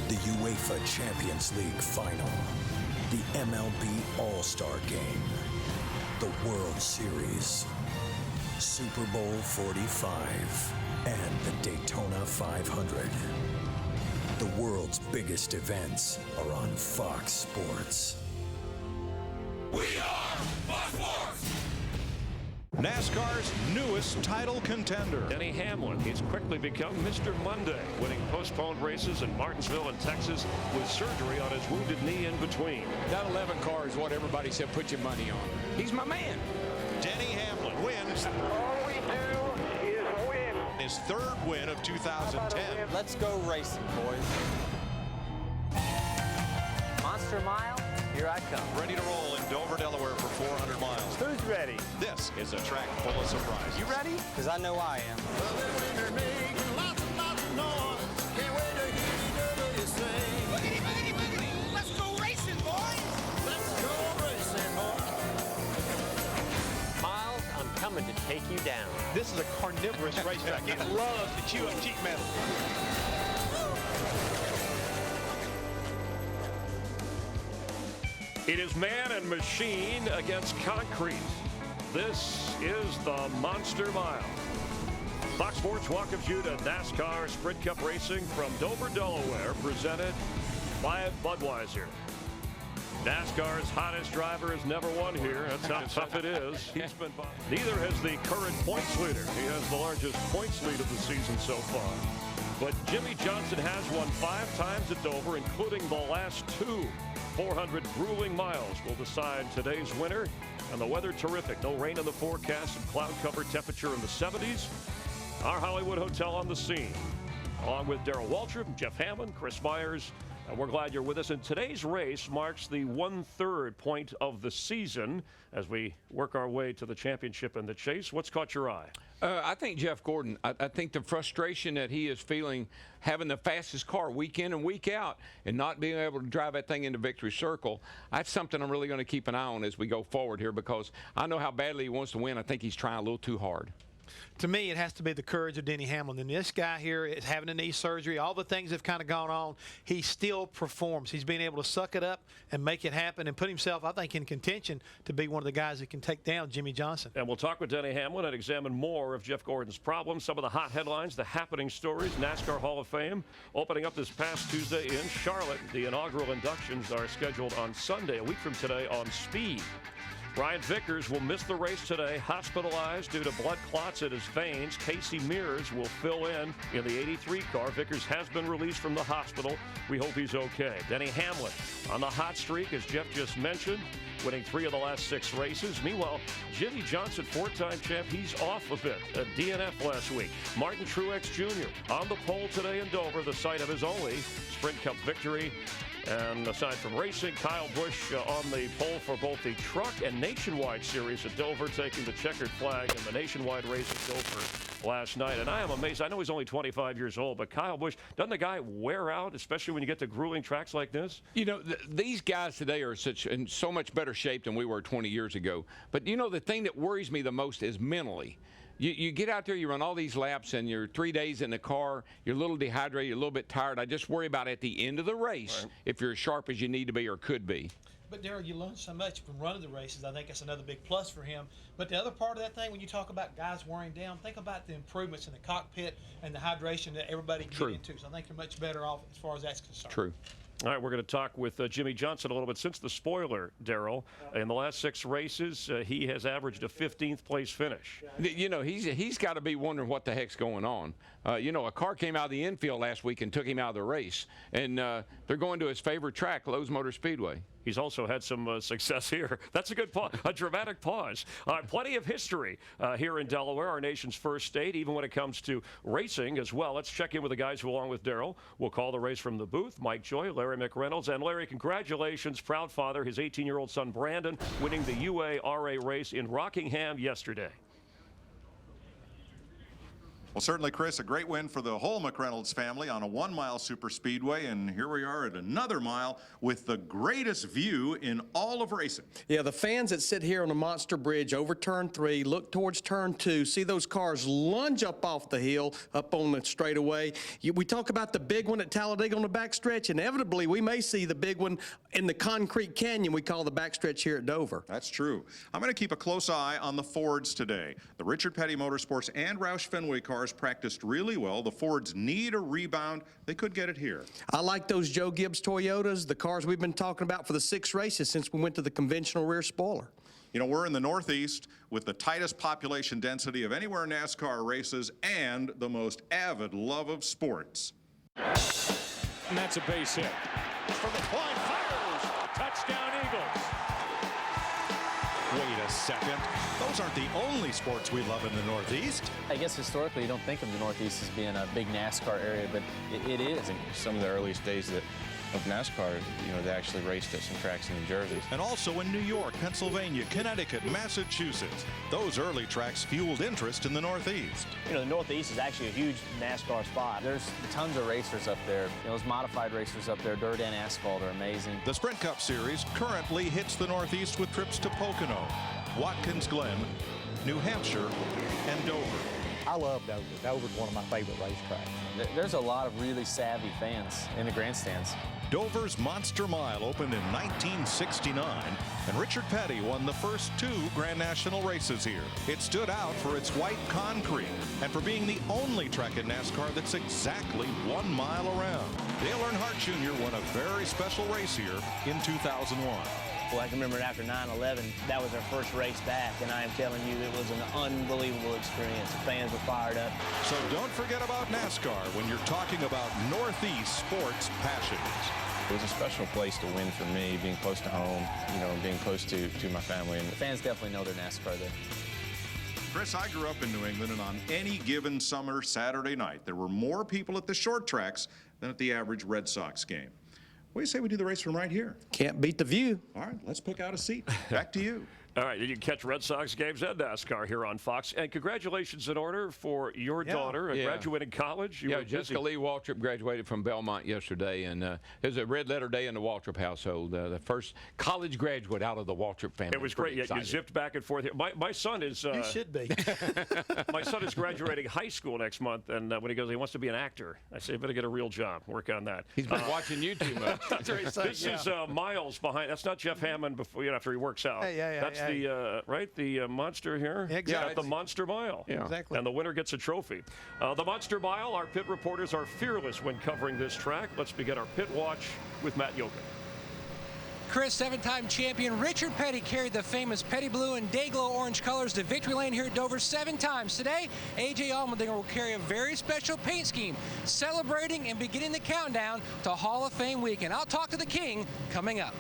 the UEFA Champions League Final, the MLB All-Star Game, the World Series, Super Bowl 45, and the Daytona 500. The world's biggest events are on Fox Sports. We are Fox Sports! NASCAR's newest title contender. Denny Hamlin, he's quickly become Mr. Monday, winning postponed races in Martinsville and Texas with surgery on his wounded knee in between. That 11 car is what everybody said put your money on. He's my man. Denny Hamlin wins. All we do is win. His third win of 2010. Let's go racing, boys. Monster Mile, here I come. Ready to roll in Dover, Delaware for 400 miles. Who's ready? This is a track full of surprises. You ready? Because I know I am. Boogity, boogity, boogity! Let's go racing, boys! Let's go racing, boys! Miles, I'm coming to take you down. This is a carnivorous racetrack. It loves to chew up sheet metal. It is man and machine against concrete. This is the Monster Mile. Fox Sports welcomes you to NASCAR Sprint Cup Racing from Dover, Delaware, presented by Budweiser. NASCAR's hottest driver has never won here. That's how tough it is. Neither has the current points leader. He has the largest points lead of the season so far. But Jimmie Johnson has won 5 times at Dover, including the last 2. 400 grueling miles will decide today's winner. And the weather terrific. No rain in the forecast and cloud cover, temperature in the 70s. Our Hollywood Hotel on the scene. Along with Darrell Waltrip, Jeff Hammond, Chris Myers. And we're glad you're with us. And today's race marks the 1/3 point of the season as we work our way to the championship and the chase. What's caught your eye? I think Jeff Gordon, I think the frustration that he is feeling having the fastest car week in and week out and not being able to drive that thing into victory circle, that's something I'm really going to keep an eye on as we go forward here because I know how badly he wants to win. I think he's trying a little too hard. To me, it has to be the courage of Denny Hamlin. And this guy here is having a knee surgery. All the things have kind of gone on. He still performs. He's been able to suck it up and make it happen and put himself, I think, in contention to be one of the guys that can take down Jimmie Johnson. And we'll talk with Denny Hamlin and examine more of Jeff Gordon's problems, some of the hot headlines, the happening stories, NASCAR Hall of Fame opening up this past Tuesday in Charlotte. The inaugural inductions are scheduled on Sunday, a week from today, on Speed. Ryan Vickers will miss the race today, hospitalized due to blood clots in his veins. Casey Mears will fill in the 83 car. Vickers has been released from the hospital. We hope he's okay. Denny Hamlin on the hot streak, as Jeff just mentioned, winning 3 of the last 6 races. Meanwhile, Jimmie Johnson, 4-time champ, he's off a bit. A DNF last week. Martin Truex Jr. on the pole today in Dover, the site of his only Sprint Cup victory. And aside from racing, Kyle Busch on the pole for both the truck and nationwide series at Dover, taking the checkered flag in the nationwide race at Dover last night. And I am amazed. I know he's only 25 years old, but Kyle Busch, doesn't the guy wear out, especially when you get to grueling tracks like this? You know, these guys today are in so much better shape than we were 20 years ago. But, you know, the thing that worries me the most is mentally. You get out there, you run all these laps, and you're 3 days in the car, you're a little dehydrated, you're a little bit tired. I just worry about at the end of the race if you're as sharp as you need to be or could be. But, Darrell, you learn so much from running the races. I think that's another big plus for him. But the other part of that thing, when you talk about guys wearing down, think about the improvements in the cockpit and the hydration that everybody can get into. So I think they're much better off as far as that's concerned. True. All right, we're going to talk with Jimmie Johnson a little bit. Since the spoiler, Darrell, in the last 6 races, he has averaged a 15th place finish. You know, he's got to be wondering what the heck's going on. You know, a car came out of the infield last week and took him out of the race. And they're going to his favorite track, Lowe's Motor Speedway. He's also had some success here. That's a good pause, a dramatic pause. Plenty of history here in Delaware, our nation's first state, even when it comes to racing as well. Let's check in with the guys who, along with Darrell, will call the race from the booth. Mike Joy, Larry McReynolds. And Larry, congratulations, proud father, his 18-year-old son Brandon winning the UARA race in Rockingham yesterday. Well, certainly, Chris, a great win for the whole McReynolds family on a 1-mile super speedway, and here we are at another mile with the greatest view in all of racing. Yeah, the fans that sit here on the Monster Bridge over turn 3, look towards turn 2, see those cars lunge up off the hill, up on the straightaway. We talk about the big one at Talladega on the backstretch. Inevitably, we may see the big one in the concrete canyon we call the backstretch here at Dover. That's true. I'm going to keep a close eye on the Fords today. The Richard Petty Motorsports and Roush Fenway cars practiced really well. The Fords need a rebound. They could get it here. I like those Joe Gibbs Toyotas, the cars we've been talking about for the 6 races since we went to the conventional rear spoiler. You know, we're in the Northeast with the tightest population density of anywhere NASCAR races and the most avid love of sports. And that's a base hit. From the point, fires. Touchdown, Eagles. Wait a second. Those aren't the only sports we love in the Northeast. I guess historically you don't think of the Northeast as being a big NASCAR area, but it is. Some of the earliest days of NASCAR, they actually raced at some tracks in New Jersey. And also in New York, Pennsylvania, Connecticut, Massachusetts. Those early tracks fueled interest in the Northeast. The Northeast is actually a huge NASCAR spot. There's tons of racers up there. Those modified racers up there, dirt and asphalt, are amazing. The Sprint Cup Series currently hits the Northeast with trips to Pocono, Watkins Glen, New Hampshire, and Dover. I love Dover. Dover's one of my favorite racetracks. There's a lot of really savvy fans in the grandstands. Dover's Monster Mile opened in 1969, and Richard Petty won the first 2 Grand National races here. It stood out for its white concrete and for being the only track in NASCAR that's exactly 1 mile around. Dale Earnhardt Jr. won a very special race here in 2001. Well, I can remember after 9/11, that was our first race back, and I am telling you, it was an unbelievable experience. The fans were fired up. So don't forget about NASCAR when you're talking about Northeast sports passions. It was a special place to win for me, being close to home, being close to my family. And the fans definitely know their NASCAR there. Chris, I grew up in New England, and on any given summer Saturday night, there were more people at the short tracks than at the average Red Sox game. What do you say we do the race from right here? Can't beat the view. All right, let's pick out a seat. Back to you. All right, you can catch Red Sox games and NASCAR here on Fox. And congratulations in order for your daughter graduating college. Jessica Lee Waltrip graduated from Belmont yesterday, and it was a red letter day in the Waltrip household. The first college graduate out of the Waltrip family. It was great. You zipped back and forth. My son is. You should be. My son is graduating high school next month, and when he goes, he wants to be an actor. I say, you better get a real job. Work on that. He's been watching you too much. This is miles behind. That's not Jeff Hammond before after he works out. That's the monster here. Exactly. At the Monster Mile. Yeah. Exactly. And the winner gets a trophy. The Monster Mile, our pit reporters are fearless when covering this track. Let's begin our pit watch with Matt Yokin. Chris, 7-time champion Richard Petty carried the famous Petty Blue and Dayglow Orange colors to victory lane here at Dover 7 times. Today, A.J. Allmendinger will carry a very special paint scheme, celebrating and beginning the countdown to Hall of Fame weekend. I'll talk to the King coming up.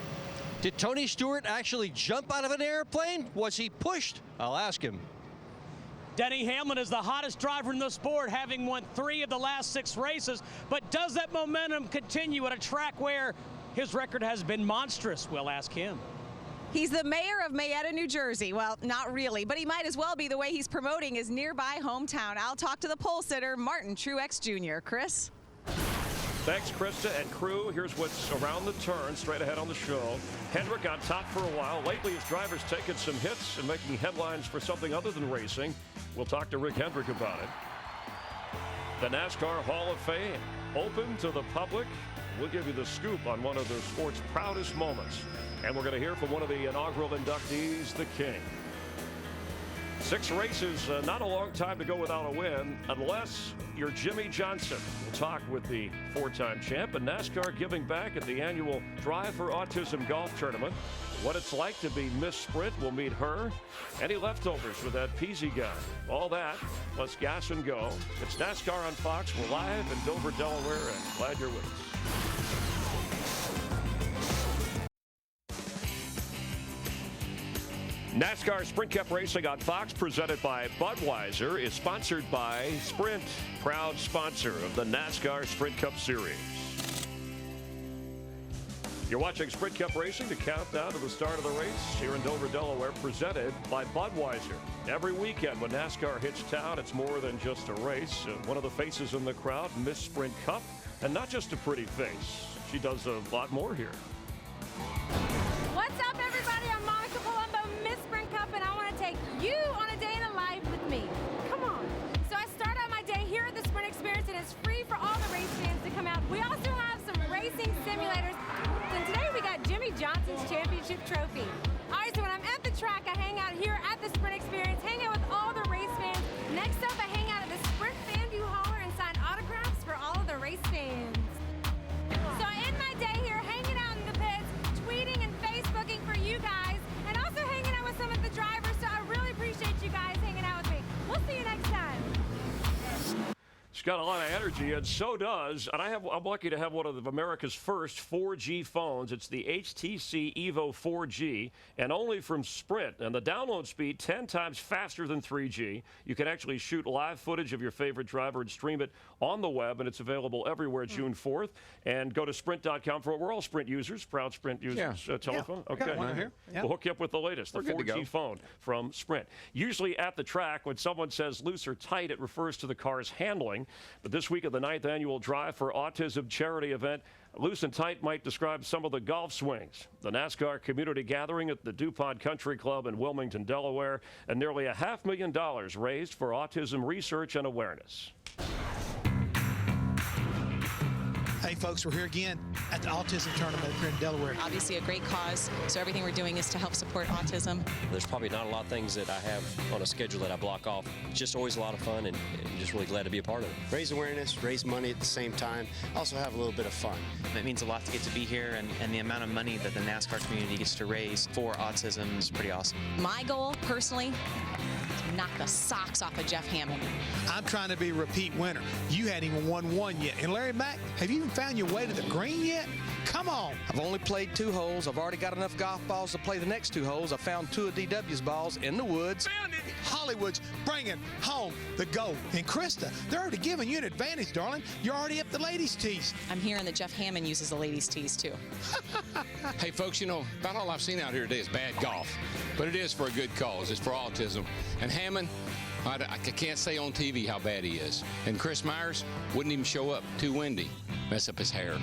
Did Tony Stewart actually jump out of an airplane? Was he pushed? I'll ask him. Denny Hamlin is the hottest driver in the sport, having won 3 of the last 6 races. But does that momentum continue at a track where his record has been monstrous? We'll ask him. He's the mayor of Mayetta, New Jersey. Well, not really, but he might as well be the way he's promoting his nearby hometown. I'll talk to the pole sitter, Martin Truex Jr. Chris? Thanks, Krista and crew. Here's what's around the turn, straight ahead on the show. Hendrick on top for a while. Lately, his driver's taken some hits and making headlines for something other than racing. We'll talk to Rick Hendrick about it. The NASCAR Hall of Fame, open to the public. We'll give you the scoop on one of the sport's proudest moments. And we're going to hear from one of the inaugural inductees, the King. 6 races, not a long time to go without a win, unless you're Jimmie Johnson. We'll talk with the 4-time champ and NASCAR giving back at the annual Drive for Autism golf tournament. What it's like to be Miss Sprint, we'll meet her. Any leftovers with that Pizzi guy. All that, let's gas and go. It's NASCAR on Fox. We're live in Dover, Delaware, and glad you're with us. NASCAR Sprint Cup Racing on Fox, presented by Budweiser, is sponsored by Sprint, proud sponsor of the NASCAR Sprint Cup Series. You're watching Sprint Cup Racing, the countdown to the start of the race here in Dover, Delaware, presented by Budweiser. Every weekend when NASCAR hits town, it's more than just a race. One of the faces in the crowd, Miss Sprint Cup, and not just a pretty face. She does a lot more here. What's up, everybody? I'm Monica Palumbo, Miss Sprint Cup, and I want to take you on a day in the life with me. Come on. So I start out my day here at the Sprint Experience, and it's free for all the race fans to come out. We also have some racing simulators. And today we got Jimmie Johnson's championship trophy. All right, so when I'm at the track, I hang out here at the Sprint Experience, hang out with all the race fans. Next up, I hang out at the Sprint Fan View Hauler and sign autographs for all of the race fans. So I end my day here hanging out in the pits, tweeting and Facebooking for you guys, and also hanging out with some of the drivers. So I really appreciate you guys hanging out with me. We'll see you next time. She's got a lot of energy, and so does, and I'm lucky to have one of America's first 4G phones. It's the HTC Evo 4G, and only from Sprint. And the download speed 10 times faster than 3G. You can actually shoot live footage of your favorite driver and stream it on the web, and it's available everywhere June 4th. And go to Sprint.com for it. We're all Sprint users, proud Sprint users. Telephone. Yeah, okay. one here. Yeah. We'll hook you up with the latest, the 4G phone from Sprint. Usually at the track, when someone says loose or tight, it refers to the car's handling. But this week at the 9th annual Drive for Autism charity event, loose and tight might describe some of the golf swings. The NASCAR community gathering at the DuPont Country Club in Wilmington, Delaware, and nearly $500,000 raised for autism research and awareness. Hey, folks, we're here again at the Autism Tournament here in Delaware. Obviously a great cause, so everything we're doing is to help support autism. There's probably not a lot of things that I have on a schedule that I block off. It's just always a lot of fun, and just really glad to be a part of it. Raise awareness, raise money at the same time, also have a little bit of fun. It means a lot to get to be here, and the amount of money that the NASCAR community gets to raise for autism is pretty awesome. My goal, personally, knock the socks off of Jeff Hamlin. I'm trying to be a repeat winner. You hadn't even won one yet. And Larry Mack, have you even found your way to the green yet? Come on. I've only played 2 holes. I've already got enough golf balls to play the next 2 holes. I found 2 of DW's balls in the woods. Found it. Hollywood's bringing home the gold. And Krista, they're already giving you an advantage, darling. You're already up the ladies' tees. I'm hearing that Jeff Hammond uses the ladies' tees, too. Hey, folks, you know, about all I've seen out here today is bad golf. But it is for a good cause. It's for autism. And Hammond, I can't say on TV how bad he is. And Chris Myers wouldn't even show up. Too windy. Mess up his hair.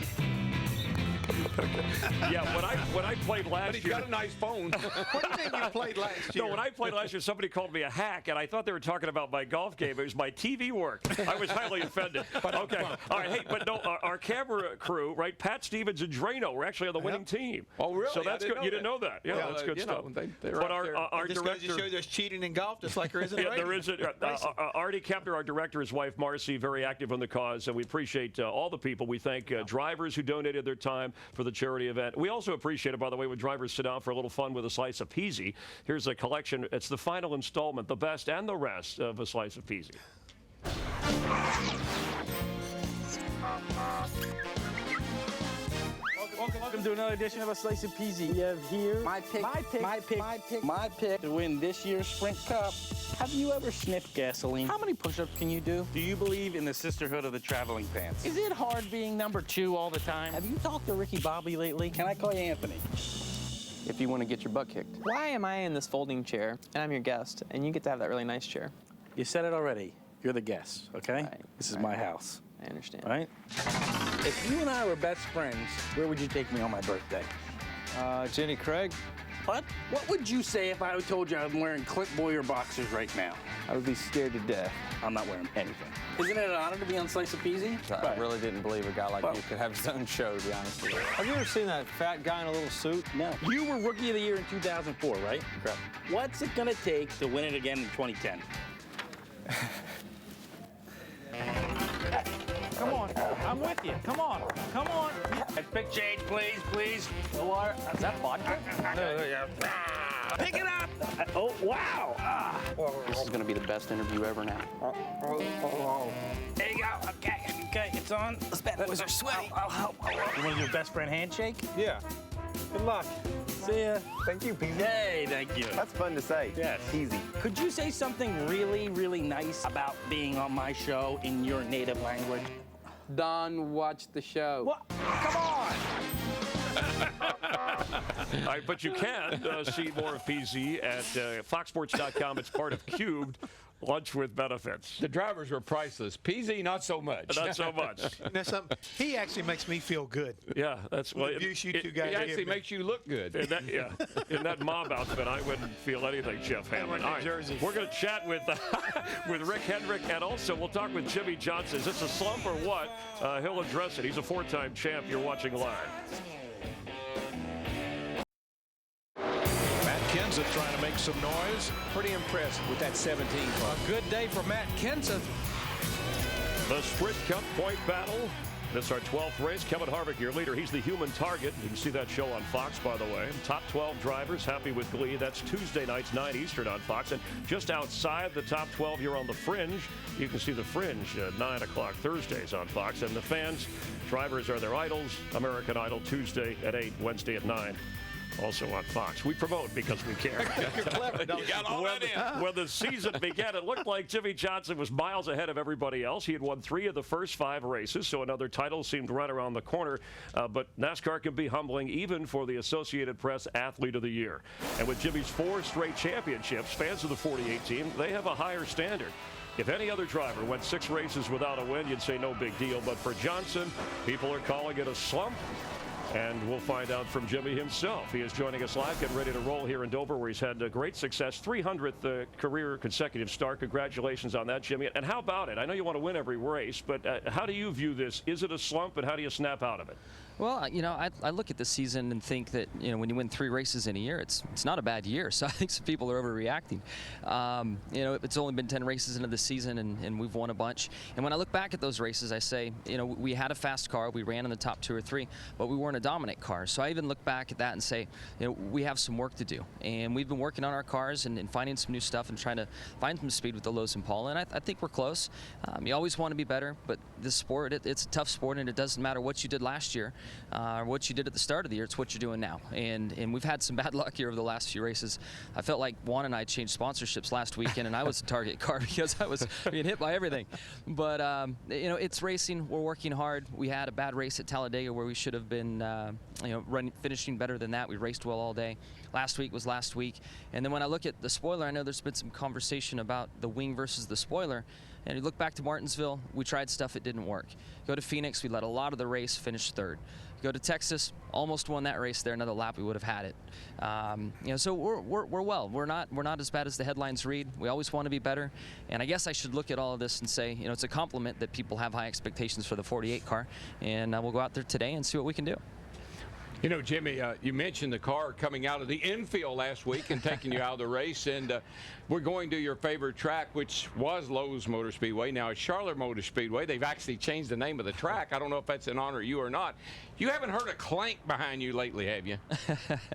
Yeah, when I played last year. But he's got a nice phone. What do you think you played last year? No, when I played last year, somebody called me a hack, and I thought they were talking about my golf game. It was my TV work. I was highly offended. Okay. All right. Hey, but no, our camera crew, right? Pat Stevens and Drano were actually on the winning team. Oh, really? So that's good. You didn't know that? Yeah, that's good stuff. But our just director. goes to show there's cheating in golf, just like there is in Yeah, there is. Artie Kempner, our director, his wife Marcy, very active on the cause, and we appreciate all the people. We thank drivers who donated their time for the charity event. We also appreciate it, by the way, when drivers sit down for a little fun with a slice of Pizzi. Here's a collection. It's the final installment, the best and the rest of a slice of Pizzi. Welcome to another edition of A Slice of Pizzi. We have here my pick to win this year's Sprint Cup. Have you ever sniffed gasoline? How many push-ups can you do? Do you believe in the sisterhood of the traveling pants? Is it hard being number 2 all the time? Have you talked to Ricky Bobby lately? Can I call you Anthony? If you want to get your butt kicked. Why am I in this folding chair and I'm your guest and you get to have that really nice chair? You said it already. You're the guest, okay? Right. This is my house. I understand. All right? If you and I were best friends, where would you take me on my birthday? Jenny Craig. What? What would you say if I told you I'm wearing Clip Boyer boxers right now? I would be scared to death. I'm not wearing anything. Isn't it an honor to be on Slice of Pizzi? I really didn't believe a guy like you could have his own show, to be honest with you. Have you ever seen that fat guy in a little suit? No. You were Rookie of the Year in 2004, right? Correct. What's it gonna take to win it again in 2010? Come on, I'm with you. Come on, come on. Pick change, please. The water. Is that vodka? Pick it up! Oh, wow! This is going to be the best interview ever now. There you go. Okay, it's on. Those bad boys are sweaty. I'll help. You want to do a best friend handshake? Yeah. Good luck. See ya. Thank you, Pizzi. Hey, thank you. That's fun to say. Yes. Easy. Could you say something really, really nice about being on my show in your native language? Don, watch the show. What? Come on! But you can see more of Pizzi at foxsports.com. It's part of Cubed. Lunch with benefits. The drivers are priceless. Pizzi, not so much. Not so much. You know something? He actually makes me feel good. Yeah, that's what you two guys. He actually makes you look good. In that mob outfit, I wouldn't feel anything, Jeff Hamlin. All right, we're going to chat with Rick Hendrick, and also we'll talk with Jimmie Johnson. Is this a slump or what? He'll address it. He's a 4-time champ. You're watching live. Kenseth trying to make some noise. Pretty impressed with that 17 car. A good day for Matt Kenseth. The Sprint Cup point battle. This is our 12th race. Kevin Harvick, your leader. He's the human target. You can see that show on Fox, by the way. Top 12 drivers happy with Glee. That's Tuesday nights, 9 Eastern on Fox. And just outside the top 12, you're on the Fringe. You can see the Fringe at 9 o'clock Thursdays on Fox. And the fans, drivers are their idols. American Idol Tuesday at 8, Wednesday at 9. Also on Fox. We promote because we care. You're clever, don't you? Got all that in. When the season began, it looked like Jimmie Johnson was miles ahead of everybody else. He had won 3 of the first 5 races, so another title seemed right around the corner. But NASCAR can be humbling, even for the Associated Press Athlete of the Year. And with Jimmie's 4 straight championships, fans of the 48 team, they have a higher standard. If any other driver went 6 races without a win, you'd say no big deal. But for Johnson, people are calling it a slump. And we'll find out from Jimmie himself. He is joining us live, getting ready to roll here in Dover, where he's had great success. 300th career consecutive start. Congratulations on that, Jimmie. And how about it? I know you want to win every race, but how do you view this? Is it a slump, and how do you snap out of it? Well, you know, I look at the season and think that, you know, when you win 3 races in a year, it's not a bad year. So I think some people are overreacting. You know, it's only been 10 races into the season, and we've won a bunch. And when I look back at those races, I say, you know, we had a fast car. We ran in the top 2 or 3, but we weren't a dominant car. So I even look back at that and say, you know, we have some work to do. And we've been working on our cars and finding some new stuff and trying to find some speed with the Lowe's Impala. And I think we're close. You always want to be better, but this sport, it's a tough sport, and it doesn't matter what you did last year. What you did at the start of the year, it's what you're doing now. And we've had some bad luck here over the last few races. I felt like Juan and I changed sponsorships last weekend, and I was a target car because I was being hit by everything. But, you know, it's racing. We're working hard. We had a bad race at Talladega where we should have been, you know, finishing better than that. We raced well all day. Last week was last week. And then when I look at the spoiler, I know there's been some conversation about the wing versus the spoiler. And you look back to Martinsville, we tried stuff, it didn't work. Go to Phoenix, we led a lot of the race, finished 3rd. Go to Texas, almost won that race there. Another lap, we would have had it. You know, so we're well. We're not as bad as the headlines read. We always want to be better. And I guess I should look at all of this and say, you know, it's a compliment that people have high expectations for the 48 car. And we'll go out there today and see what we can do. You know, Jimmie, you mentioned the car coming out of the infield last week and taking you out of the race, and we're going to your favorite track, which was Lowe's Motor Speedway. Now it's Charlotte Motor Speedway. They've actually changed the name of the track. I don't know if that's in honor of you or not. You haven't heard a clank behind you lately, have you?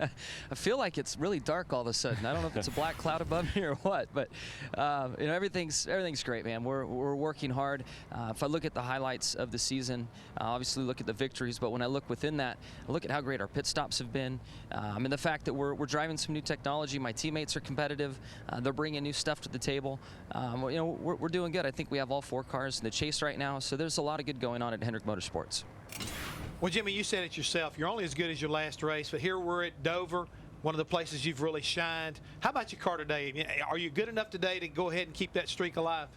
I feel like it's really dark all of a sudden. I don't know if it's a black cloud above me or what, but you know, everything's great, man. We're working hard. If I look at the highlights of the season, obviously look at the victories, but when I look within that, I look at how great our pit stops have been, and the fact that we're driving some new technology. My teammates are competitive. They're bringing new stuff to the table. You know, we're doing good. I think we have all 4 cars in the chase right now, so there's a lot of good going on at Hendrick Motorsports. Well, Jimmie, you said it yourself. You're only as good as your last race, but here we're at Dover, one of the places you've really shined. How about your car today? Are you good enough today to go ahead and keep that streak alive?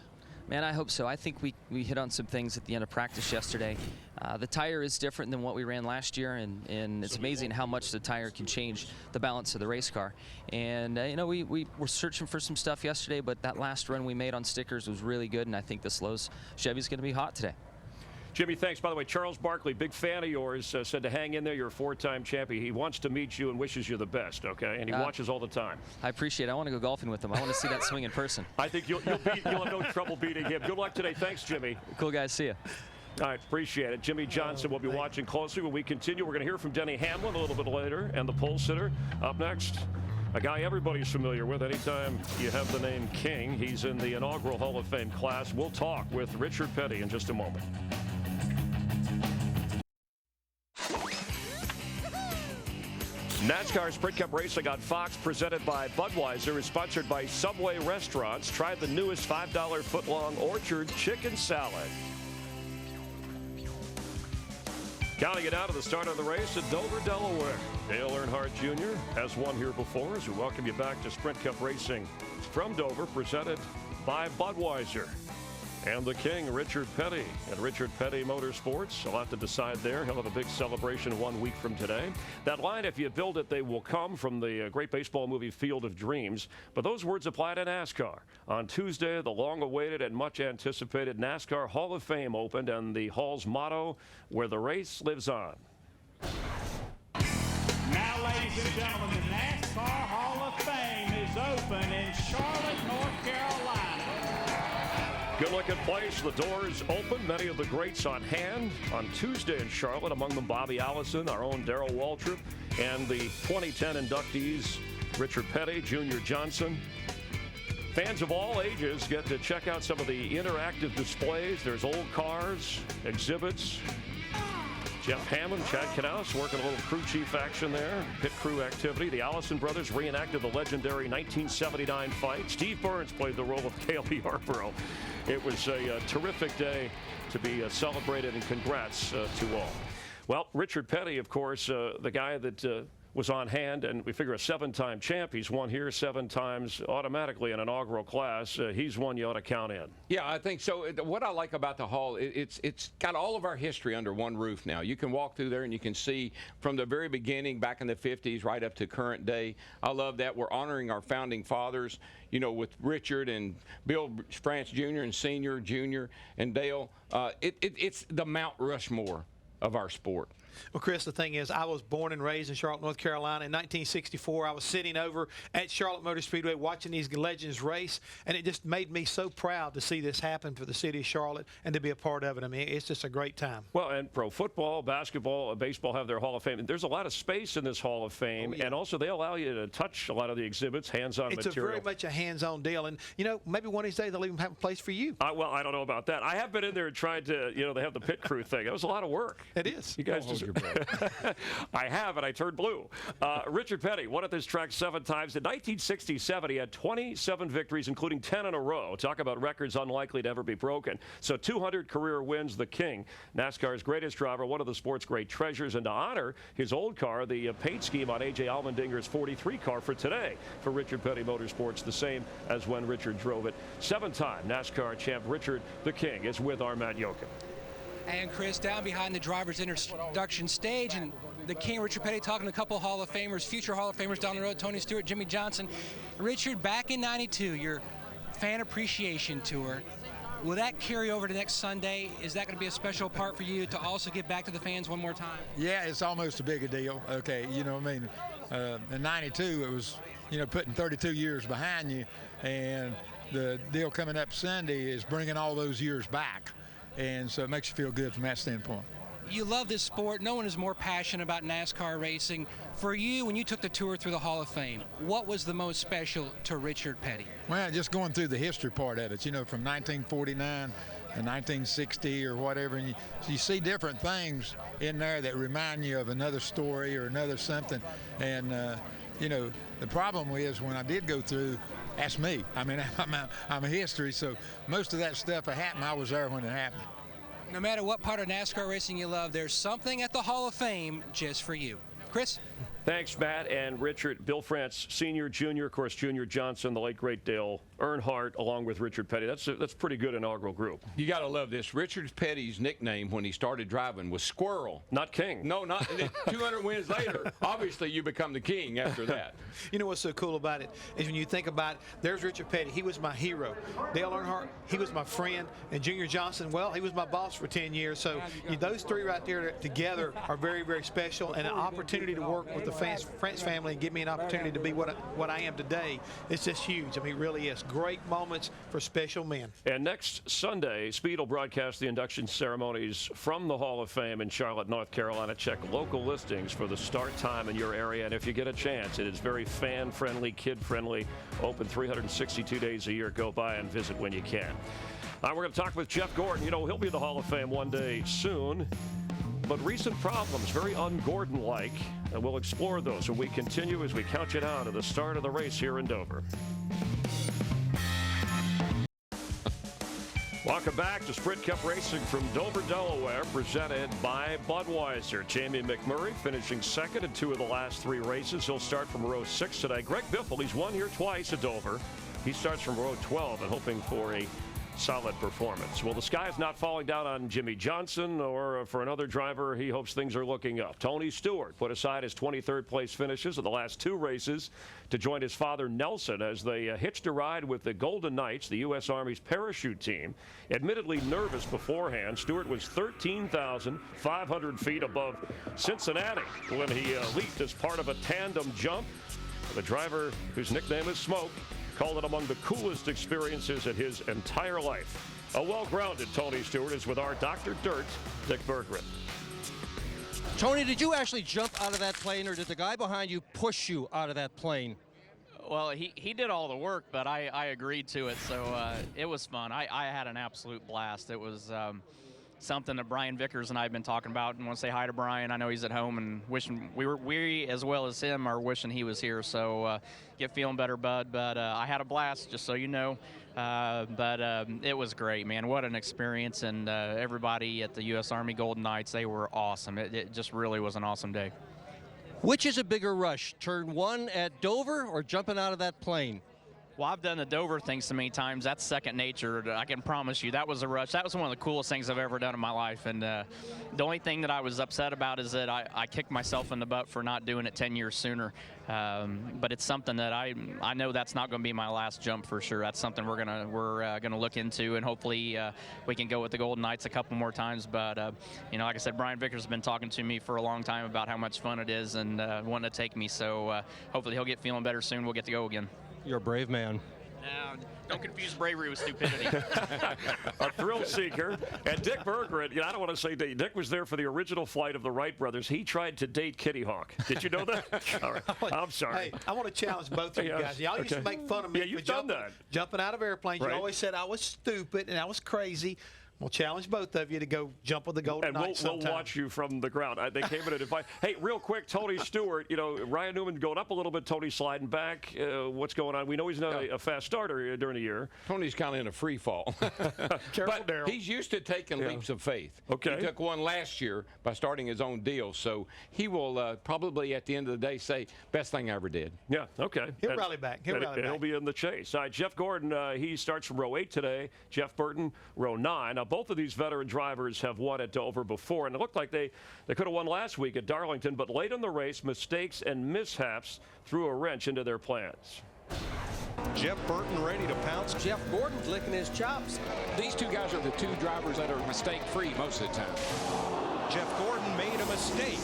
Man, I hope so. I think we hit on some things at the end of practice yesterday. The tire is different than what we ran last year, and it's amazing how much the tire can change the balance of the race car. And, you know, we were searching for some stuff yesterday, but that last run we made on stickers was really good, and I think this Lowe's Chevy's going to be hot today. Jimmie, thanks. By the way, Charles Barkley, big fan of yours, said to hang in there. You're a 4-time champion. He wants to meet you and wishes you the best, okay? And he watches all the time. I appreciate it. I want to go golfing with him. I want to see that swing in person. I think you'll have no trouble beating him. Good luck today. Thanks, Jimmie. Cool, guys. See you. All right, appreciate it. Jimmie Johnson will be watching closely when we continue. We're going to hear from Denny Hamlin a little bit later, and the pole sitter. Up next, a guy everybody's familiar with. Anytime you have the name King, he's in the inaugural Hall of Fame class. We'll talk with Richard Petty in just a moment. NASCAR Sprint Cup Racing on Fox, presented by Budweiser, is sponsored by Subway Restaurants. Try the newest $5 footlong Orchard Chicken Salad. Counting it out to the start of the race at Dover, Delaware. Dale Earnhardt Jr. has won here before, as we welcome you back to Sprint Cup Racing from Dover, presented by Budweiser. And the king, Richard Petty, and Richard Petty Motorsports. He'll have to decide there. He'll have a big celebration 1 week from today. That line, if you build it, they will come, from the great baseball movie Field of Dreams. But those words apply to NASCAR. On Tuesday, the long-awaited and much-anticipated NASCAR Hall of Fame opened, and the Hall's motto, "Where the race lives on." Now, ladies and gentlemen, the NASCAR Hall of Fame is open in Charlotte, North Carolina. Good-looking place. The doors open. Many of the greats on hand on Tuesday in Charlotte, among them Bobby Allison, our own Darrell Waltrip, and the 2010 inductees, Richard Petty, Jimmie Johnson. Fans of all ages get to check out some of the interactive displays. There's old cars, exhibits. Jeff Hamlin, Chad Knaus working a little crew chief action there. Pit crew activity. The Allison brothers reenacted the legendary 1979 fight. Steve Burns played the role of Cale Yarborough. It was a terrific day to be celebrated, and congrats to all. Well, Richard Petty, of course, the guy that was on hand, and we figure a 7-time champ. He's won here 7 times automatically in inaugural class. He's one you ought to count in. Yeah, I think so. What I like about the hall, it's got all of our history under one roof now. You can walk through there and you can see from the very beginning back in the 50s right up to current day. I love that. We're honoring our founding fathers, you know, with Richard and Bill France Jr. and Sr., Jr. and Dale. It's the Mount Rushmore of our sport. Well, Chris, the thing is, I was born and raised in Charlotte, North Carolina. In 1964, I was sitting over at Charlotte Motor Speedway watching these legends race, and it just made me so proud to see this happen for the city of Charlotte and to be a part of it. I mean, it's just a great time. Well, and pro football, basketball, baseball have their Hall of Fame. There's a lot of space in this Hall of Fame, and also they allow you to touch a lot of the exhibits, hands-on material. It's very much a hands-on deal, and, you know, maybe one of these days they'll even have a place for you. Well, I don't know about that. I have been in there and tried to, you know, they have the pit crew thing. That was a lot of work. It is. You guys just... I have, and I turned blue. Richard Petty won at this track 7 times. In 1967, he had 27 victories, including 10 in a row. Talk about records unlikely to ever be broken. So 200 career wins, the king. NASCAR's greatest driver, one of the sport's great treasures. And to honor his old car, the paint scheme on A.J. Allmendinger's 43 car for today for Richard Petty Motorsports, the same as when Richard drove it. 7-time NASCAR champ Richard the King is with our Matt Yoakum. And Chris, down behind the driver's introduction stage, and the king, Richard Petty, talking to a couple of Hall of Famers, future Hall of Famers down the road, Tony Stewart, Jimmie Johnson. Richard, back in '92, your fan appreciation tour, will that carry over to next Sunday? Is that going to be a special part for you to also get back to the fans one more time? Yeah, it's almost a bigger deal. Okay, you know what I mean? In '92, it was, you know, putting 32 years behind you, and the deal coming up Sunday is bringing all those years back. And so it makes you feel good from that standpoint. You love this sport. No one is more passionate about NASCAR racing. For you, when you took the tour through the Hall of Fame, what was the most special to Richard Petty? Well, just going through the history part of it, you know, from 1949 to 1960 or whatever, and you see different things in there that remind you of another story or another something. And, you know, the problem is when I did go through, that's me. I mean, I'm a history, so most of that stuff that happened, I was there when it happened. No matter what part of NASCAR racing you love, there's something at the Hall of Fame just for you. Chris? Thanks, Matt and Richard. Bill France, Sr., Jr., of course, Jimmie Johnson, the late, great Dale Earnhardt, along with Richard Petty. That's a pretty good inaugural group. You got to love this. Richard Petty's nickname when he started driving was Squirrel. Not King. No, not 200 wins later. Obviously, you become the king after that. You know what's so cool about it is when you think about it, there's Richard Petty. He was my hero. Dale Earnhardt, he was my friend. And Jimmie Johnson, well, he was my boss for 10 years. So those three right there together are very, very special. And an opportunity to work with the France family and give me an opportunity to be what I am today, it's just huge. I mean, it really is. Great moments for special men. And next Sunday, Speed will broadcast the induction ceremonies from the Hall of Fame in Charlotte, North Carolina. Check local listings for the start time in your area. And if you get a chance, it is very fan-friendly, kid-friendly, open 362 days a year. Go by and visit when you can. We're going to talk with Jeff Gordon. You know, he'll be in the Hall of Fame one day soon. But recent problems, very un-Gordon-like, and we'll explore those when we continue as we count you down to the start of the race here in Dover. Welcome back to Sprint Cup Racing from Dover, Delaware, presented by Budweiser. Jamie McMurray finishing second in 2 of the last 3 races. He'll start from row 6 today. Greg Biffle, he's won here twice at Dover. He starts from row 12 and hoping for a solid performance. Well, the sky is not falling down on Jimmie Johnson, or for another driver, he hopes things are looking up. Tony Stewart put aside his 23rd place finishes of the last 2 races to join his father Nelson as they hitched a ride with the Golden Knights, the U.S. Army's parachute team. Admittedly nervous beforehand, Stewart was 13,500 feet above Cincinnati when he leaped as part of a tandem jump. The driver, whose nickname is Smoke, called it among the coolest experiences in his entire life. A well-grounded Tony Stewart is with our Dr. Dirt, Dick Berggren. Tony, did you actually jump out of that plane, or did the guy behind you push you out of that plane? Well, he did all the work, but I agreed to it, so it was fun. I had an absolute blast. It was something that Brian Vickers and I have been talking about, and want to say hi to Brian. I know he's at home and wishing we as well as him are wishing he was here. So get feeling better, bud. But I had a blast, just so you know. But it was great, man. What an experience, and everybody at the U.S. Army Golden Knights, they were awesome. It just really was an awesome day. Which is a bigger rush, turn 1 at Dover or jumping out of that plane? Well, I've done the Dover thing so many times. That's second nature. I can promise you that was a rush. That was one of the coolest things I've ever done in my life. And the only thing that I was upset about is that I kicked myself in the butt for not doing it 10 years sooner. But it's something that I know that's not going to be my last jump for sure. That's something we're gonna look into, and hopefully we can go with the Golden Knights a couple more times. But you know, like I said, Brian Vickers has been talking to me for a long time about how much fun it is and wanting to take me. So hopefully he'll get feeling better soon. We'll get to go again. You're a brave man. No, don't confuse bravery with stupidity. A thrill seeker. And Dick Berggren, I don't want to say Dick was there for the original flight of the Wright brothers. He tried to date Kitty Hawk. Did you know that? All right. I'm sorry. Hey, I want to challenge both of you guys. Y'all used to make fun of me for jumping out of airplanes. Right. You always said I was stupid and I was crazy. We'll challenge both of you to go jump with the Golden Knights sometime. We'll watch you from the ground. They came in at advice. Hey, real quick, Tony Stewart, Ryan Newman going up a little bit, Tony sliding back. What's going on? We know he's not a fast starter during the year. Tony's kind of in a free fall. Careful, but he's used to taking leaps of faith. Okay. He took one last year by starting his own deal, so he will probably at the end of the day say, best thing I ever did. Yeah, okay. He'll rally back. He'll be in the chase. All right, Jeff Gordon, he starts from row 8 today. Jeff Burton, row 9. Now, both of these veteran drivers have won at Dover before, and it looked like they could have won last week at Darlington, but late in the race, mistakes and mishaps threw a wrench into their plans. Jeff Burton ready to pounce. Jeff Gordon's licking his chops. These two guys are the 2 drivers that are mistake-free most of the time. Jeff Gordon made a mistake.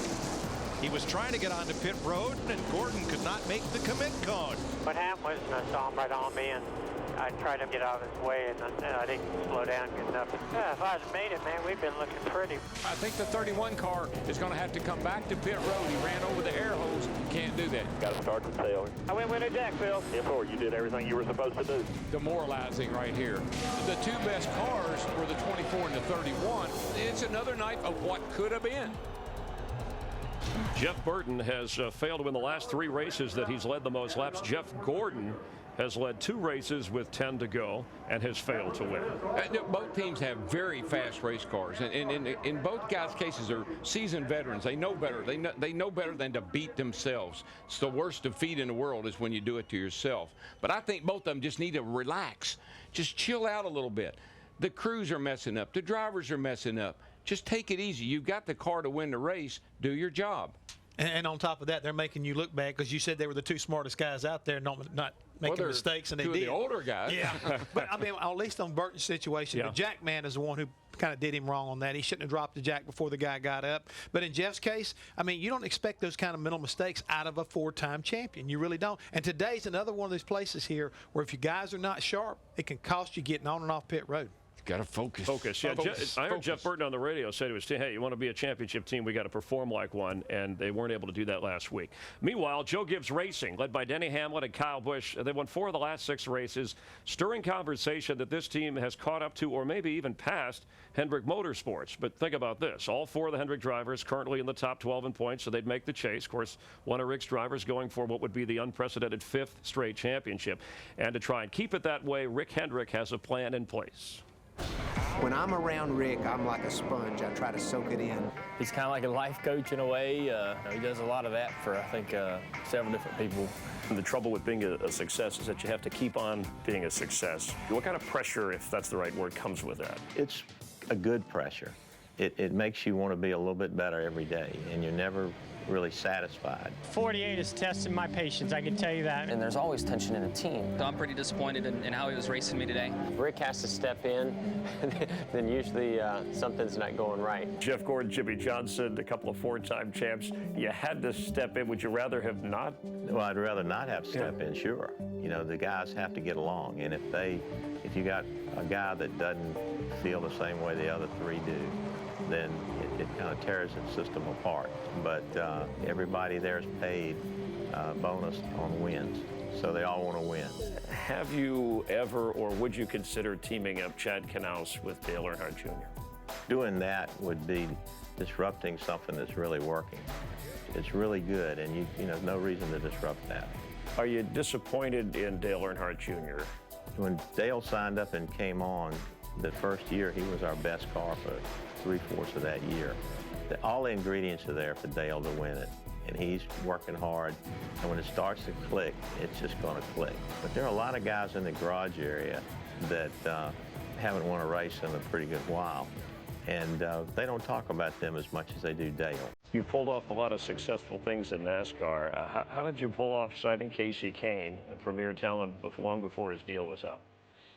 He was trying to get onto pit road, and Gordon could not make the commit cone. What happened was I saw him right on me, and I tried to get out of his way, and I didn't slow down good enough. Yeah, if I'd made it, man, we've been looking pretty. I think the 31 car is going to have to come back to pit road. He ran over the air hose. Can't do that. Got to start the tail. I went with a jack, Phil. Therefore, you did everything you were supposed to do. Demoralizing right here. The 2 best cars were the 24 and the 31. It's another night of what could have been. Jeff Burton has failed to win the last 3 races that he's led the most laps. Jeff Gordon has led 2 races with 10 to go and has failed to win. Both teams have very fast race cars, and in both guys' cases are seasoned veterans. They know better. They know better than to beat themselves. It's the worst defeat in the world is when you do it to yourself. But I think both of them just need to relax, just chill out a little bit. The crews are messing up. The drivers are messing up. Just take it easy. You've got the car to win the race. Do your job. And on top of that, they're making you look bad because you said they were the 2 smartest guys out there, not making mistakes, and they did. The older guys. Yeah. But I mean, at least on Burton's situation, the jack man is the one who kind of did him wrong on that. He shouldn't have dropped the jack before the guy got up. But in Jeff's case, I mean, you don't expect those kind of mental mistakes out of a 4-time champion. You really don't. And today's another one of those places here where if you guys are not sharp, it can cost you getting on and off pit road. Got to focus. Yeah, I heard Jeff Burton on the radio say to his team, hey, you want to be a championship team, we got to perform like one, and they weren't able to do that last week. Meanwhile, Joe Gibbs Racing, led by Denny Hamlin and Kyle Busch, they won 4 of the last 6 races, stirring conversation that this team has caught up to or maybe even passed Hendrick Motorsports. But think about this. All 4 of the Hendrick drivers currently in the top 12 in points, so they'd make the chase. Of course, one of Rick's drivers going for what would be the unprecedented 5th straight championship. And to try and keep it that way, Rick Hendrick has a plan in place. When I'm around Rick, I'm like a sponge. I try to soak it in. He's kind of like a life coach in a way. He does a lot of that for, I think, several different people. The trouble with being a success is that you have to keep on being a success. What kind of pressure, if that's the right word, comes with that? It's a good pressure. It makes you want to be a little bit better every day, and you're never really satisfied. 48 is testing my patience, I can tell you that. And there's always tension in a team. So I'm pretty disappointed in how he was racing me today. Rick has to step in, then usually something's not going right. Jeff Gordon, Jimmie Johnson, a couple of four-time champs. You had to step in. Would you rather have not? Well, I'd rather not have to step in, sure. You know, the guys have to get along, and if you got a guy that doesn't feel the same way the other three do, then it kind of tears the system apart. But everybody there is paid bonus on wins, so they all want to win. Have you ever, or would you consider teaming up Chad Knaus with Dale Earnhardt Jr.? Doing that would be disrupting something that's really working. It's really good, and you know, no reason to disrupt that. Are you disappointed in Dale Earnhardt Jr.? When Dale signed up and came on, the first year he was our best car for 3/4 of that year. All the ingredients are there for Dale to win it, and he's working hard. And when it starts to click, it's just going to click. But there are a lot of guys in the garage area that haven't won a race in a pretty good while, and they don't talk about them as much as they do Dale. You pulled off a lot of successful things in NASCAR. How did you pull off signing Kasey Kahne, a premier talent, long before his deal was up?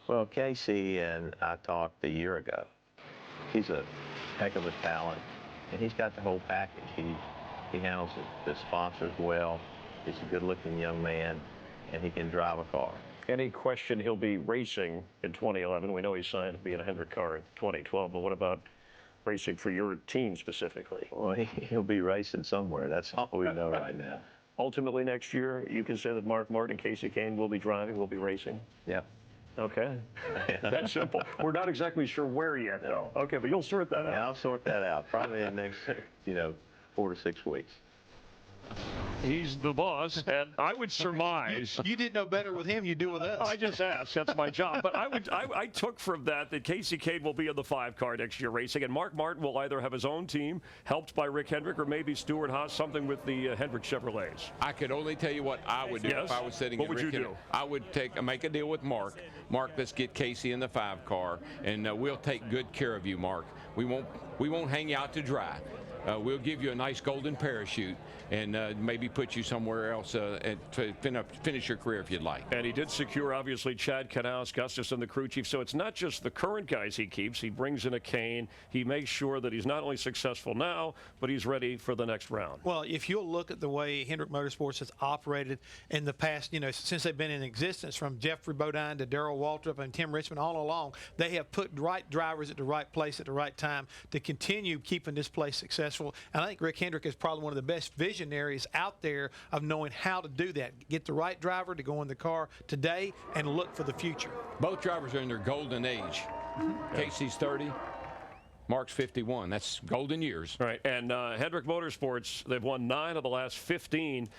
Well, Kasey and I talked a year ago. He's a heck of a talent, and he's got the whole package. He handles the sponsors well. He's a good-looking young man, and he can drive a car. Any question he'll be racing in 2011? We know he signed to be in a Hendrick car in 2012, but what about racing for your team specifically? Well, he'll be racing somewhere. That's all we know right now. Ultimately, next year, you can say that Mark Martin and Kasey Kahne will be driving, will be racing? Yeah. Okay. That's simple. We're not exactly sure where yet, though. Okay, but you'll sort that out. Yeah, I'll sort that out. Probably in the next, 4 to 6 weeks. He's the boss, and I would surmise. You didn't know better with him, you do with us. I just asked. That's my job. But I took from that Kasey Kahne will be in the 5 car next year racing, and Mark Martin will either have his own team, helped by Rick Hendrick, or maybe Stewart Haas, something with the Hendrick Chevrolets. I could only tell you what I would do if I was sitting in Rick Hendrick. I would make a deal with Mark. Mark, let's get Kasey in the 5 car, and we'll take good care of you, Mark. We won't hang you out to dry. We'll give you a nice golden parachute and maybe put you somewhere else to finish your career if you'd like. And he did secure, obviously, Chad Knaus, Gustafson, the crew chief. So it's not just the current guys he keeps. He brings in a Kahne. He makes sure that he's not only successful now, but he's ready for the next round. Well, if you'll look at the way Hendrick Motorsports has operated in the past, since they've been in existence, from Jeffrey Bodine to Darrell Waltrip and Tim Richmond all along, they have put right drivers at the right place at the right time to continue keeping this place successful. And I think Rick Hendrick is probably one of the best visionaries out there of knowing how to do that. Get the right driver to go in the car today and look for the future. Both drivers are in their golden age. Kasey's 30. Mark's 51. That's golden years. All right, and Hendrick Motorsports, they've won 9 of the last 15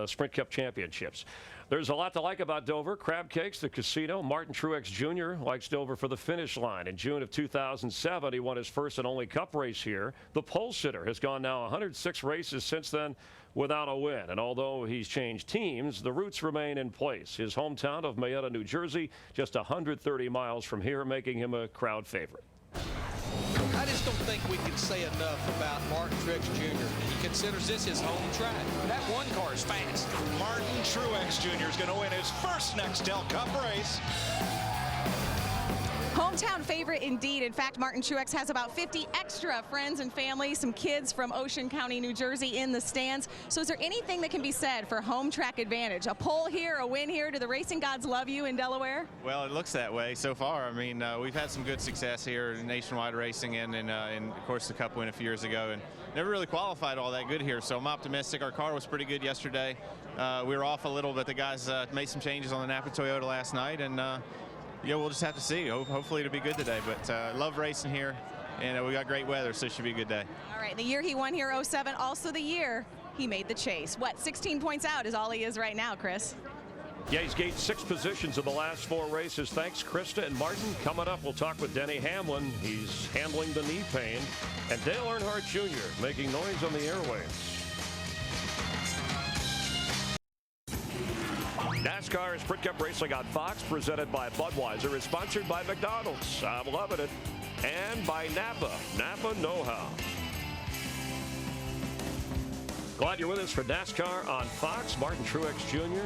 Sprint Cup championships. There's a lot to like about Dover. Crab cakes, the casino. Martin Truex Jr. likes Dover for the finish line. In June of 2007, he won his first and only Cup race here. The pole sitter has gone now 106 races since then without a win. And although he's changed teams, the roots remain in place. His hometown of Marietta, New Jersey, just 130 miles from here, making him a crowd favorite. I just don't think we can say enough about Martin Truex Jr. He considers this his home track. That one car is fast. Martin Truex Jr. is going to win his first Nextel Cup race. Hometown favorite indeed. In fact, Martin Truex has about 50 extra friends and family, some kids from Ocean County, New Jersey in the stands. So is there anything that can be said for home track advantage? A pole here, a win here? Do the racing gods love you in Delaware? Well, it looks that way so far. I mean, we've had some good success here in nationwide racing and of course, the Cup win a few years ago. And never really qualified all that good here, so I'm optimistic. Our car was pretty good yesterday. We were off a little, but the guys made some changes on the Napa Toyota last night, and yeah, we'll just have to see. Hopefully it'll be good today, but love racing here, and we got great weather, so it should be a good day. All right, the year he won here, 07, also the year he made the chase. What, 16 points out is all he is right now, Chris? Yeah, he's gained 6 positions in the last 4 races. Thanks, Krista and Martin. Coming up, we'll talk with Denny Hamlin. He's handling the knee pain. And Dale Earnhardt Jr. making noise on the airwaves. NASCAR Sprint Cup Racing on Fox, presented by Budweiser, is sponsored by McDonald's. I'm loving it. And by Napa. Napa know-how. Glad you're with us for NASCAR on Fox. Martin Truex Jr.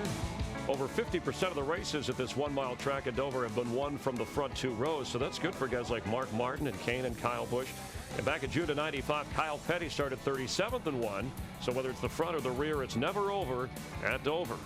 Over 50% of the races at this 1-mile track at Dover have been won from the front 2 rows, so that's good for guys like Mark Martin and Kane and Kyle Busch. And back in June of '95, Kyle Petty started 37th and won, so whether it's the front or the rear, it's never over at Dover.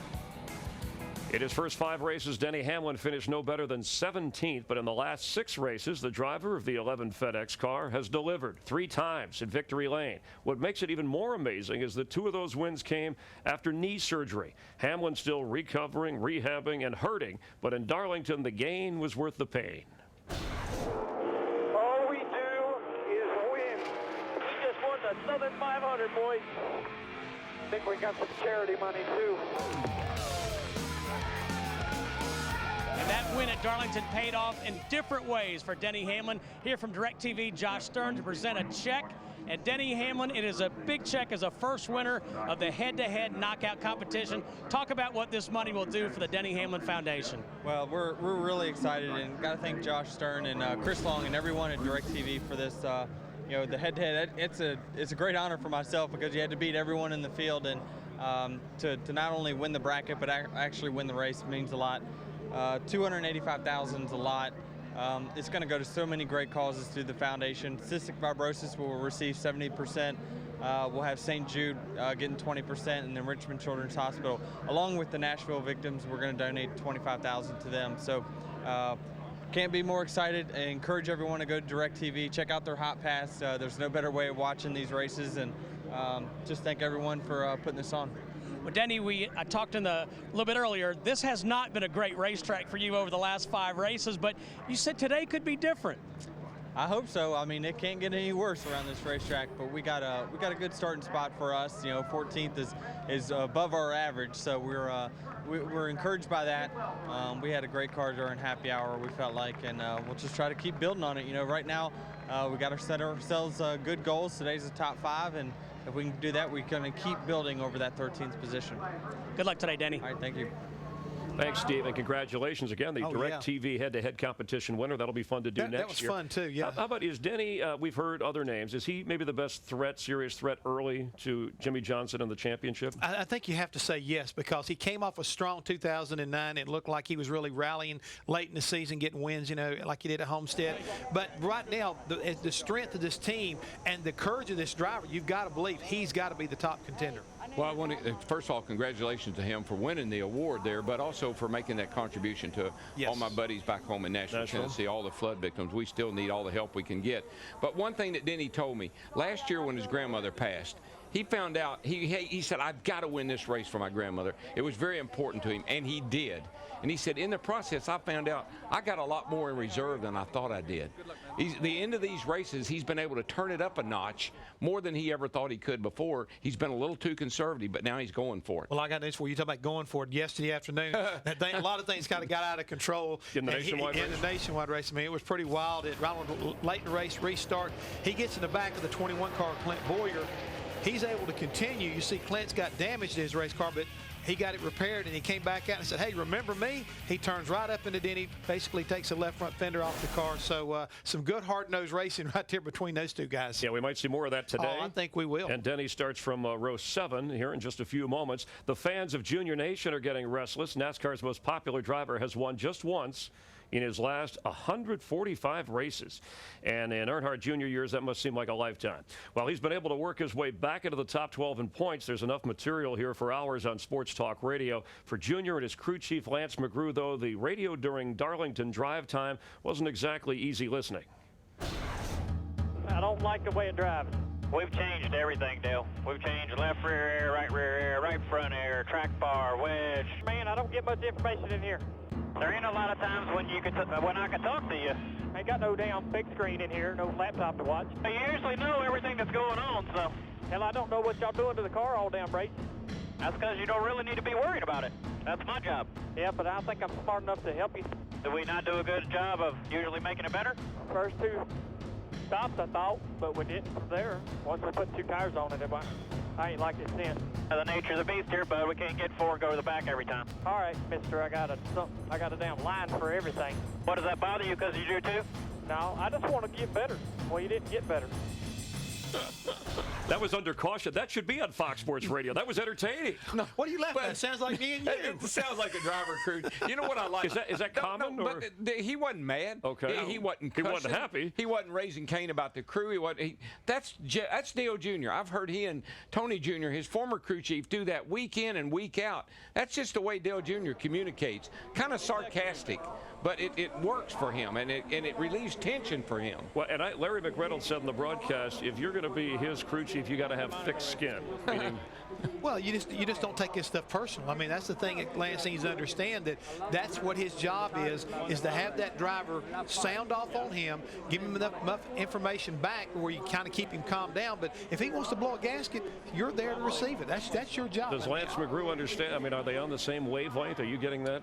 In his first 5 races, Denny Hamlin finished no better than 17th, but in the last 6 races, the driver of the 11 FedEx car has delivered 3 times in victory lane. What makes it even more amazing is that 2 of those wins came after knee surgery. Hamlin still recovering, rehabbing, and hurting, but in Darlington, the gain was worth the pain. All we do is win. We just won the Southern 500, boys. I think we got some charity money, too. And that win at Darlington paid off in different ways for Denny Hamlin. Here from DirecTV, Josh Stern to present a check. And Denny Hamlin, it is a big check as a first winner of the head-to-head knockout competition. Talk about what this money will do for the Denny Hamlin Foundation. Well, we're really excited, and got to thank Josh Stern and Chris Long and everyone at DirecTV for this. You know, the head-to-head. It's a great honor for myself because you had to beat everyone in the field, and to not only win the bracket but actually win the race means a lot. $285,000 is a lot. It's going to go to so many great causes through the foundation. Cystic fibrosis will receive 70%. We'll have St. Jude getting 20%, and then Richmond Children's Hospital. Along with the Nashville victims, we're going to donate $25,000 to them. So can't be more excited. I encourage everyone to go to DirecTV, check out their Hot Pass. There's no better way of watching these races, and just thank everyone for putting this on. Well, Denny, I talked a little bit earlier. This has not been a great racetrack for you over the last 5 races, but you said today could be different. I hope so. I mean, it can't get any worse around this racetrack, but we got a good starting spot for us. You know, 14th is above our average, so we're encouraged by that. We had a great car during happy hour, we felt like, and we'll just try to keep building on it. You know, right now we got to set ourselves good goals. Today's the top 5, and if we can do that, we're going to keep building over that 13th position. Good luck today, Denny. All right, thank you. Thanks, Steve, and congratulations again, the DirecTV head-to-head competition winner. That'll be fun to do next year. That was fun, too, yeah. How about, is Denny, we've heard other names, is he maybe the best serious threat early to Jimmie Johnson in the championship? I think you have to say yes, because he came off a strong 2009. It looked like he was really rallying late in the season, getting wins, you know, like he did at Homestead. But right now, the strength of this team and the courage of this driver, you've got to believe he's got to be the top contender. Well, I want to, first of all, congratulations to him for winning the award there, but also for making that contribution to all my buddies back home in Nashville, Tennessee, all the flood victims. We still need all the help we can get. But one thing that Denny told me, last year when his grandmother passed, he found out, he said, I've got to win this race for my grandmother. It was very important to him, and he did. And he said, in the process, I found out I got a lot more in reserve than I thought I did. The end of these races, he's been able to turn it up a notch more than he ever thought he could before. He's been a little too conservative, but now he's going for it. Well, I got news for you. You talk about going for it yesterday afternoon. A lot of things kind of got out of control. In the nationwide race? In the nationwide race. I mean, it was pretty wild. Late in the race, restart. He gets in the back of the 21 car, Clint Boyer. He's able to continue. You see Clint's got damage to his race car, but he got it repaired, and he came back out and said, hey, remember me? He turns right up into Denny, basically takes the left front fender off the car. So some good hard-nosed racing right there between those two guys. Yeah, we might see more of that today. Oh, I think we will. And Denny starts from row 7 here in just a few moments. The fans of Junior Nation are getting restless. NASCAR's most popular driver has won just once in his last 145 races. And in Earnhardt Jr. years, that must seem like a lifetime. While he's been able to work his way back into the top 12 in points, there's enough material here for hours on Sports Talk Radio. For Junior and his crew chief, Lance McGrew, though, the radio during Darlington drive time wasn't exactly easy listening. I don't like the way it drives. We've changed everything, Dale. We've changed left rear air, right front air, track bar, wedge. Man, I don't get much information in here. There ain't a lot of times when I can talk to you. Ain't got no damn big screen in here, no laptop to watch. You usually know everything that's going on, so. Hell, I don't know what y'all doing to the car all damn race. That's because you don't really need to be worried about it. That's my job. Yeah, but I don't think I'm smart enough to help you. Do we not do a good job of usually making it better? First 2 stops, I thought, but we didn't from there. Once we put 2 tires on it, I ain't like it since. The nature of the beast here, bud. We can't get 4 and go to the back every time. All right, mister, I got a damn line for everything. What, does that bother you because you do too? No, I just want to get better. Well, you didn't get better. That was under caution. That should be on Fox Sports Radio. That was entertaining. No, what are you laughing at? It sounds like me and you. It sounds like a driver crew. You know what I like? Is that common? No, but he wasn't mad. Okay. He wasn't cussing. He wasn't happy. He wasn't raising Cain about the crew. That's Dale Jr. I've heard he and Tony Jr., his former crew chief, do that week in and week out. That's just the way Dale Jr. communicates. Kind of sarcastic, but it works for him, and it relieves tension for him. Well, and Larry McReynolds said in the broadcast, if you're going to be his crew chief, you got to have thick skin. Meaning, well, you just don't take this stuff personal. I mean, that's the thing that Lance needs to understand, that's what his job is to have that driver sound off on him, give him enough information back where you kind of keep him calmed down. But if he wants to blow a gasket, you're there to receive it. That's your job. Does Lance McGrew understand? I mean, are they on the same wavelength? Are you getting that?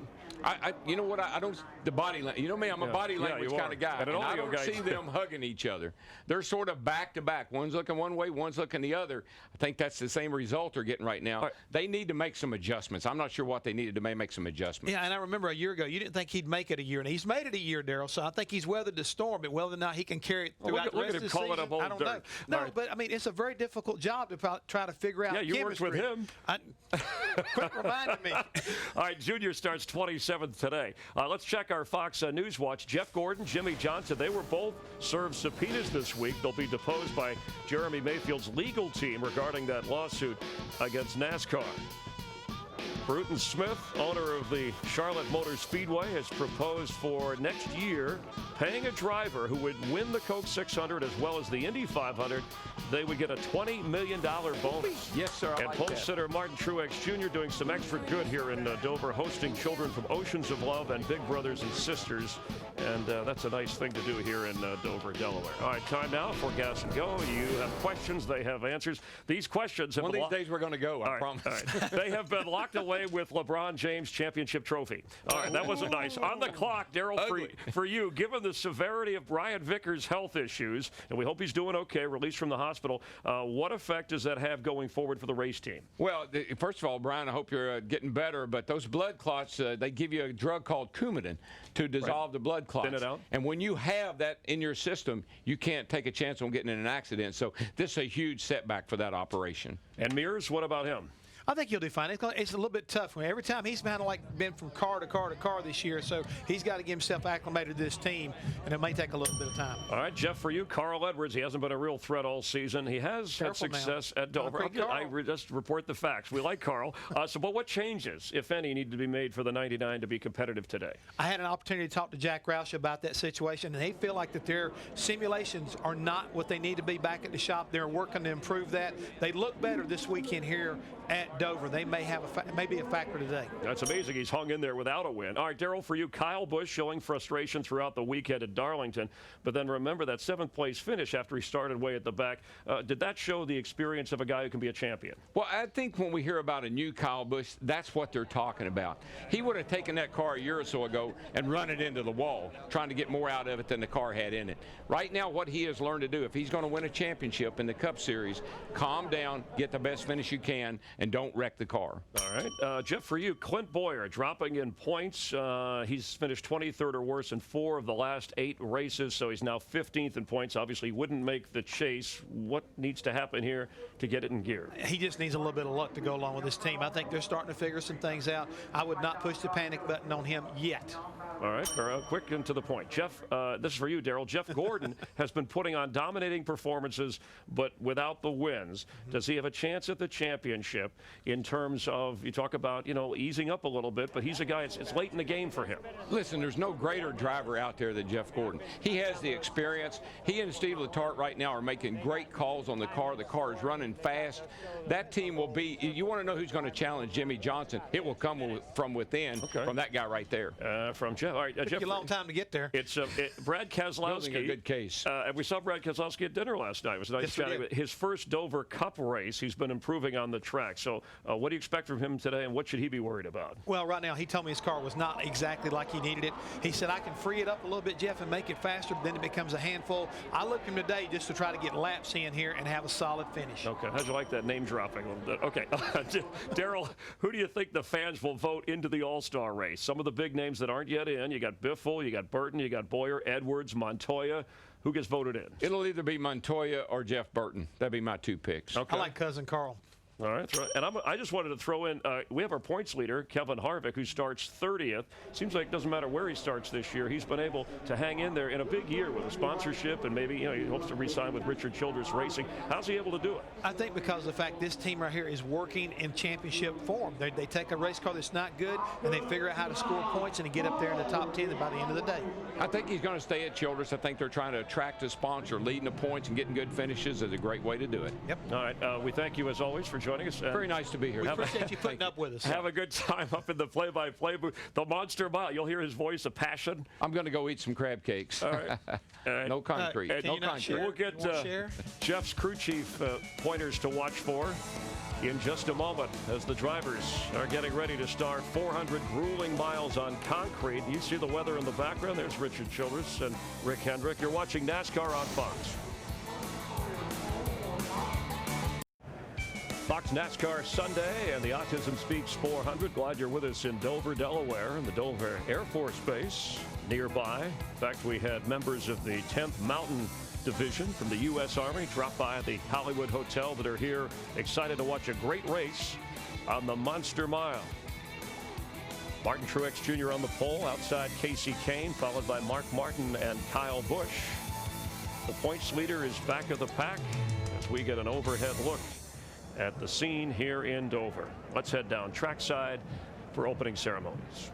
You know what? I don't. The body language. You know me. I'm a body language kind of guy. And I don't see them hugging each other. They're sort of back to back. One's looking one way, one's looking the other. I think that's the same result they're getting right now. They need to make some adjustments. I'm not sure what they needed to make some adjustments. Yeah, and I remember a year ago, you didn't think he'd make it a year, and he's made it a year, Daryl. So I think he's weathered the storm, but whether or not he can carry it throughout the rest of the season, I don't know. No, but I mean, it's a very difficult job to try to figure out. Yeah, you chemistry. worked with him. Quit reminding me. All right, Junior starts 27th today. Let's check our Fox News Watch. Jeff Gordon, Jimmie Johnson, they were both served subpoenas this week. They'll be deposed by Jeremy Mayfield's legal team regarding that lawsuit against NASCAR. Bruton Smith, owner of the Charlotte Motor Speedway, has proposed for next year paying a driver who would win the Coke 600 as well as the Indy 500. They would get a $20 million bonus. Yes, sir. And pole sitter Martin Truex Jr. doing some extra good here in Dover, hosting children from Oceans of Love and Big Brothers and Sisters. And that's a nice thing to do here in Dover, Delaware. All right, time now for Gas and Go. You have questions. They have answers. These questions have One of these days we're going to go, I promise. All right. They have been locked away with LeBron James championship trophy. All right, that wasn't nice. On the clock, Daryl, for you, given the severity of Brian Vickers' health issues, and we hope he's doing okay, released from the hospital, what effect does that have going forward for the race team? Well, first of all, Brian, I hope you're getting better, but those blood clots, they give you a drug called Coumadin to dissolve the blood clots. Thin it out. And when you have that in your system, you can't take a chance on getting in an accident. So this is a huge setback for that operation. And Mears, what about him? I think he'll do fine. It's a little bit tough. Every time he's kind of like been from car to car to car this year, so he's got to get himself acclimated to this team, and it may take a little bit of time. All right, Jeff, for you, Carl Edwards, he hasn't been a real threat all season. He has had success at Dover. I just report the facts. We like Carl. But what changes, if any, need to be made for the 99 to be competitive today? I had an opportunity to talk to Jack Roush about that situation, and they feel like that their simulations are not what they need to be back at the shop. They're working to improve that. They look better this weekend here at Dover. They may have maybe a factor today. That's amazing. He's hung in there without a win. All right, Daryl, for you, Kyle Busch showing frustration throughout the weekend at Darlington, but then remember that 7th place finish after he started way at the back. Did that show the experience of a guy who can be a champion? Well, I think when we hear about a new Kyle Busch, that's what they're talking about. He would have taken that car a year or so ago and run it into the wall, trying to get more out of it than the car had in it. Right now, what he has learned to do, if he's going to win a championship in the Cup Series, calm down, get the best finish you can, and don't wreck the car. All right. Jeff, for you, Clint Boyer dropping in points. He's finished 23rd or worse in 4 of the last 8 races, so he's now 15th in points. Obviously, he wouldn't make the chase. What needs to happen here to get it in gear? He just needs a little bit of luck to go along with this team. I think they're starting to figure some things out. I would not push the panic button on him yet. All right, quick and to the point. Jeff, this is for you, Daryl. Jeff Gordon has been putting on dominating performances, but without the wins. Does he have a chance at the championship in terms of, you talk about, easing up a little bit, but he's a guy, it's late in the game for him. Listen, there's no greater driver out there than Jeff Gordon. He has the experience. He and Steve Letarte right now are making great calls on the car. The car is running fast. That team will be, you want to know who's going to challenge Jimmie Johnson, it will come from within, from that guy right there. From Jeff. Yeah, all right. Took Jeff, you a long time to get there. It's Brad Keselowski. Building a good case. And we saw Brad Keselowski at dinner last night. It was nice Yes, we chatting. did. His first Dover Cup race. He's been improving on the track. So what do you expect from him today, and what should he be worried about? Well, right now, he told me his car was not exactly like he needed it. He said, I can free it up a little bit, Jeff, and make it faster, but then it becomes a handful. I looked at him today just to try to get laps in here and have a solid finish. Okay. How'd you like that name dropping a little bit? Okay. Daryl, who do you think the fans will vote into the All-Star race? Some of the big names that aren't yet in. You got Biffle, you got Burton, you got Boyer, Edwards, Montoya. Who gets voted in? It'll either be Montoya or Jeff Burton. That'd be my two picks. Okay. I like Cousin Carl. All right, that's right. And I just wanted to throw in, we have our points leader, Kevin Harvick, who starts 30th. Seems like it doesn't matter where he starts this year. He's been able to hang in there in a big year with a sponsorship, and maybe he hopes to re-sign with Richard Childress Racing. How's he able to do it? I think because of the fact this team right here is working in championship form. They take a race car that's not good, and they figure out how to score points and get up there in the top 10 by the end of the day. I think he's going to stay at Childress. I think they're trying to attract a sponsor. Leading the points and getting good finishes is a great way to do it. Yep. All right. We thank you, as always, for joining us. Very nice to be here. We appreciate you putting up with us. Have a good time up in the play-by-play booth. The Monster Mile. You'll hear his voice of passion. I'm going to go eat some crab cakes. All right. No concrete. No concrete. We'll get Jeff's crew chief pointers to watch for in just a moment as the drivers are getting ready to start 400 grueling miles on concrete. You see the weather in the background. There's Richard Childress and Rick Hendrick. You're watching NASCAR on Fox. Fox NASCAR Sunday and the Autism Speaks 400. Glad you're with us in Dover, Delaware, and the Dover Air Force Base nearby. In fact, we had members of the 10th Mountain Division from the U.S. Army drop by at the Hollywood Hotel that are here, excited to watch a great race on the Monster Mile. Martin Truex Jr. on the pole outside Casey Kane, followed by Mark Martin and Kyle Busch. The points leader is back of the pack as we get an overhead look at the scene here in Dover. Let's head down trackside for opening ceremonies.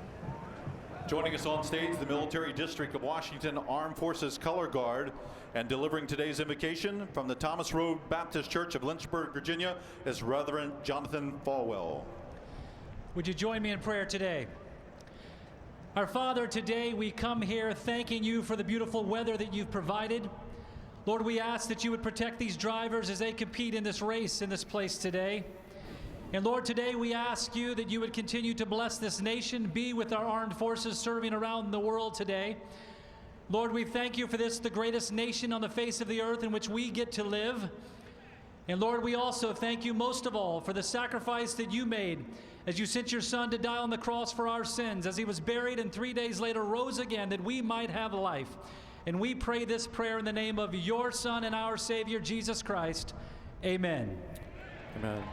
Joining us on stage, the Military District of Washington Armed Forces Color Guard, and delivering today's invocation from the Thomas Road Baptist Church of Lynchburg, Virginia, is Reverend Jonathan Falwell. Would you join me in prayer today? Our Father, today we come here thanking you for the beautiful weather that you've provided. Lord, we ask that you would protect these drivers as they compete in this race in this place today. And Lord, today we ask you that you would continue to bless this nation, be with our armed forces serving around the world today. Lord, we thank you for this, the greatest nation on the face of the earth in which we get to live. And Lord, we also thank you most of all for the sacrifice that you made as you sent your Son to die on the cross for our sins, as he was buried and 3 days later rose again that we might have life. And we pray this prayer in the name of your Son and our Savior, Jesus Christ. Amen. Amen.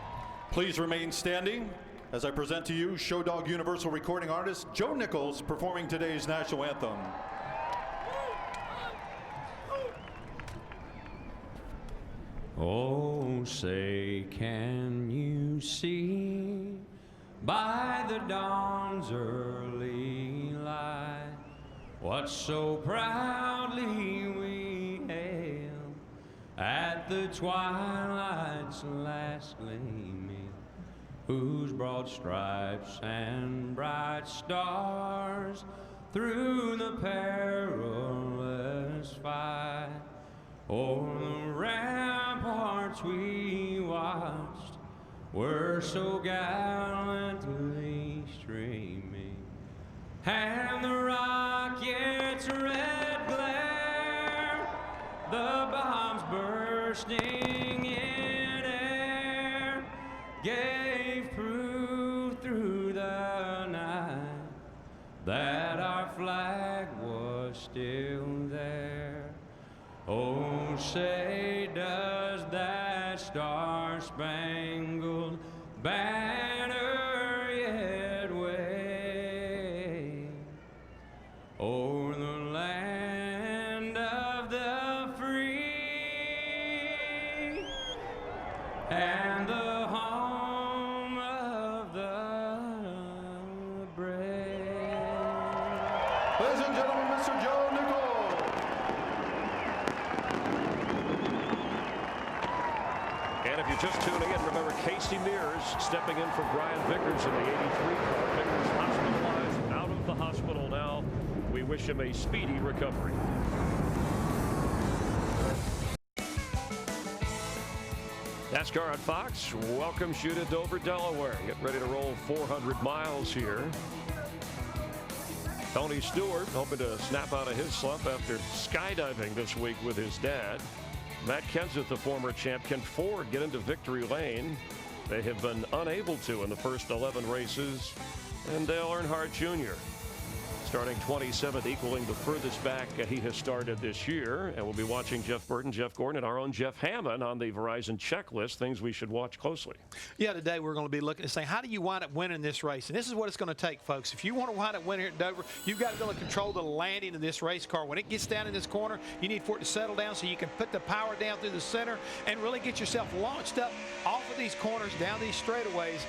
Please remain standing as I present to you Show Dog Universal recording artist Joe Nichols performing today's national anthem. Oh, say, can you see by the dawn's early light what so proudly we hailed at the twilight's last gleaming, whose broad stripes and bright stars through the perilous fight o'er the ramparts we watched were so gallantly streaming, and the rocket's red glare, the bombs bursting in air, gave proof through the night that our flag was still there. Oh, say, does that star-spangled banner yet wave o'er the land of the free and the home of the brave? Ladies and gentlemen, Mr. Joe Nichols. And if you're just tuning in, remember Casey Mears stepping in for Brian Vickers in the 83 car. Vickers hospitalized, out of the hospital now We wish him a speedy recovery. NASCAR on Fox welcomes you to Dover, Delaware. Get ready to roll 400 miles here. Tony Stewart hoping to snap out of his slump after skydiving this week with his dad. Matt Kenseth, the former champ, can Ford get into victory lane? They have been unable to in the first 11 races. And Dale Earnhardt Jr. starting 27th, equaling the furthest back he has started this year. And we'll be watching Jeff Burton, Jeff Gordon, and our own Jeff Hammond on the Verizon checklist, things we should watch closely. Yeah, today we're going to be looking and saying, how do you wind up winning this race? And this is what it's going to take, folks. If you want to wind up winning here at Dover, you've got to be able to control the landing of this race car. When it gets down in this corner, you need for it to settle down so you can put the power down through the center and really get yourself launched up off of these corners, down these straightaways.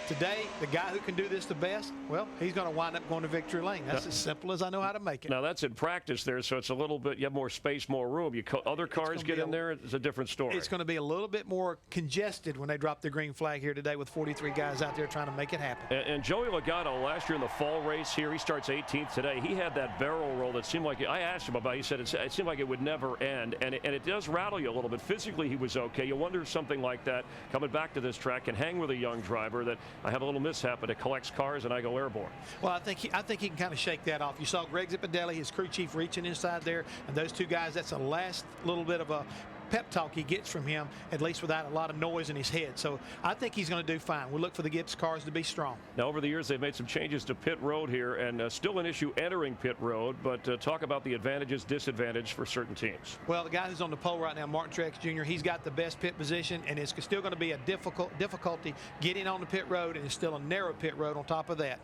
Today, the guy who can do this the best, well, he's going to wind up going to victory lane. That's as simple as I know how to make it. Now, that's in practice there, so it's a little bit, you have more space, more room. Other cars get in there, it's a different story. It's going to be a little bit more congested when they drop the green flag here today with 43 guys out there trying to make it happen. And Joey Logano, last year in the fall race here, he starts 18th today. He had that barrel roll that seemed like, I asked him about it, he said it seemed like it would never end, and it does rattle you a little bit. Physically, he was okay. You wonder if something like that, coming back to this track, can hang with a young driver that I have a little mishap, but it collects cars and I go airborne. Well, I think he can kind of shake that off. You saw Greg Zipadelli, his crew chief, reaching inside there, and those two guys, that's the last little bit of a pep talk he gets from him, at least without a lot of noise in his head. So I think he's going to do fine. We'll look for the Gibbs cars to be strong. Now, over the years, they've made some changes to pit road here, and still an issue entering pit road, but talk about the advantages, disadvantage for certain teams. Well, the guy who's on the pole right now, Martin Truex Jr., he's got the best pit position, and it's still going to be a difficulty getting on the pit road, and it's still a narrow pit road on top of that.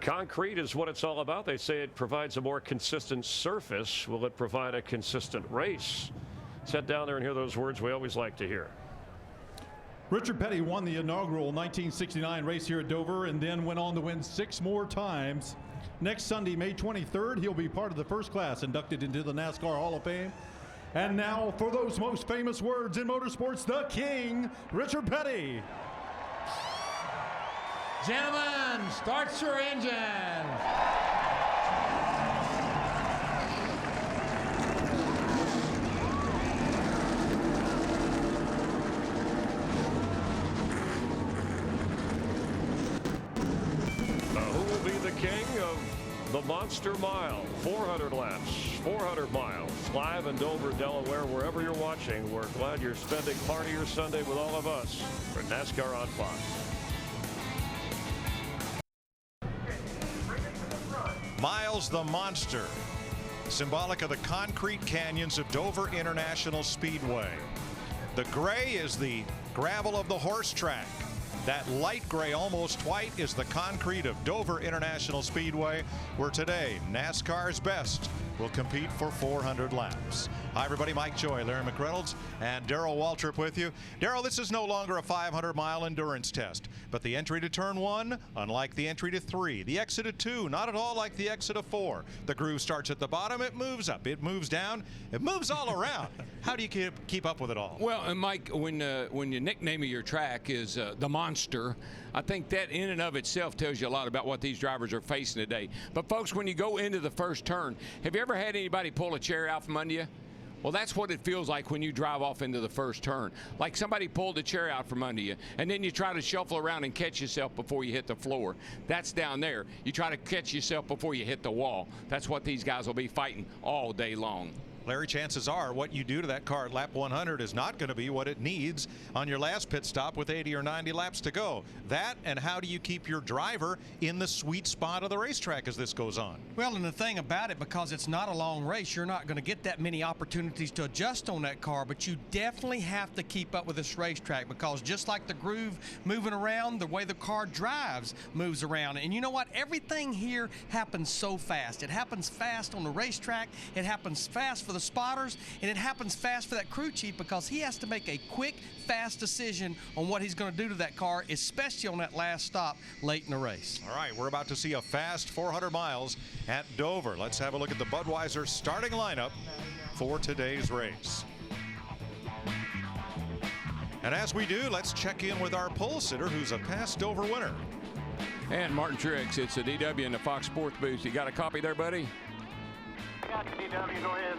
Concrete is what it's all about. They say it provides a more consistent surface. Will it provide a consistent race? Sit down there and hear those words we always like to hear. Richard Petty won the inaugural 1969 race here at Dover and then went on to win 6 more times. Next Sunday, May 23rd, he'll be part of the first class inducted into the NASCAR Hall of Fame. And now for those most famous words in motorsports, the King, Richard Petty. Gentlemen, start your engine. King of the Monster Mile, 400 laps, 400 miles, live in Dover, Delaware. Wherever you're watching, we're glad you're spending part of your Sunday with all of us for NASCAR on Fox. Miles the Monster, symbolic of the concrete canyons of Dover International Speedway. The gray is the gravel of the horse track. That light gray, almost white, is the concrete of Dover International Speedway, where today NASCAR's best will compete for 400 laps. Hi, everybody. Mike Joy, Larry McReynolds, and Darrell Waltrip with you. Darrell, this is no longer a 500-mile endurance test, but the entry to Turn 1, unlike the entry to 3. The exit of 2, not at all like the exit of 4. The groove starts at the bottom, it moves up, it moves down, it moves all around. How do you keep up with it all? Well, and Mike, when your nickname of your track is the Monster, I think that in and of itself tells you a lot about what these drivers are facing today. But folks, when you go into the first turn, have you ever had anybody pull a chair out from under you? Well, that's what it feels like when you drive off into the first turn. Like somebody pulled the chair out from under you, and then you try to shuffle around and catch yourself before you hit the floor. That's down there. You try to catch yourself before you hit the wall. That's what these guys will be fighting all day long. Larry, chances are what you do to that car at lap 100 is not going to be what it needs on your last pit stop with 80 or 90 laps to go. That, and how do you keep your driver in the sweet spot of the racetrack as this goes on? Well, and the thing about it, because it's not a long race, you're not going to get that many opportunities to adjust on that car, but you definitely have to keep up with this racetrack, because just like the groove moving around, the way the car drives moves around. And you know what? Everything here happens so fast. It happens fast on the racetrack. It happens fast for the spotters, and it happens fast for that crew chief, because he has to make a quick, fast decision on what he's going to do to that car, especially on that last stop late in the race. All right, we're about to see a fast 400 miles at Dover. Let's have a look at the Budweiser starting lineup for today's race. And as we do, let's check in with our pole sitter, who's a past Dover winner. And Martin Truex, it's a DW in the Fox Sports booth. You got a copy there, buddy? Got the DW, go ahead.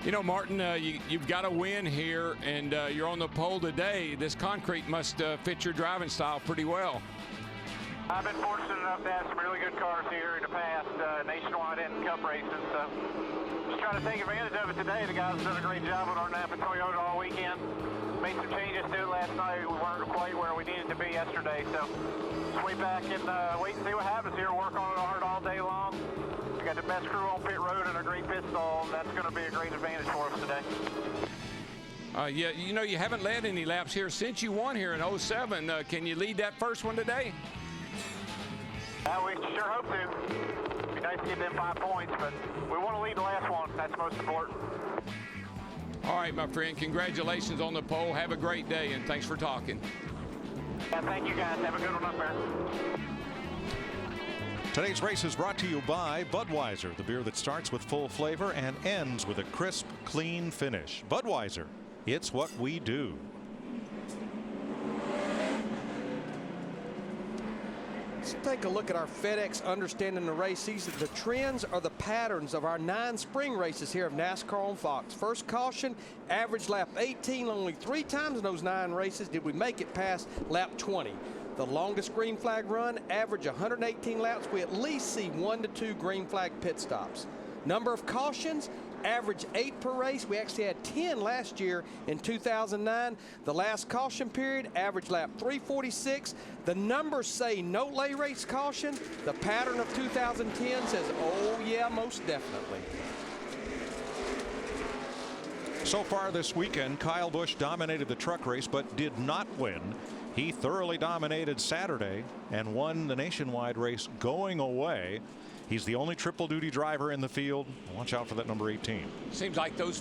You know, Martin, you've got a win here, and you're on the pole today. This concrete must fit your driving style pretty well. I've been fortunate enough to have some really good cars here in the past, nationwide and cup racing, so just trying to take advantage of it today. The guys have done a great job with our Napa Toyota all weekend. Made some changes to it last night. We weren't quite where we needed to be yesterday, so just wait back and wait and see what happens here. Work on it hard all day long. We got the best crew on pit road and a great pit stall, and that's going to be a great advantage for us today. Yeah, you know, you haven't led any laps here since you won here in 07. Can you lead that first one today? We sure hope to. It'd be nice to get them 5 points, but we want to lead the last one. That's most important. All right, my friend, congratulations on the pole. Have a great day, and thanks for talking. Yeah, thank you, guys. Have a good one up there. Today's race is brought to you by Budweiser, the beer that starts with full flavor and ends with a crisp, clean finish. Budweiser, it's what we do. Let's take a look at our FedEx Understanding the Race season. The trends are the patterns of our 9 spring races here of NASCAR on Fox. First caution, average lap 18. Only 3 times in those 9 races did we make it past lap 20. The longest green flag run, average 118 laps. We at least see 1 to 2 green flag pit stops. Number of cautions, average 8 per race. We actually had 10 last year in 2009. The last caution period, average lap 346. The numbers say no lay race caution. The pattern of 2010 says, oh yeah, most definitely. So far this weekend, Kyle Busch dominated the truck race but did not win. He thoroughly dominated Saturday and won the nationwide race going away. He's the only triple duty driver in the field. Watch out for that number 18. Seems like those,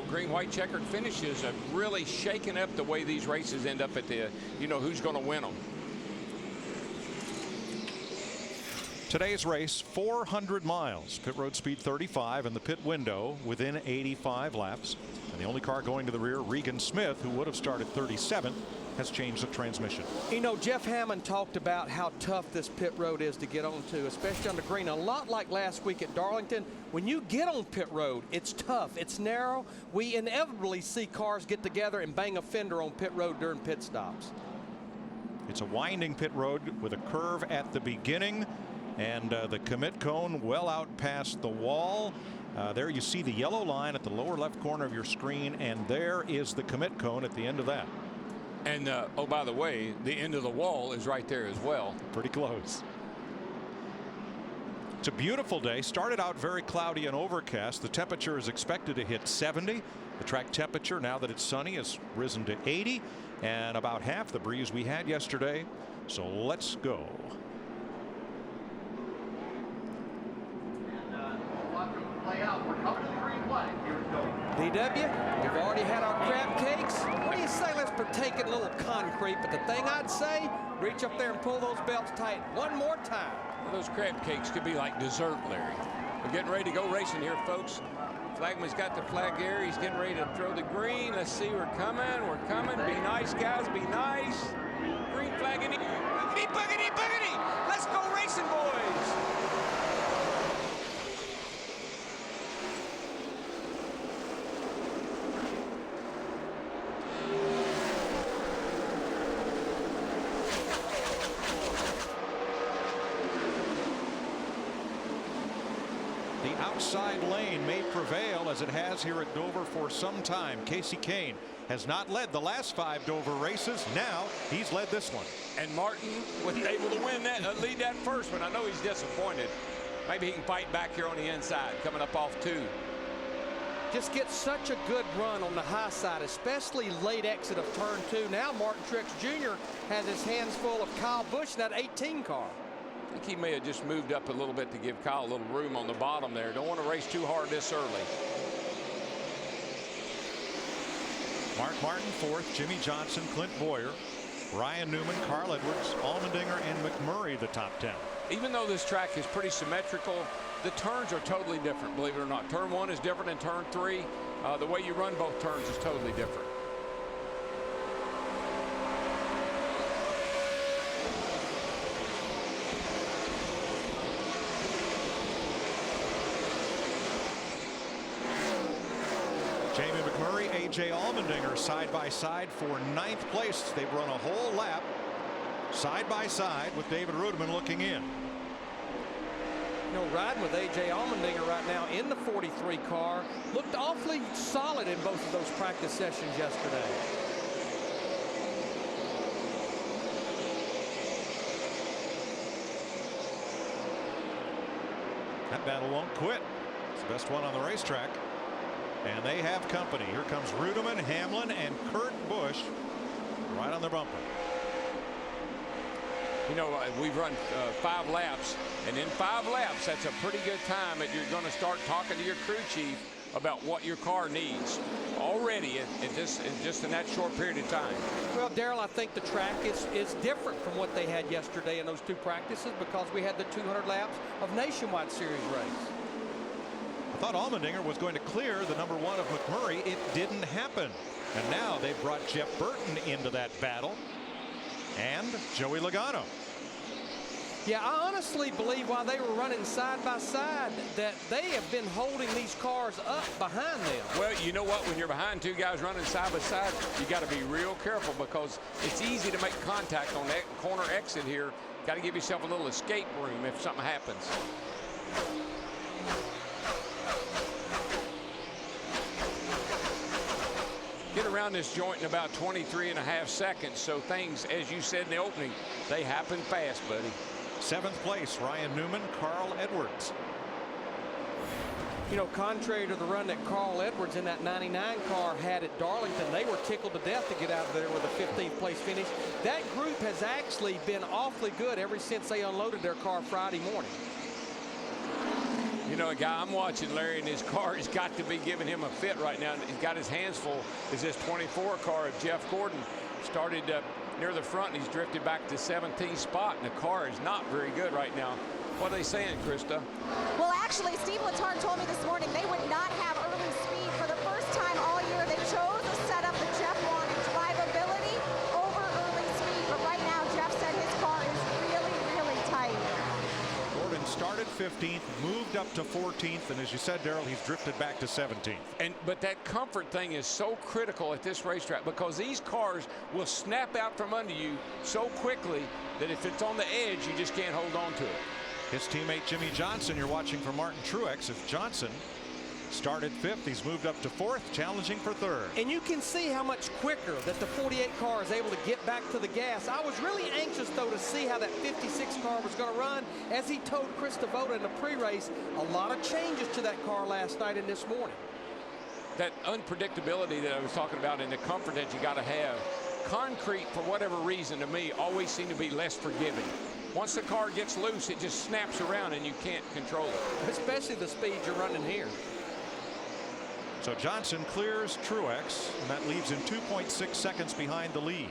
green, white checkered finishes have really shaken up the way these races end up at the, who's going to win them. Today's race, 400 miles. Pit road speed 35 and the pit window within 85 laps. And the only car going to the rear, Regan Smith, who would have started 37th, has changed the transmission. You know, Jeff Hammond talked about how tough this pit road is to get onto, especially on the green. A lot like last week at Darlington, when you get on pit road, it's tough, it's narrow. We inevitably see cars get together and bang a fender on pit road during pit stops. It's a winding pit road with a curve at the beginning and the commit cone well out past the wall. There you see the yellow line at the lower left corner of your screen, and there is the commit cone at the end of that. And, oh, by the way, the end of the wall is right there as well. Pretty close. It's a beautiful day. Started out very cloudy and overcast. The temperature is expected to hit 70. The track temperature, now that it's sunny, has risen to 80, and about half the breeze we had yesterday. So let's go. We're coming to the green flag. Here we go. DW, we've already had our crab cakes. What do you say let's partake in a little concrete? But the thing I'd say, reach up there and pull those belts tight one more time. Well, those crab cakes could be like dessert, Larry. We're getting ready to go racing here, folks. Flagman's got the flag here. He's getting ready to throw the green. Let's see, we're coming. We're coming. Be nice, guys. Be nice. Green flag in here. Boogity, boogity, boogity. Let's go racing, boys. Outside lane may prevail as it has here at Dover for some time. Casey Kane has not led the last 5 Dover races. Now he's led this one. And Martin wasn't able to win that, lead that first one. I know he's disappointed. Maybe he can fight back here on the inside, coming up off 2. Just get such a good run on the high side, especially late exit of turn 2. Now Martin Truex Jr. has his hands full of Kyle Busch, that 18 car. I think he may have just moved up a little bit to give Kyle a little room on the bottom there. Don't want to race too hard this early. Mark Martin 4th, Jimmie Johnson, Clint Boyer, Ryan Newman, Carl Edwards, Allmendinger, and McMurray the top 10. Even though this track is pretty symmetrical, the turns are totally different, believe it or not. Turn 1 is different than turn 3. The way you run both turns is totally different. McMurray, A.J. Allmendinger side by side for 9th place. They've run a whole lap side by side with David Rudeman looking in. You know, riding with A.J. Allmendinger right now in the 43 car, looked awfully solid in both of those practice sessions yesterday. That battle won't quit. It's the best one on the racetrack. And they have company. Here comes Rudeman, Hamlin, and Kurt Busch right on the bumper. You know, we've run 5 laps, and in 5 laps, that's a pretty good time that you're going to start talking to your crew chief about what your car needs already in just in that short period of time. Well, Darrell, I think the track is different from what they had yesterday in those 2 practices because we had the 200 laps of Nationwide Series race. I thought Allmendinger was going to clear the number 1 of McMurray. It didn't happen. And now they've brought Jeff Burton into that battle and Joey Logano. Yeah, I honestly believe while they were running side by side that they have been holding these cars up behind them. Well, you know what? When you're behind 2 guys running side by side, you got to be real careful because it's easy to make contact on that corner exit here. Got to give yourself a little escape room if something happens. Get around this joint in about 23.5 seconds. So things, as you said in the opening, they happen fast, buddy. 7th place, Ryan Newman, Carl Edwards. You know, contrary to the run that Carl Edwards in that 99 car had at Darlington, they were tickled to death to get out of there with a 15th place finish. That group has actually been awfully good ever since they unloaded their car Friday morning. You know, a guy I'm watching, Larry, and his car has got to be giving him a fit right now. He's got his hands full. Is this 24 car of Jeff Gordon started near the front, and he's drifted back to 17th spot, and the car is not very good right now. What are they saying, Krista? Well, actually, Steve Letarte told me this morning they would not have early speed for the first time all year. They chose a setup that Jeff wanted, drivability over early speed. But right now, Jeff said his car is really, really tight. Gordon started 15th, moved up to 14th, and as you said, Darrell, he's drifted back to 17th. But that comfort thing is so critical at this racetrack because these cars will snap out from under you so quickly that if it's on the edge, you just can't hold on to it. His teammate Jimmie Johnson, you're watching for Martin Truex. If Johnson started 5th, he's moved up to 4th, challenging for 3rd. And you can see how much quicker that the 48 car is able to get back to the gas. I was really anxious, though, to see how that 56 car was going to run as he told Chris Devoto in the pre-race. A lot of changes to that car last night and this morning. That unpredictability that I was talking about and the comfort that you got to have. Concrete, for whatever reason, to me, always seem to be less forgiving. Once the car gets loose, it just snaps around and you can't control it. Especially the speed you're running here. So Johnson clears Truex, and that leaves him 2.6 seconds behind the lead.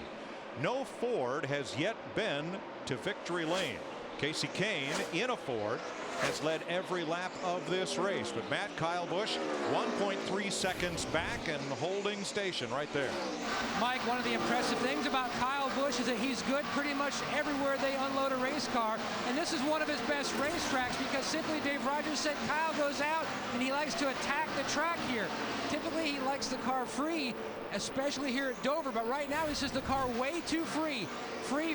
No Ford has yet been to victory lane. Casey Kane in a Ford has led every lap of this race, but Kyle Busch 1.3 seconds back and holding station right there. Mike, one of the impressive things about Kyle Busch is that he's good pretty much everywhere they unload a race car, and this is one of his best racetracks because simply Dave Rogers said Kyle goes out and he likes to attack the track here. Typically he likes the car free, especially here at Dover, but right now he says the car way too free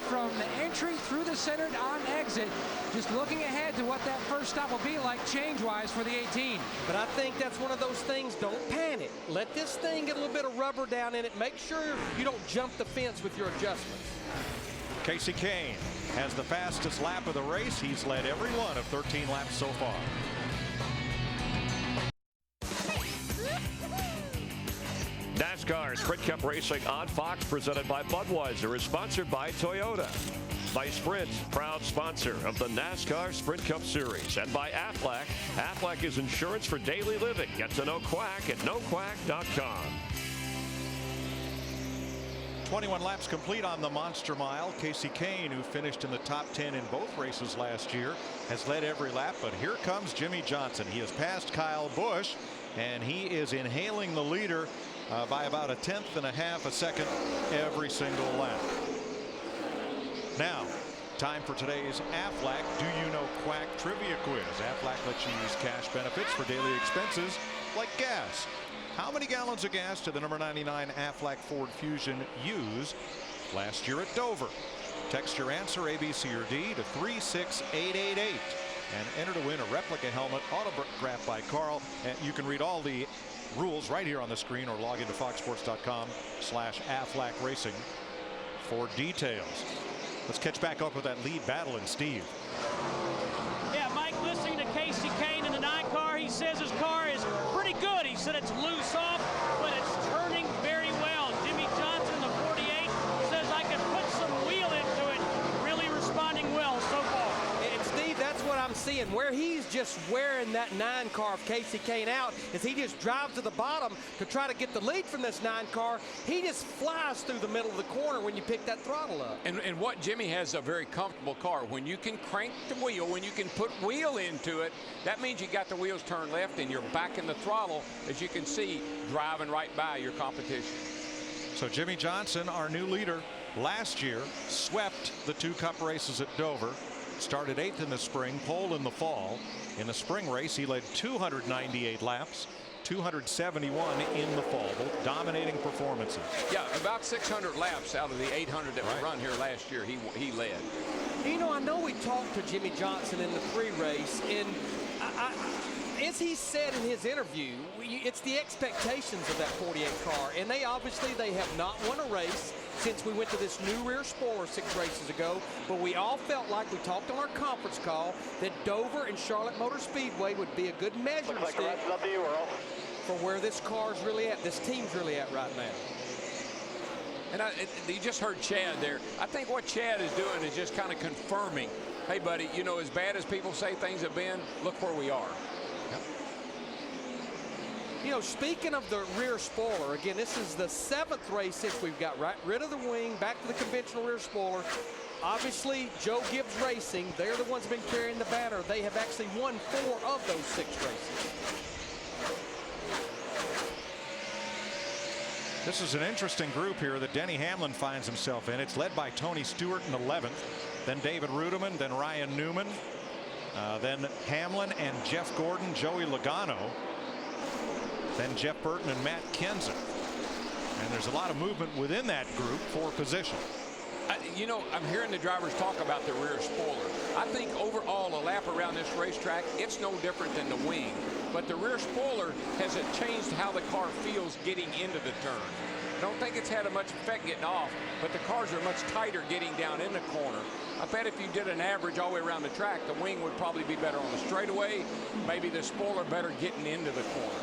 from the entry through the center on exit. Just looking ahead to what that first stop will be like change-wise for the 18. But I think that's one of those things, don't panic. Let this thing get a little bit of rubber down in it. Make sure you don't jump the fence with your adjustments. Casey Kane has the fastest lap of the race. He's led every one of 13 laps so far. NASCAR Sprint Cup Racing on Fox, presented by Budweiser, is sponsored by Toyota. By Sprint, proud sponsor of the NASCAR Sprint Cup Series. And by Aflac. Aflac is insurance for daily living. Get to know Quack at noquack.com. 21 laps complete on the Monster Mile. Casey Kane, who finished in the top 10 in both races last year, has led every lap. But here comes Jimmie Johnson. He has passed Kyle Busch, and he is inhaling the leader by about 1/10 a second every single lap. Now, time for today's Aflac Do You Know Quack Trivia Quiz. Aflac lets you use cash benefits for daily expenses like gas, How many gallons of gas did the number 99 Aflac Ford Fusion use last year at Dover? Text your answer, A, B, C, or D, to 36888 and enter to win a replica helmet autographed by Carl. And you can read all the rules right here on the screen or log into foxsports.com/Aflac Racing for details. Let's catch back up with that lead battle and Steve. Yeah, Mike, listening to Casey Kane in the 9 car, he says his car is pretty good. He said it's loose off, but it's turning very well. Jimmie Johnson, the 48, says I can put some wheel into it. Really responding well so far. And Steve, that's what I'm seeing. Where he's just wearing that 9 car of Casey Kane out is he just drives to the bottom to try to get the lead from this 9 car. He just flies through the middle of the corner when you pick that throttle up. And what Jimmie has a very comfortable car. When you can crank the wheel, when you can put wheel into it, that means you got the wheels turned left and you're back in the throttle, as you can see, driving right by your competition. So Jimmie Johnson, our new leader, last year swept the 2 Cup races at Dover. Started 8th in the spring, pole in the fall. In the spring race, he led 298 laps, 271 in the fall. Both dominating performances. Yeah, about 600 laps out of the 800 that were run here last year, he led. You know, I know we talked to Jimmie Johnson in the pre-race, and as he said in his interview, it's the expectations of that 48 car, and they have not won a race since we went to this new rear spoiler 6 races ago, but we all felt like, we talked on our conference call, that Dover and Charlotte Motor Speedway would be a good measuring stick for where this car's really at, this team's really at right now. And you just heard Chad there. I think what Chad is doing is just kind of confirming, hey, buddy, you know, as bad as people say things have been, look where we are. You know, speaking of the rear spoiler, again, this is the 7th race since we've got rid of the wing, back to the conventional rear spoiler. Obviously, Joe Gibbs Racing, they're the ones who've been carrying the banner. They have actually won 4 of those 6 races. This is an interesting group here that Denny Hamlin finds himself in. It's led by Tony Stewart in 11th, then David Rudiman, then Ryan Newman, then Hamlin and Jeff Gordon, Joey Logano, then Jeff Burton and Matt Kenseth. And there's a lot of movement within that group for position. You know, I'm hearing the drivers talk about the rear spoiler. I think overall a lap around this racetrack, it's no different than the wing. But the rear spoiler has changed how the car feels getting into the turn. I don't think it's had much effect getting off, but the cars are much tighter getting down in the corner. I bet if you did an average all the way around the track, the wing would probably be better on the straightaway, maybe the spoiler better getting into the corner.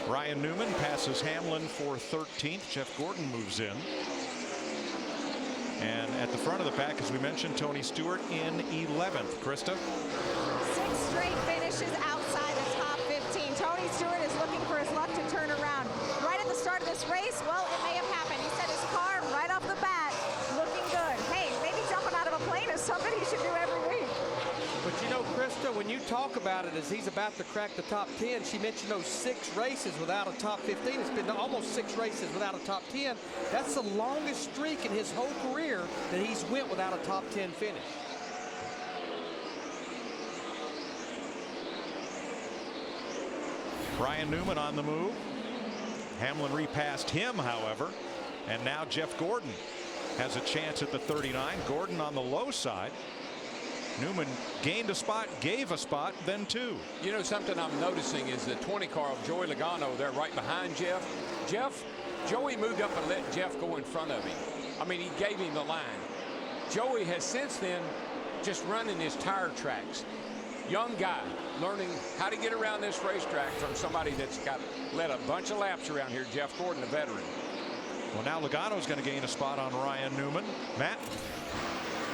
Ryan Newman passes Hamlin for 13th. Jeff Gordon moves in. And at the front of the pack, as we mentioned, Tony Stewart in 11th. Krista? 6 straight finishes outside the top 15. Tony Stewart is looking for his luck to turn around. Right at the start of this race, well, it may have happened. He said his car right off the bat looking good. Hey, maybe jumping out of a plane is something he should do every week. But you know, Krista, when you talk about it as he's about to crack the top 10, she mentioned those 6 races without a top 15. It's been almost 6 races without a top 10. That's the longest streak in his whole career that he's went without a top 10 finish. Ryan Newman on the move. Hamlin repassed him, however, and now Jeff Gordon has a chance at the 39. Gordon on the low side. Newman gained a spot, gave a spot, then 2. You know, something I'm noticing is the 20 car of Joey Logano there right behind Jeff. Joey moved up and let Jeff go in front of him. I mean, he gave him the line. Joey has since then just running his tire tracks. Young guy learning how to get around this racetrack from somebody that's led a bunch of laps around here, Jeff Gordon, a veteran. Well, now Logano's going to gain a spot on Ryan Newman. Matt?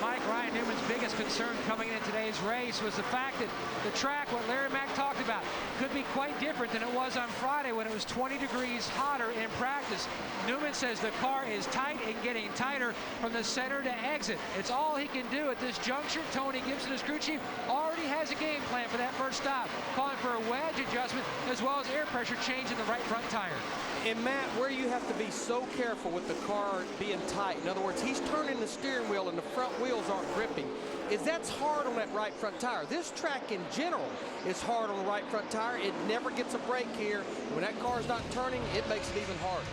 Mike, Ryan Newman's biggest concern coming in today's race was the fact that the track, what Larry Mack talked about, could be quite different than it was on Friday when it was 20 degrees hotter in practice. Newman says the car is tight and getting tighter from the center to exit. It's all he can do at this juncture. Tony Gibson, his crew chief, already has a game plan for that first stop, calling for a wedge adjustment as well as air pressure change in the right front tire. And Matt, where you have to be so careful with the car being tight, in other words, he's turning the steering wheel and the front wheels aren't gripping. is that's hard on that right front tire. This track in general is hard on the right front tire. It never gets a break here. When that car's not turning, it makes it even harder.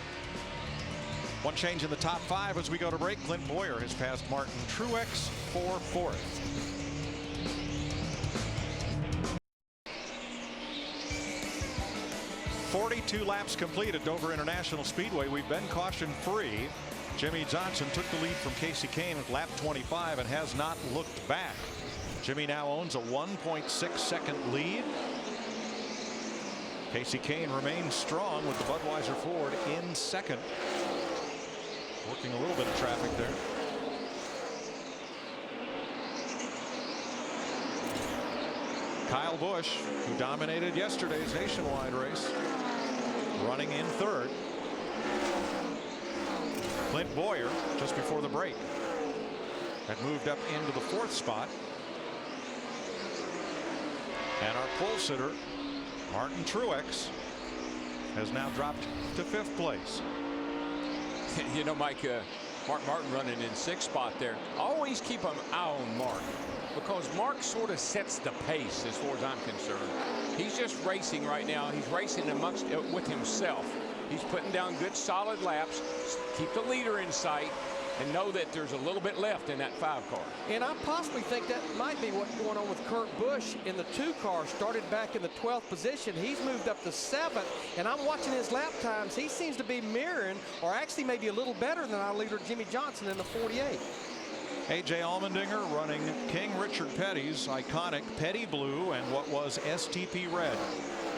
One change in the top 5 as we go to break. Clint Boyer has passed Martin Truex for 4th. "42 laps complete at Dover International Speedway. We've been caution-free. Jimmie Johnson took the lead from Kasey Kahne at lap 25 and has not looked back. Jimmie now owns a 1.6-second lead. Kasey Kahne remains strong with the Budweiser Ford in second. Working a little bit of traffic there. Kyle Busch, who dominated yesterday's nationwide race, running in 3rd. Clint Boyer, just before the break, had moved up into the 4th spot. And our pole sitter, Martin Truex, has now dropped to 5th place. You know, Mike, Mark Martin running in 6th spot there. Always keep an eye on Mark, because Mark sort of sets the pace as far as I'm concerned. He's just racing right now. He's racing amongst with himself. He's putting down good solid laps, keep the leader in sight, and know that there's a little bit left in that 5 car. And I possibly think that might be what's going on with Kurt Busch in the 2 car. Started back in the 12th position. He's moved up to 7th, and I'm watching his lap times. He seems to be mirroring, or actually maybe a little better than our leader Jimmie Johnson in the 48. A.J. Allmendinger running King Richard Petty's iconic Petty Blue and what was STP Red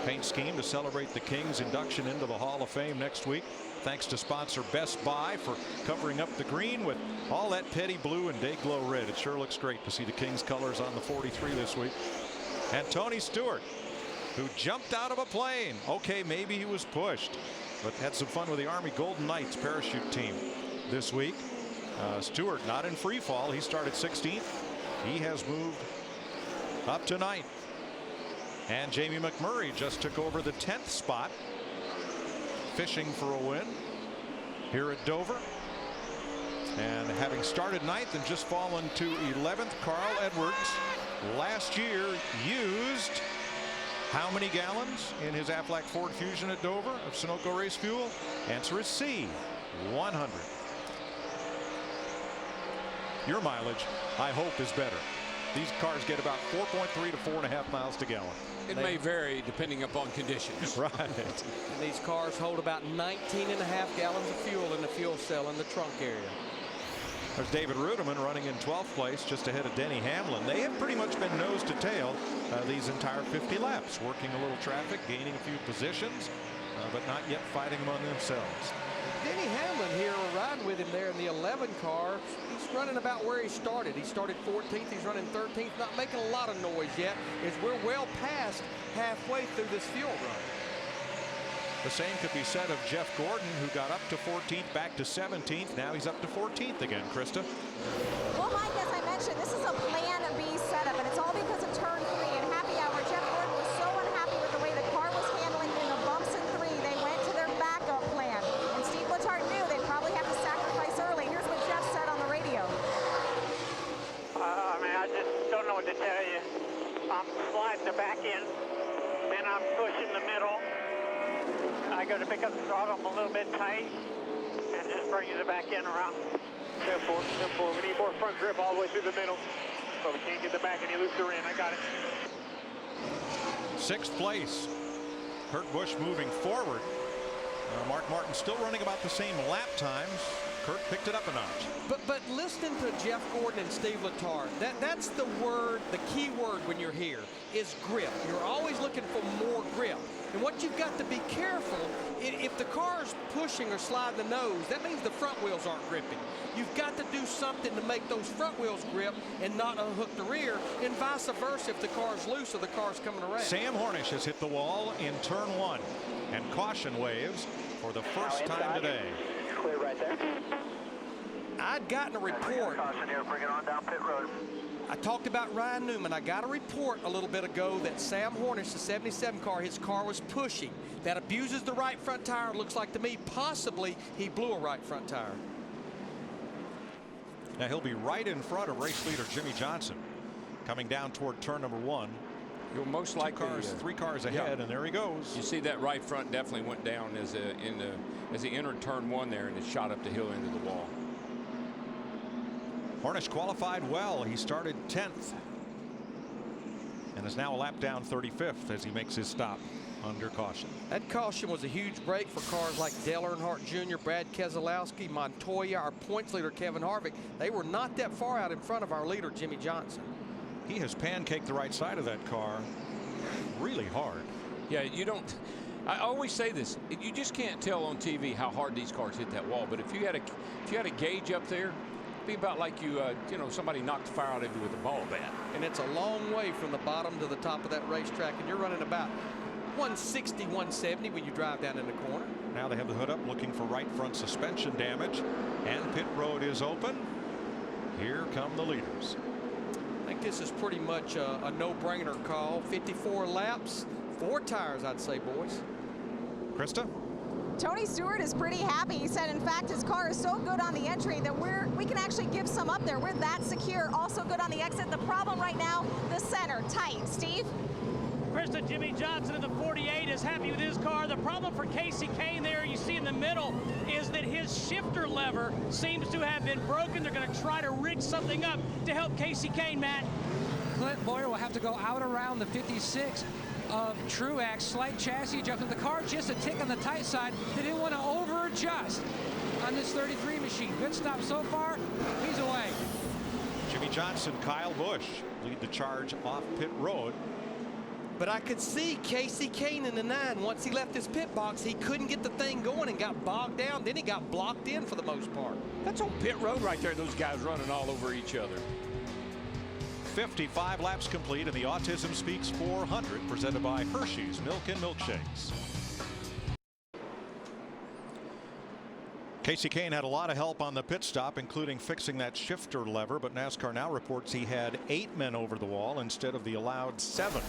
paint scheme to celebrate the King's induction into the Hall of Fame next week. Thanks to sponsor Best Buy for covering up the green with all that Petty Blue and Day-Glow Red. It sure looks great to see the King's colors on the 43 this week. And Tony Stewart, who jumped out of a plane. Okay, maybe he was pushed, but had some fun with the Army Golden Knights parachute team this week. Stewart not in free fall. He started 16th. He has moved up to 9th. And Jamie McMurray just took over the 10th spot, fishing for a win here at Dover. And having started 9th and just fallen to 11th, Carl Edwards last year used how many gallons in his Aflac Ford Fusion at Dover of Sunoco race fuel? Answer is C, 100. Your mileage, I hope, is better. These cars get about 4.3 to 4.5 miles to gallon. It may vary depending upon conditions. Right. And these cars hold about 19.5 gallons of fuel in the fuel cell in the trunk area. There's David Rudiman running in 12th place, just ahead of Denny Hamlin. They have pretty much been nose to tail these entire 50 laps, working a little traffic, gaining a few positions, but not yet fighting among themselves. Denny Hamlin here, we're riding with him there in the 11 car. He's running about where he started. He started 14th. He's running 13th. Not making a lot of noise yet, as we're well past halfway through this fuel run. The same could be said of Jeff Gordon, who got up to 14th, back to 17th. Now he's up to 14th again. Krista. Well, Mike, as I mentioned, this is a Plan B setup, and it's all because of turn 3 and happy hour. Jeff Gordon was so unhappy with the way the car was handling in the bumps in 3. They went to their backup plan, and Steve Letarte knew they'd probably have to sacrifice early. Here's what Jeff said on the radio. I mean, I just don't know what to tell you. I'm sliding the back end, then I'm pushing the middle. I go to pick up the throttle, I'm a little bit tight, and just bringing the back end around. Step forward, step forward. We need more front grip all the way through the middle, but we can't get the back any looser in. I got it. 6th place. Kurt Busch moving forward. Mark Martin still running about the same lap times. Kurt picked it up a notch. But listening to Jeff Gordon and Steve Letarte, that's the word, the key word when you're here is grip. You're always looking for more grip. And what you've got to be careful, if the car's pushing or sliding the nose, that means the front wheels aren't gripping. You've got to do something to make those front wheels grip and not unhook the rear, and vice versa if the car's loose or the car's coming around. Sam Hornish has hit the wall in turn 1, and caution waves for the first time today. Clear right there. I'd gotten a report. Caution here, bring it on down pit road. I talked about Ryan Newman. I got a report a little bit ago that Sam Hornish, the 77 car, his car was pushing. That abuses the right front tire. Looks like to me possibly he blew a right front tire. Now he'll be right in front of race leader Jimmie Johnson coming down toward turn number 1. You'll most likely 3 cars ahead, and there he goes. You see that right front definitely went down as he entered turn 1 there, and it shot up the hill into the wall. Hornish qualified well. He started 10th and is now a lap down 35th as he makes his stop under caution. That caution was a huge break for cars like Dale Earnhardt Jr., Brad Keselowski, Montoya, our points leader Kevin Harvick. They were not that far out in front of our leader Jimmie Johnson. He has pancaked the right side of that car really hard. Yeah, you don't. I always say this. You just can't tell on TV how hard these cars hit that wall. But if you had a gauge up there, it'd be about like you know, somebody knocked the fire out of you with a ball bat. And it's a long way from the bottom to the top of that racetrack, and you're running about 160, 170 when you drive down in the corner. Now they have the hood up looking for right front suspension damage, and pit road is open. Here come the leaders. I think this is pretty much a no-brainer call. 54 laps, 4 tires, I'd say, boys. Krista? Tony Stewart is pretty happy. He said, in fact, his car is so good on the entry that we can actually give some up there. We're that secure. Also good on the exit. The problem right now, the center, tight. Steve? Krista, Jimmie Johnson in the 48 is happy with his car. The problem for Kasey Kahne there, you see in the middle, is that his shifter lever seems to have been broken. They're going to try to rig something up to help Kasey Kahne, Matt. Clint Boyer will have to go out around the 56 of Truex. Slight chassis adjustment. The car just a tick on the tight side. They didn't want to over-adjust on this 33 machine. Good stop so far. He's away. Jimmie Johnson, Kyle Busch lead the charge off pit road. But I could see Kasey Kahne in the 9. Once he left his pit box, he couldn't get the thing going and got bogged down. Then he got blocked in for the most part. That's on pit road right there. Those guys running all over each other. 55 laps complete in the Autism Speaks 400 presented by Hershey's Milk and Milkshakes. Kasey Kahne had a lot of help on the pit stop, including fixing that shifter lever, but NASCAR now reports he had 8 men over the wall instead of the allowed 7.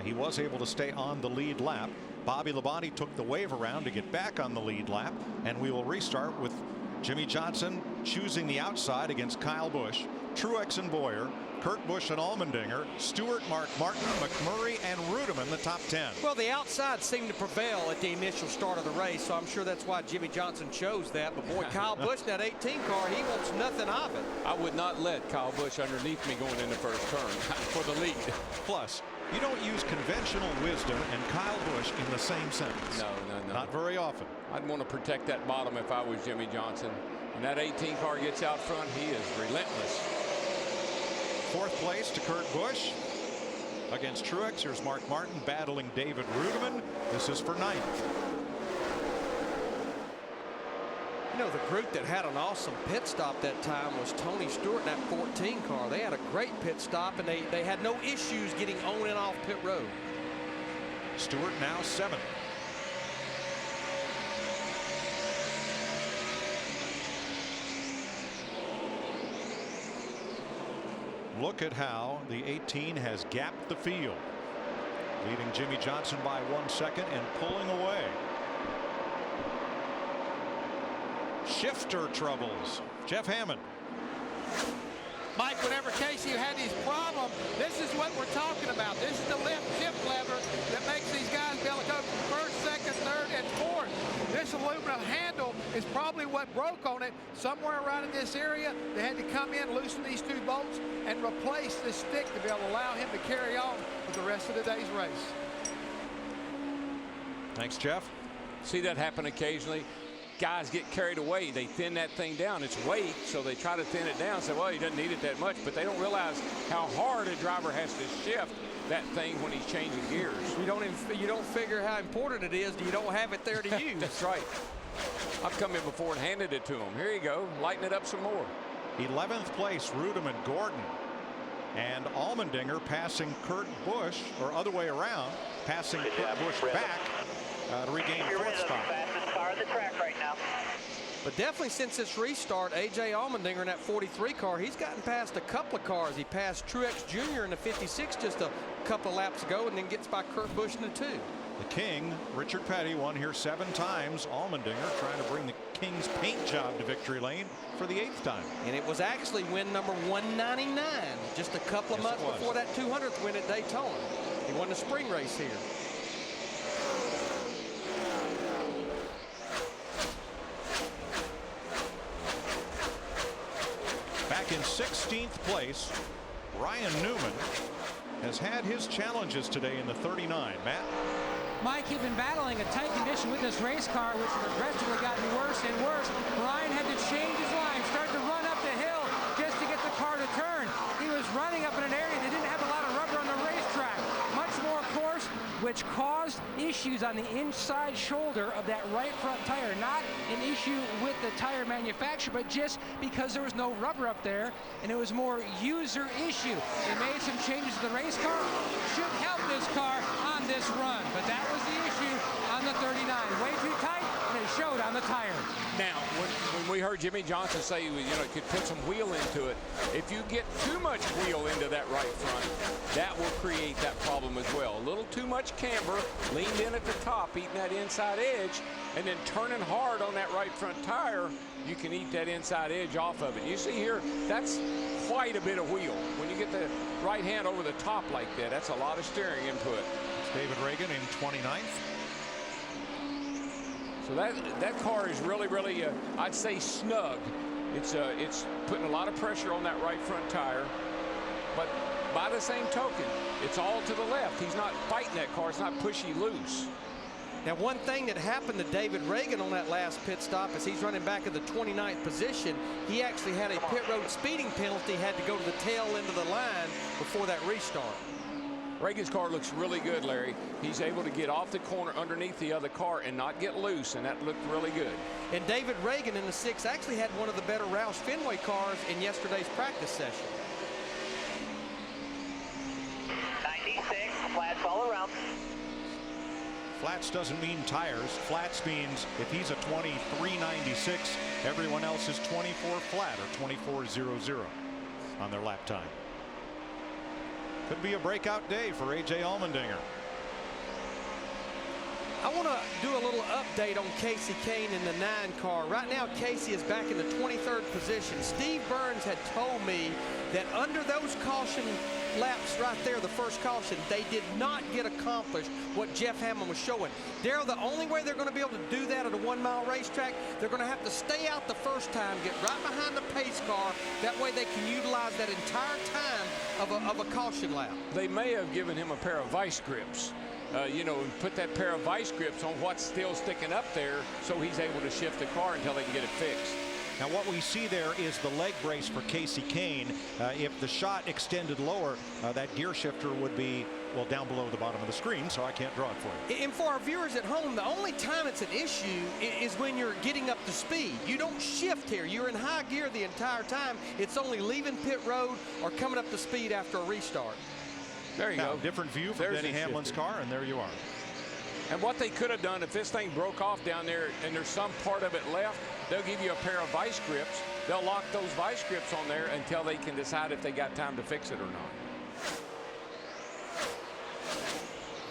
He was able to stay on the lead lap. Bobby Labonte took the wave around to get back on the lead lap, and we will restart with Jimmie Johnson choosing the outside against Kyle Busch, Truex and Boyer, Kurt Busch and Allmendinger, Stewart, Mark Martin, McMurray, and Reutemann, the top 10. Well, the outside seemed to prevail at the initial start of the race, so I'm sure that's why Jimmie Johnson chose that. But boy, Kyle Busch, that 18 car, he wants nothing of it. I would not let Kyle Busch underneath me going in the first turn for the lead. Plus, you don't use conventional wisdom and Kyle Busch in the same sentence. No. Not very often. I'd want to protect that bottom if I was Jimmie Johnson. And that 18 car gets out front, he is relentless. 4th place to Kurt Busch against Truex. Here's Mark Martin battling David Reutemann. This is for 9th. You know, the group that had an awesome pit stop that time was Tony Stewart in that 14 car. They had a great pit stop, and they had no issues getting on and off pit road. Stewart now 7th. Look at how the 18 has gapped the field, leading Jimmie Johnson by 1 second and pulling away. Shifter troubles. Jeff Hammond. Mike, whenever Kasey had these problems, this is what we're talking about. This is the lift shift lever that makes these guys be able to go from 1st, 2nd, 3rd, and 4th. This aluminum handle is probably what broke on it. Somewhere around in this area, they had to come in, loosen these 2 bolts, and replace this stick to be able to allow him to carry on for the rest of the day's race. Thanks, Jeff. See that happen occasionally. Guys get carried away. They thin that thing down. It's weight, so they try to thin it down. Say, well, he doesn't need it that much, but they don't realize how hard a driver has to shift that thing when he's changing gears. You don't figure how important it is. You don't have it there to use. That's right. I've come in before and handed it to him. Here you go. Lighten it up some more. 11th place, Reutemann, Gordon, and Allmendinger passing Kurt Busch, or other way around, passing Kurt Busch back to regain 4th spot. Fastest car on the track right now. But definitely since this restart, A.J. Allmendinger in that 43 car, he's gotten past a couple of cars. He passed Truex Jr. in the 56 just a couple of laps ago, and then gets by Kurt Busch in the 2. The King, Richard Petty, won here 7 times. Allmendinger trying to bring the King's paint job to victory lane for the 8th time. And it was actually win number 199, just a couple of months before that 200th win at Daytona. He won the spring race here. Back in 16th place, Ryan Newman has had his challenges today in the 39. Matt? Mike, he'd been battling a tight condition with this race car, which progressively gotten worse and worse. Ryan had to change his line, start to run up the hill just to get the car to turn. He was running up in an area that didn't have a lot of rubber on the racetrack. Much more coarse, which caused issues on the inside shoulder of that right front tire. Not an issue with the tire manufacturer, but just because there was no rubber up there, and it was more user issue. They made some changes to the race car. Should help this car on this run, but that was the issue on the 39. Way too tight, and it showed on the tire. Now, when we heard Jimmie Johnson say, you know, it could put some wheel into it, if you get too much wheel into that right front, that will create that problem as well. A little too much camber, leaned in at the top, eating that inside edge, and then turning hard on that right front tire, you can eat that inside edge off of it. You see here, that's quite a bit of wheel. When you get the right hand over the top like that, that's a lot of steering input. It's David Reagan in 29th. So that car is really, I'd say snug. It's putting a lot of pressure on that right front tire, but by the same token, it's all to the left. He's not fighting that car. It's not pushy loose. Now, one thing that happened to David Reagan on that last pit stop is he's running back in the 29th position. He actually had a pit road speeding penalty, had to go to the tail end of the line before that restart. Reagan's car looks really good, Larry. He's able to get off the corner underneath the other car and not get loose, and that looked really good. And David Reagan in the 6 actually had one of the better Roush Fenway cars in yesterday's practice session. 96, flats all around. Flats doesn't mean tires. Flats means if he's a 23.96, everyone else is 24 flat or 24.00 on their lap time. Could be a breakout day for A.J. Allmendinger. I want to do a little update on Kasey Kahne in the 9 car. Right now, Kasey is back in the 23rd position. Steve Burns had told me that under those caution laps right there, the first caution, they did not get accomplished what Jeff Hamlin was showing. Darrell, the only way they're going to be able to do that at a 1-mile racetrack, they're going to have to stay out the first time, get right behind the pace car. That way they can utilize that entire time of a caution lap. They may have given him a pair of vice grips. You know, and put that pair of vice grips on what's still sticking up there so he's able to shift the car until they can get it fixed. Now what we see there is the leg brace for Kasey Kahne. If the shot extended lower, that gear shifter would be, well, down below the bottom of the screen, so I can't draw it for you. And for our viewers at home, the only time it's an issue is when you're getting up to speed. You don't shift here. You're in high gear the entire time. It's only leaving pit road or coming up to speed after a restart. There you now, go. Different view from Denny Hamlin's car, and there you are. And what they could have done, if this thing broke off down there and there's some part of it left, they'll give you a pair of vice grips. They'll lock those vice grips on there until they can decide if they got time to fix it or not.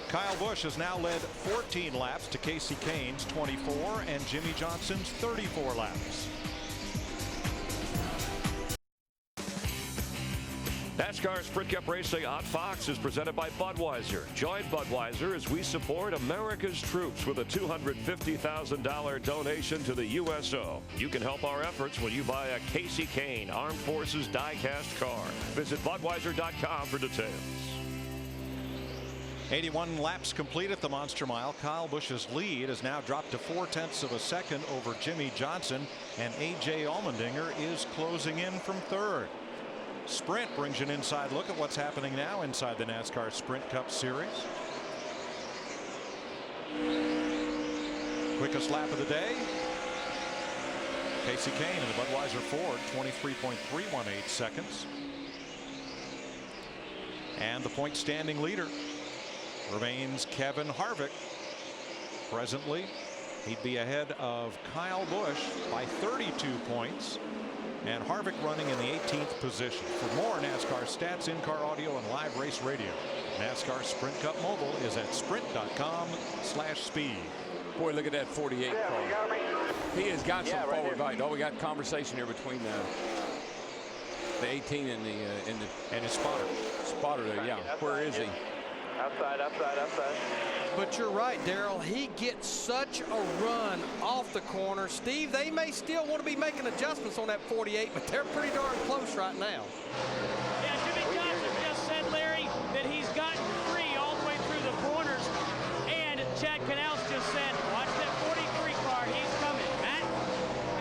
Kyle Busch has now led 14 laps to Kasey Kahne's 24 and Jimmie Johnson's 34 laps. NASCAR Sprint Cup Racing on Fox is presented by Budweiser. Join Budweiser as we support America's troops with a $250,000 donation to the USO. You can help our efforts when you buy a Kasey Kahne Armed Forces die-cast car. Visit Budweiser.com for details. 81 laps complete at the Monster Mile. Kyle Busch's lead has now dropped to 0.4 of a second over Jimmie Johnson, and A.J. Allmendinger is closing in from third. Sprint brings you an inside look at what's happening now inside the NASCAR Sprint Cup Series. Quickest lap of the day. Kasey Kahne in the Budweiser Ford, 23.318 seconds. And the point standing leader remains Kevin Harvick. Presently, he'd be ahead of Kyle Busch by 32 points. And Harvick running in the 18th position. For more NASCAR stats, in-car audio, and live race radio, NASCAR Sprint Cup Mobile is at sprint.com/speed. Boy, look at that 48 car. He has got some forward bite. Oh, we got conversation here between the 18 and his spotter. Spotter there, yeah. Where is he? Outside. But you're right, Daryl. He gets such a run off the corner. Steve, they may still want to be making adjustments on that 48, but they're pretty darn close right now. Yeah, Jimmie Johnson just said, Larry, that he's gotten free all the way through the corners. And Chad Canals just said, watch that 43 car. He's coming. Matt?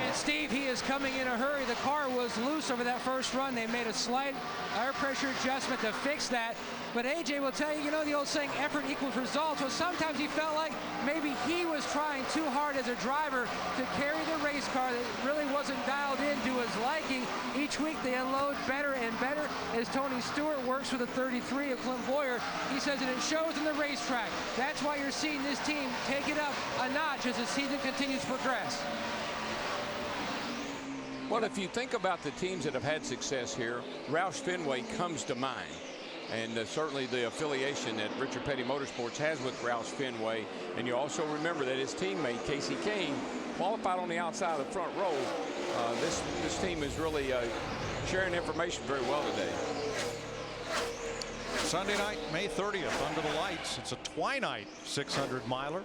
And Steve, he is coming in a hurry. The car was loose over that first run. They made a slight air pressure adjustment to fix that. But AJ will tell you, you know the old saying, effort equals results. Well, sometimes he felt like maybe he was trying too hard as a driver to carry the race car that really wasn't dialed in to his liking. Each week they unload better and better as Tony Stewart works with the 33 of Clint Boyer. He says that it shows in the racetrack. That's why you're seeing this team take it up a notch as the season continues to progress. Well, if you think about the teams that have had success here, Roush Fenway comes to mind. And certainly the affiliation that Richard Petty Motorsports has with Roush Fenway. And you also remember that his teammate, Casey Kane, qualified on the outside of the front row. This team is really sharing information very well today. Sunday night, May 30th, under the lights. It's a twilight 600-miler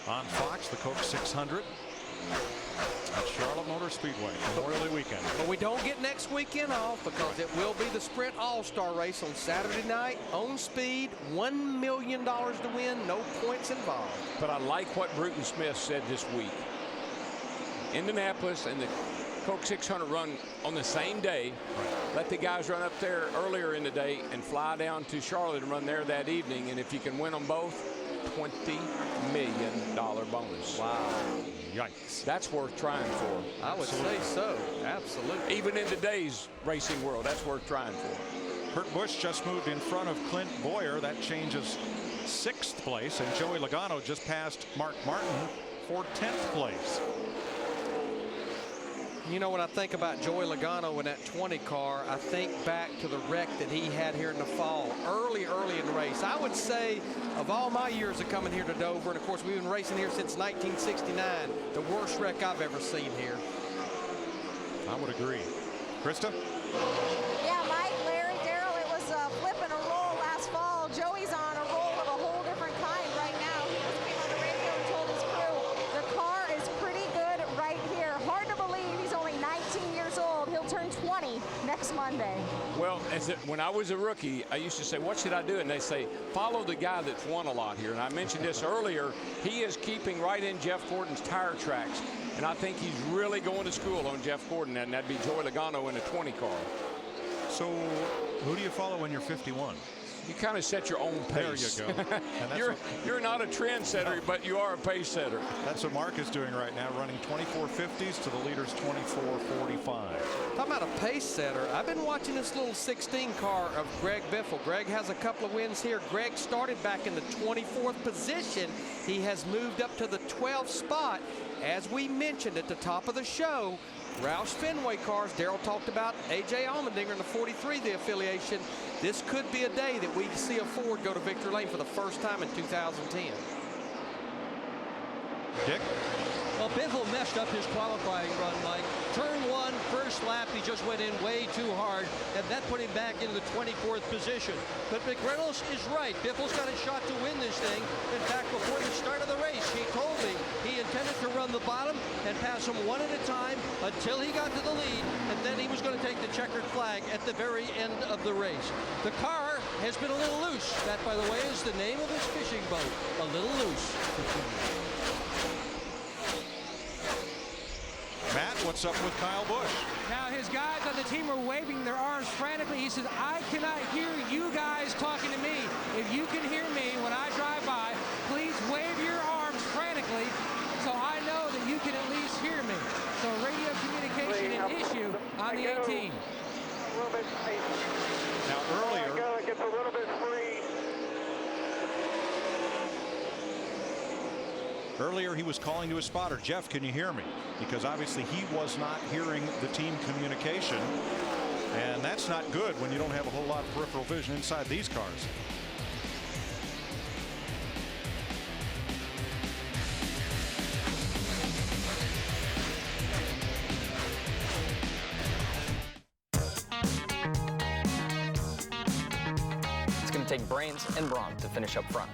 on Fox, the Coke 600. At Charlotte Motor Speedway, Memorial Day weekend. But we don't get next weekend off because it will be the Sprint All-Star race on Saturday night on speed. $1 million to win, no points involved. But I like what Bruton Smith said this week. Indianapolis and the Coke 600 run on the same day. Let the guys run up there earlier in the day and fly down to Charlotte and run there that evening. And if you can win them both, $20 million bonus. Wow. Yikes. That's worth trying for. I would say so. Absolutely. Even in today's racing world, that's worth trying for. Kurt Busch just moved in front of Clint Boyer. That changes 6th place. And Joey Logano just passed Mark Martin for 10th place. You know, when I think about Joey Logano in that 20 car, I think back to the wreck that he had here in the fall, early in the race. I would say of all my years of coming here to Dover, and of course we've been racing here since 1969, the worst wreck I've ever seen here. I would agree. Krista? Yeah, Mike, Larry, Daryl, it was a flip and a roll last fall. Joey's on a roll of a whole different kind right now. He just came on the radio and told his crew the car is pretty good right here. Hard to believe he's only 19 years old. He'll turn 20 next Monday. Well, when I was a rookie, I used to say, what should I do? And they say, follow the guy that's won a lot here. And I mentioned this earlier. He is keeping right in Jeff Gordon's tire tracks. And I think he's really going to school on Jeff Gordon, and that'd be Joey Logano in a 20 car. So who do you follow when you're 51? You kind of set your own pace. There you go. And you're not a trendsetter, but you are a pace setter. That's what Mark is doing right now, running 24.50s to the leader's 24.45. Talking about a pace setter, I've been watching this little 16 car of Greg Biffle. Greg has a couple of wins here. Greg started back in the 24th position. He has moved up to the 12th spot. As we mentioned at the top of the show, Roush Fenway cars, Daryl talked about A.J. Allmendinger in the 43, the affiliation. This could be a day that we see a Ford go to victory lane for the first time in 2010. Dick? Well, Biffle messed up his qualifying run, Mike. Turn 1, first lap, he just went in way too hard, and that put him back in the 24th position. But McReynolds is right. Biffle's got a shot to win this thing. In fact, before the start of the race, he told me he intended to run the bottom and pass them one at a time until he got to the lead, and then he was going to take the checkered flag at the very end of the race. The car has been a little loose. That, by the way, is the name of his fishing boat, a little loose. Matt, what's up with Kyle Busch? Now his guys on the team are waving their arms frantically. He says, I cannot hear you guys talking to me. If you can hear me when I drive by, please wave your arms frantically so I know that you can at least hear me. So radio communication an issue on the 18. Now earlier, gets a little bit free. Earlier, he was calling to his spotter, Jeff, can you hear me? Because obviously he was not hearing the team communication. And that's not good when you don't have a whole lot of peripheral vision inside these cars. It's going to take brains and brawn to finish up front.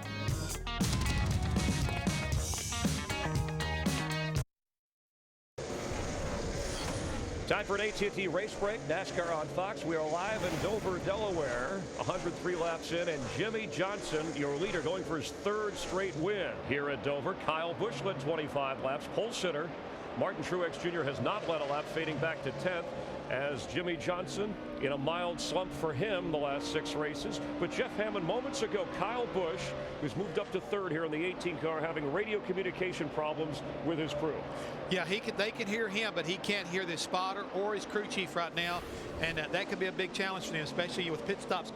Time for an AT&T race break. NASCAR on Fox. We are live in Dover, Delaware. 103 laps in, and Jimmie Johnson, your leader, going for his third straight win here at Dover. Kyle Busch led 25 laps. Pole sitter Martin Truex Jr. has not led a lap, fading back to 10th, as Jimmie Johnson in a mild slump for him the last 6 races. But Jeff Hammond, moments ago, Kyle Busch, who's moved up to 3rd here in the 18 car, having radio communication problems with his crew. Yeah, they can hear him, but he can't hear the spotter or his crew chief right now, and that could be a big challenge for him, especially with pit stops,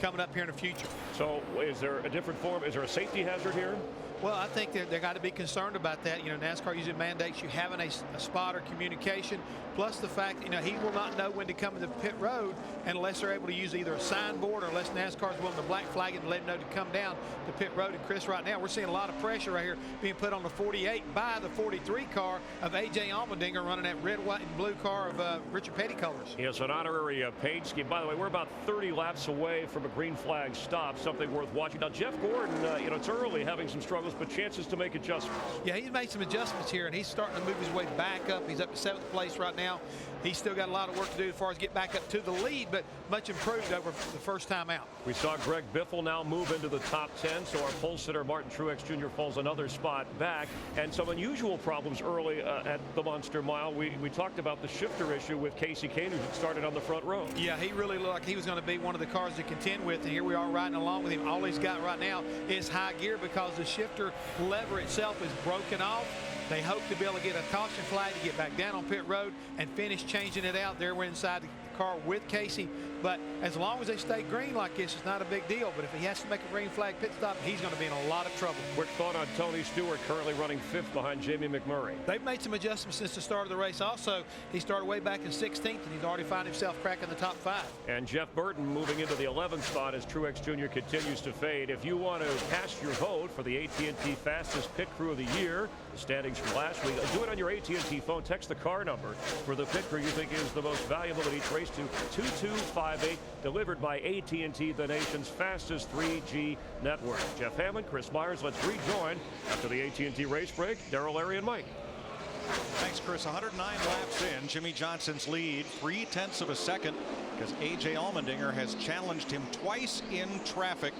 coming up here in the future. So is there a different form? Is there a safety hazard here? Well, I think they got to be concerned about that. NASCAR usually mandates you having a spotter communication, plus the fact, he will not know when to come to the pit road unless they're able to use either a signboard or unless NASCAR is willing to black flag it and let him know to come down the pit road. And Chris, right now we're seeing a lot of pressure right here being put on the 48 by the 43 car of A.J. Allmendinger running that red, white, and blue car of Richard Petty colors. Yes, an honorary paint scheme. By the way, we're about 30 laps away from a green flag stop, something worth watching. Now, Jeff Gordon, it's early, having some struggles, but chances to make adjustments. Yeah, he's made some adjustments here, and he's starting to move his way back up. He's up to 7th place right now. He's still got a lot of work to do as far as get back up to the lead, but much improved over the first time out. We saw Greg Biffle now move into the top 10, so our pole sitter Martin Truex Jr. falls another spot back. And some unusual problems early at the Monster Mile. We talked about the shifter issue with Casey Kane, who started on the front row. Yeah, he really looked like he was going to be one of the cars to contend with, and here we are riding along with him. All he's got right now is high gear because the shifter lever itself is broken off. They hope to be able to get a caution flag to get back down on pit road and finish changing it out there. We're inside the car with Casey, but as long as they stay green like this, it's not a big deal. But if he has to make a green flag pit stop, he's going to be in a lot of trouble. Quick thought on Tony Stewart, currently running 5th behind Jamie McMurray. They've made some adjustments since the start of the race. Also, he started way back in 16th, and he's already found himself cracking the top 5. And Jeff Burton moving into the 11th spot as Truex Jr. continues to fade. If you want to cast your vote for the AT&T fastest pit crew of the year, the standings from last week, do it on your AT&T phone. Text the car number for the pit crew you think is the most valuable at each race to 2258, delivered by AT&T, the nation's fastest 3G network. Jeff Hammond, Chris Myers, let's rejoin after the AT&T race break. Darrell, Larry, and Mike. Thanks, Chris. 109 laps in. Jimmie Johnson's lead, 0.3 of a second, because A.J. Allmendinger has challenged him twice in traffic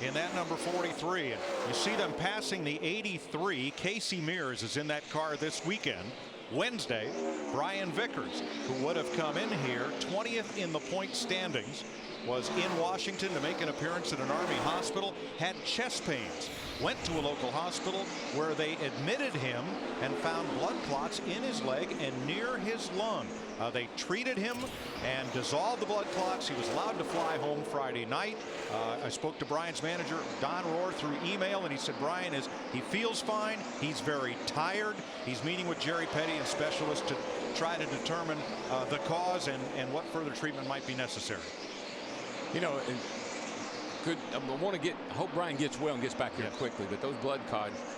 in that number 43. And you see them passing the 83. Casey Mears is in that car this weekend. Wednesday, Brian Vickers, who would have come in here 20th in the point standings, was in Washington to make an appearance at an Army hospital, had chest pains, went to a local hospital where they admitted him and found blood clots in his leg and near his lung. They treated him and dissolved the blood clots. He was allowed to fly home Friday night. I spoke to Brian's manager, Don Rohr, through email, and he said he feels fine. He's very tired. He's meeting with Jerry Petty and specialists to try to determine the cause and what further treatment might be necessary. I hope Brian gets well and gets back here quickly, but those blood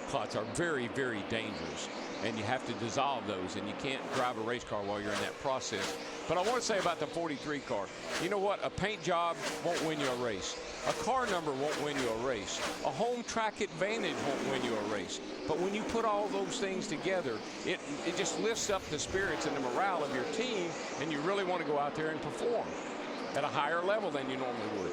clots are very, very dangerous, and you have to dissolve those, and you can't drive a race car while you're in that process. But I want to say about the 43 car, you know what? A paint job won't win you a race. A car number won't win you a race. A home track advantage won't win you a race. But when you put all those things together, it just lifts up the spirits and the morale of your team, and you really want to go out there and perform at a higher level than you normally would.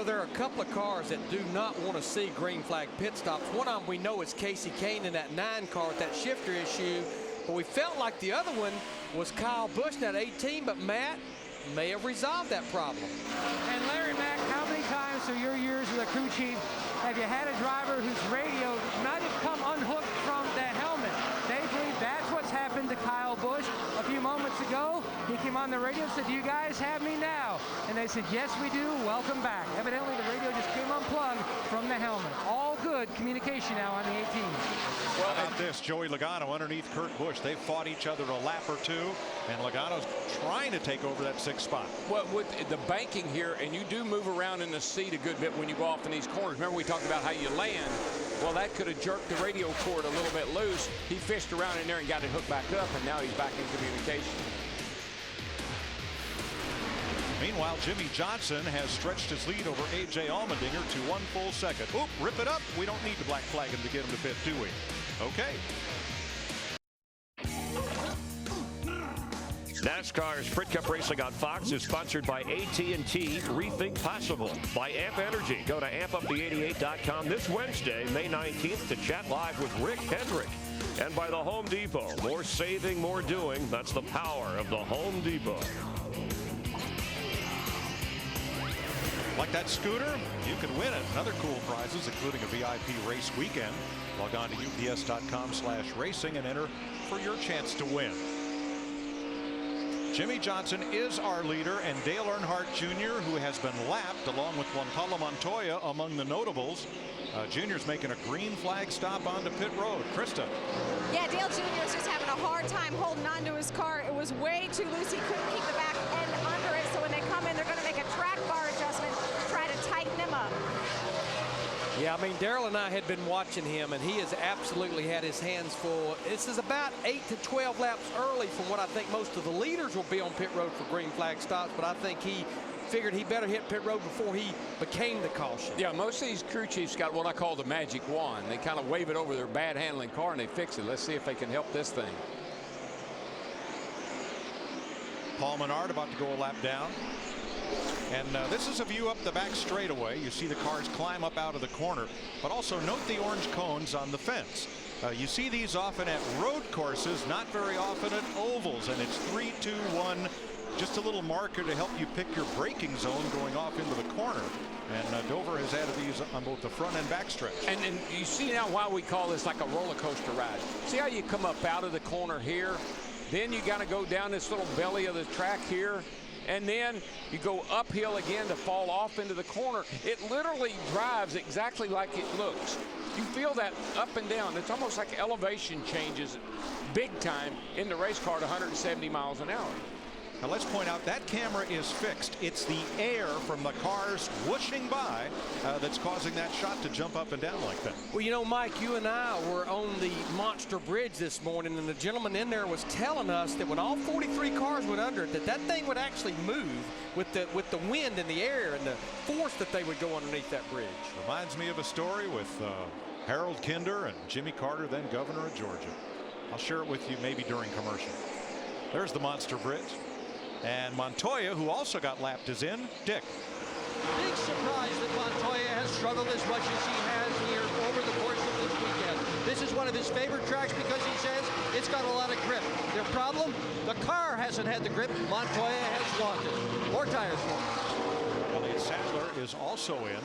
There are a couple of cars that do not want to see green flag pit stops. One of them we know is Casey Kane in that 9 car with that shifter issue, but we felt like the other one was Kyle Busch in that 18, but Matt may have resolved that problem. And Larry Mack, how many times through your years as a crew chief have you had a driver whose radio might have come unhooked from that helmet? They believe that's what's happened to Kyle Busch. A few moments ago, he came on the radio and said, "Do you guys have me now?" And they said, "Yes, we do. Welcome back." Evidently, the radio just came unplugged from the helmet. All good communication now on the 18. Well, about this, Joey Logano underneath Kurt Busch. They fought each other a lap or two, and Logano's trying to take over that 6th spot. Well, with the banking here, and you do move around in the seat a good bit when you go off in these corners. Remember we talked about how you land? Well, that could have jerked the radio cord a little bit loose. He fished around in there and got it hooked back up, and now he's back in communication. Meanwhile, Jimmie Johnson has stretched his lead over A.J. Allmendinger to 1 full second. Oop, rip it up. We don't need the black flag him to get him to pit, do we? Okay. NASCAR Sprint Cup Racing on Fox is sponsored by AT&T Rethink Possible, by Amp Energy. Go to ampup88.com this Wednesday, May 19th, to chat live with Rick Hendrick. And by the Home Depot. More saving, more doing. That's the power of the Home Depot. Like that scooter? You can win it. Other cool prizes, including a VIP race weekend. Log on to ups.com/racing and enter for your chance to win. Jimmie Johnson is our leader, and Dale Earnhardt Jr., who has been lapped along with Juan Pablo Montoya among the notables. Junior's making a green flag stop onto pit road. Krista. Yeah, Dale Jr. is just having a hard time holding onto his car. It was way too loose. He couldn't keep the back end under it. So when they come in, they're going to make a track bar adjustment to try to tighten him up. Yeah, I mean, Darrell and I had been watching him, and he has absolutely had his hands full. This is about 8 to 12 laps early from what I think most of the leaders will be on pit road for green flag stops, but I think he figured he better hit pit road before he became the caution. Yeah, most of these crew chiefs got what I call the magic wand. They kind of wave it over their bad handling car and they fix it. Let's see if they can help this thing. Paul Menard about to go a lap down. And this is a view up the back straightaway. You see the cars climb up out of the corner, but also note the orange cones on the fence. You see these often at road courses, not very often at ovals, and it's 3, 2, 1. Just a little marker to help you pick your braking zone going off into the corner. And Dover has added these on both the front and back stretch. And you see now why we call this like a roller coaster ride. See how you come up out of the corner here, then you got to go down this little belly of the track here, and then you go uphill again to fall off into the corner. It literally drives exactly like it looks. You feel that up and down. It's almost like elevation changes big time in the race car at 170 miles an hour. Now let's point out that camera is fixed. It's the air from the cars whooshing by that's causing that shot to jump up and down like that. Well, you know, Mike, you and I were on the Monster Bridge this morning, and the gentleman in there was telling us that when all 43 cars went under it, that thing would actually move with the wind in the air and the force that they would go underneath that bridge. Reminds me of a story with Harold Kinder and Jimmy Carter, then governor of Georgia. I'll share it with you maybe during commercial. There's the Monster Bridge. And Montoya, who also got lapped, is in. Dick. Big surprise that Montoya has struggled as much as he has here over the course of this weekend. This is one of his favorite tracks because he says it's got a lot of grip. Their problem, the car hasn't had the grip. Montoya has lost it. More tires for him. Elliott Sadler is also in.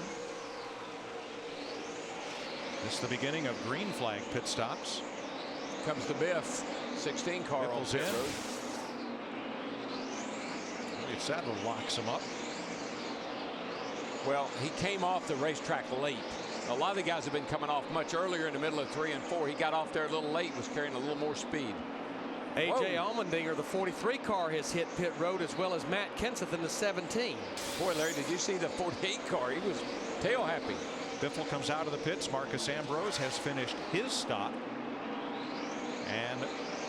This is the beginning of green flag pit stops. Comes the Biff, 16 car on pit road. Sadler locks him up. Well, he came off the racetrack late. A lot of the guys have been coming off much earlier in the middle of 3 and 4. He got off there a little late, was carrying a little more speed. A.J. Allmendinger, the 43 car, has hit pit road, as well as Matt Kenseth in the 17. Boy, Larry, did you see the 48 car? He was tail happy. Biffle comes out of the pits. Marcus Ambrose has finished his stop. And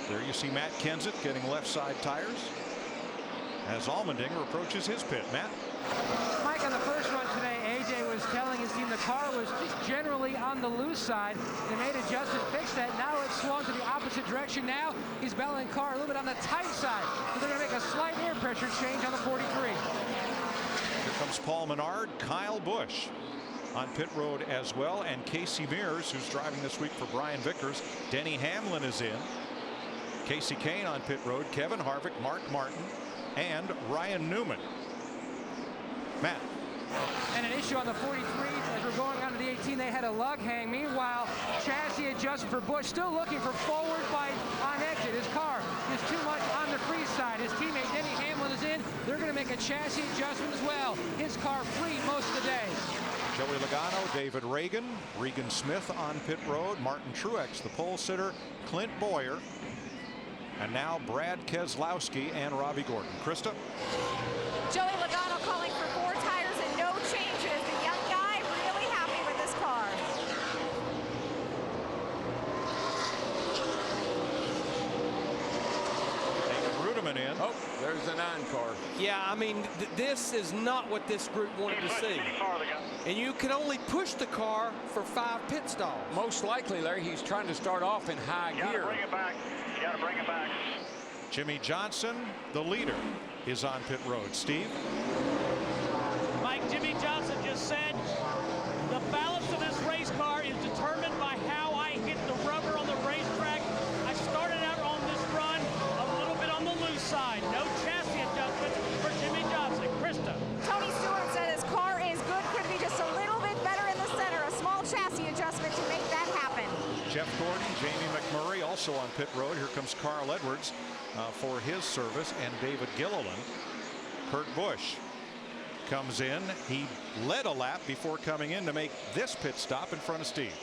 there you see Matt Kenseth getting left side tires as Allmendinger approaches his pit. Matt? Mike, on the first run today, AJ was telling his team the car was just generally on the loose side. They made adjustments, fixed that. Now it's swung to the opposite direction. Now he's battling the car a little bit on the tight side. So they're going to make a slight air pressure change on the 43. Here comes Paul Menard, Kyle Busch on pit road as well, and Casey Mears, who's driving this week for Brian Vickers. Denny Hamlin is in. Casey Kane on pit road, Kevin Harvick, Mark Martin, and Ryan Newman. Matt. And an issue on the 43 as we're going on to the 18. They had a lug hang. Meanwhile, chassis adjustment for Busch, still looking for forward bite on exit. His car is too much on the free side. His teammate Denny Hamlin is in. They're going to make a chassis adjustment as well. His car free most of the day. Joey Logano, David Reagan, Regan Smith on pit road, Martin Truex, the pole sitter, Clint Boyer, and now Brad Keselowski and Robbie Gordon. Krista? Joey Logano calling for 4 tires and no changes. The young guy really happy with this car. David Ruderman in. Oh, there There's the 9 car. Yeah, I mean, this is not what this group wanted to see. And you can only push the car for 5 pit stalls. Most likely, Larry, he's trying to start off in high gear. Bring it back. You gotta bring it back. Jimmie Johnson, the leader, is on pit road. Steve? Mike, Jimmie Johnson just said the balance of this race car is determined by how I hit the rubber on the racetrack. I started out on this run a little bit on the loose side. No chassis adjustments for Jimmie Johnson. Krista. Tony Stewart said his car is good, could be just a little bit better in the center. A small chassis adjustment to make that happen. Jeff Gordon, Jamie McMurray also on pit road. Here comes Carl Edwards for his service, and David Gilliland. Kurt Busch comes in. He led a lap before coming in to make this pit stop in front of Steve.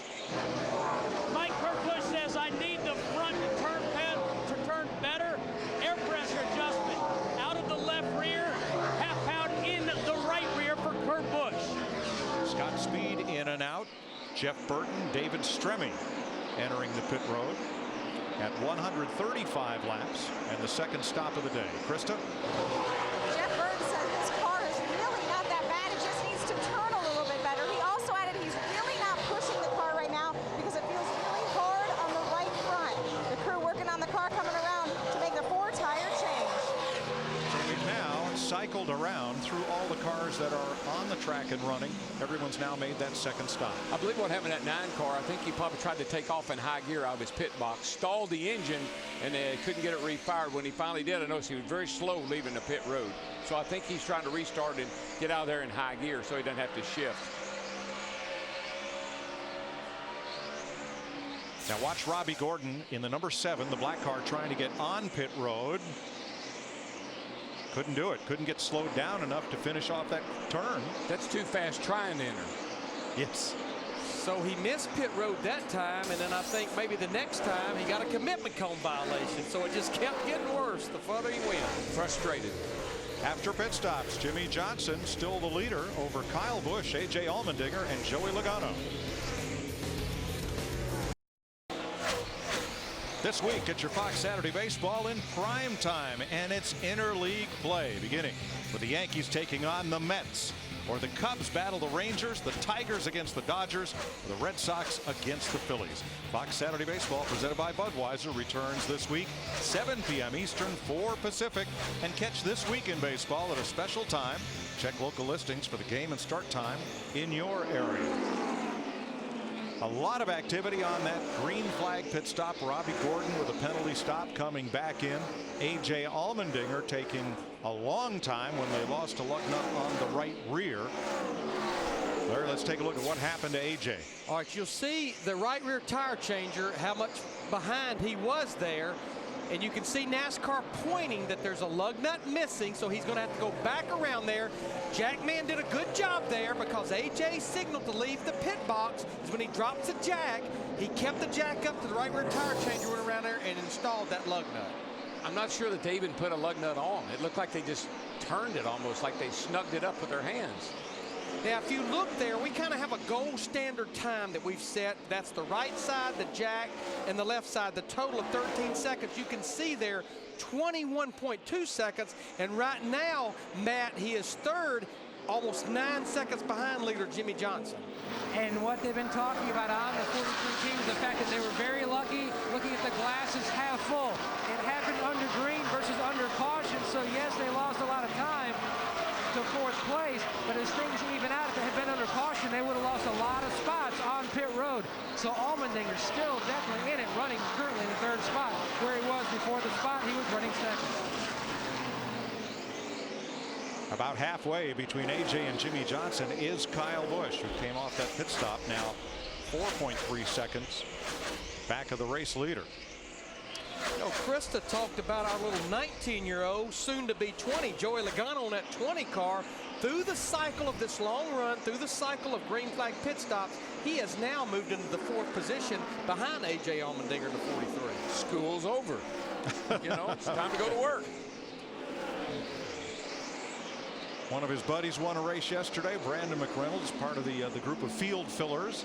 Mike, Kurt Busch says I need the front to turn better. Air pressure adjustment out of the left rear, half pound in the right rear for Kurt Busch. Scott Speed in and out. Jeff Burton, David Stremme entering the pit road at 135 laps and the second stop of the day. Krista? Jeff Burton said his car is really not that bad. It just needs to turn a little bit better. He also added he's really not pushing the car right now because it feels really hard on the right front. The crew working on the car coming around to make the 4-tire change. So we've now cycled around through all the cars that are on the track and running. Everyone's now made that second stop. I believe what happened at 9 car, I think he probably tried to take off in high gear out of his pit box, stalled the engine, and couldn't get it refired. When he finally did, I noticed he was very slow leaving the pit road. So I think he's trying to restart and get out there in high gear so he doesn't have to shift. Now watch Robbie Gordon in the number 7, the black car, trying to get on pit road. Couldn't do it. Couldn't get slowed down enough to finish off that turn. That's too fast trying to enter. Yes. So he missed pit road that time, and then I think maybe the next time he got a commitment cone violation. So it just kept getting worse the further he went. Frustrated. After pit stops, Jimmie Johnson still the leader over Kyle Busch, A.J. Allmendinger, and Joey Logano. This week, it's your Fox Saturday Baseball in prime time, and it's interleague play, beginning with the Yankees taking on the Mets, or the Cubs battle the Rangers, the Tigers against the Dodgers, or the Red Sox against the Phillies. Fox Saturday Baseball, presented by Budweiser, returns this week, 7 p.m. Eastern, 4 Pacific, and catch This Week in Baseball at a special time. Check local listings for the game and start time in your area. A lot of activity on that green flag pit stop. Robbie Gordon with a penalty stop coming back in. A.J. Allmendinger taking a long time when they lost to Lucknut on the right rear. Larry, let's take a look at what happened to A.J. All right, you'll see the right rear tire changer, how much behind he was there. And you can see NASCAR pointing that there's a lug nut missing, so he's going to have to go back around there. Jackman did a good job there because A.J. signaled to leave the pit box. Is when he drops the jack, he kept the jack up to the right rear tire changer, went around there and installed that lug nut. I'm not sure that they even put a lug nut on. It looked like they just turned it almost like they snugged it up with their hands. Now, if you look there, we kind of have a gold standard time that we've set. That's the right side, the jack, and the left side, the total of 13 seconds. You can see there 21.2 seconds. And right now, Matt, he is third, almost 9 seconds behind leader Jimmie Johnson. And what they've been talking about on the 43 teams, the fact that they were very lucky looking at the glasses half full. It happened under green versus under caution. So, yes, they lost a lot of time to 4th place, but as things even out, if they had been under caution, they would have lost a lot of spots on pit road. So Allmendinger still definitely in it, running currently in the 3rd spot, where he was before the spot he was running 2nd. About halfway between A.J. and Jimmie Johnson is Kyle Busch, who came off that pit stop now 4.3 seconds back of the race leader. You know, Krista talked about our little 19-year-old, soon to be 20, Joey Logano on that 20 car. Through the cycle of this long run, through the cycle of green flag pit stops, he has now moved into the 4th position behind A.J. Allmendinger to 43. School's over. You know, it's time to go to work. One of his buddies won a race yesterday. Brandon McReynolds, part of the group of field fillers,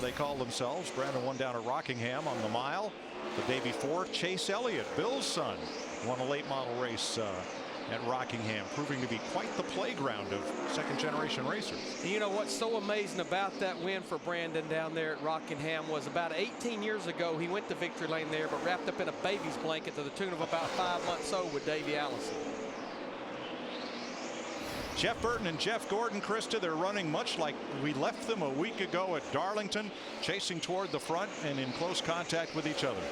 they call themselves. Brandon won down at Rockingham on the mile. The day before, Chase Elliott, Bill's son, won a late model race at Rockingham, proving to be quite the playground of second-generation racers. And you know what's so amazing about that win for Brandon down there at Rockingham was about 18 years ago he went to victory lane there, but wrapped up in a baby's blanket to the tune of about 5 months old with Davey Allison. Jeff Burton and Jeff Gordon, Krista, they're running much like we left them a week ago at Darlington, chasing toward the front and in close contact with each other.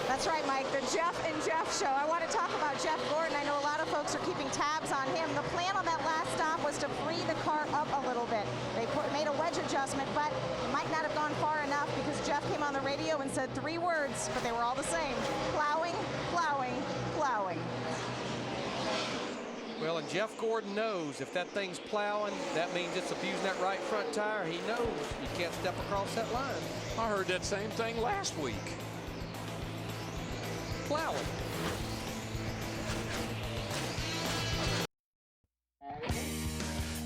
That's right, Mike, the Jeff and Jeff show. I want to talk about Jeff Gordon. I know a lot of folks are keeping tabs on him. The plan on that last stop was to free the car up a little bit. They made a wedge adjustment, but it might not have gone far enough because Jeff came on the radio and said 3 words, but they were all the same: plowing, plowing, plowing. Well, and Jeff Gordon knows if that thing's plowing, that means it's abusing that right front tire. He knows you can't step across that line. I heard that same thing last week. Plowing.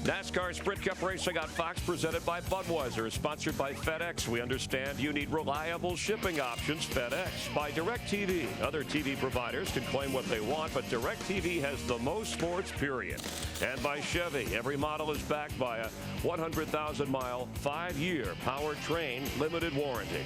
NASCAR Sprint Cup Racing on Fox, presented by Budweiser, sponsored by FedEx. We understand you need reliable shipping options. FedEx. By DirecTV. Other TV providers can claim what they want, but DirecTV has the most sports, period. And by Chevy. Every model is backed by a 100,000-mile, 5-year powertrain limited warranty.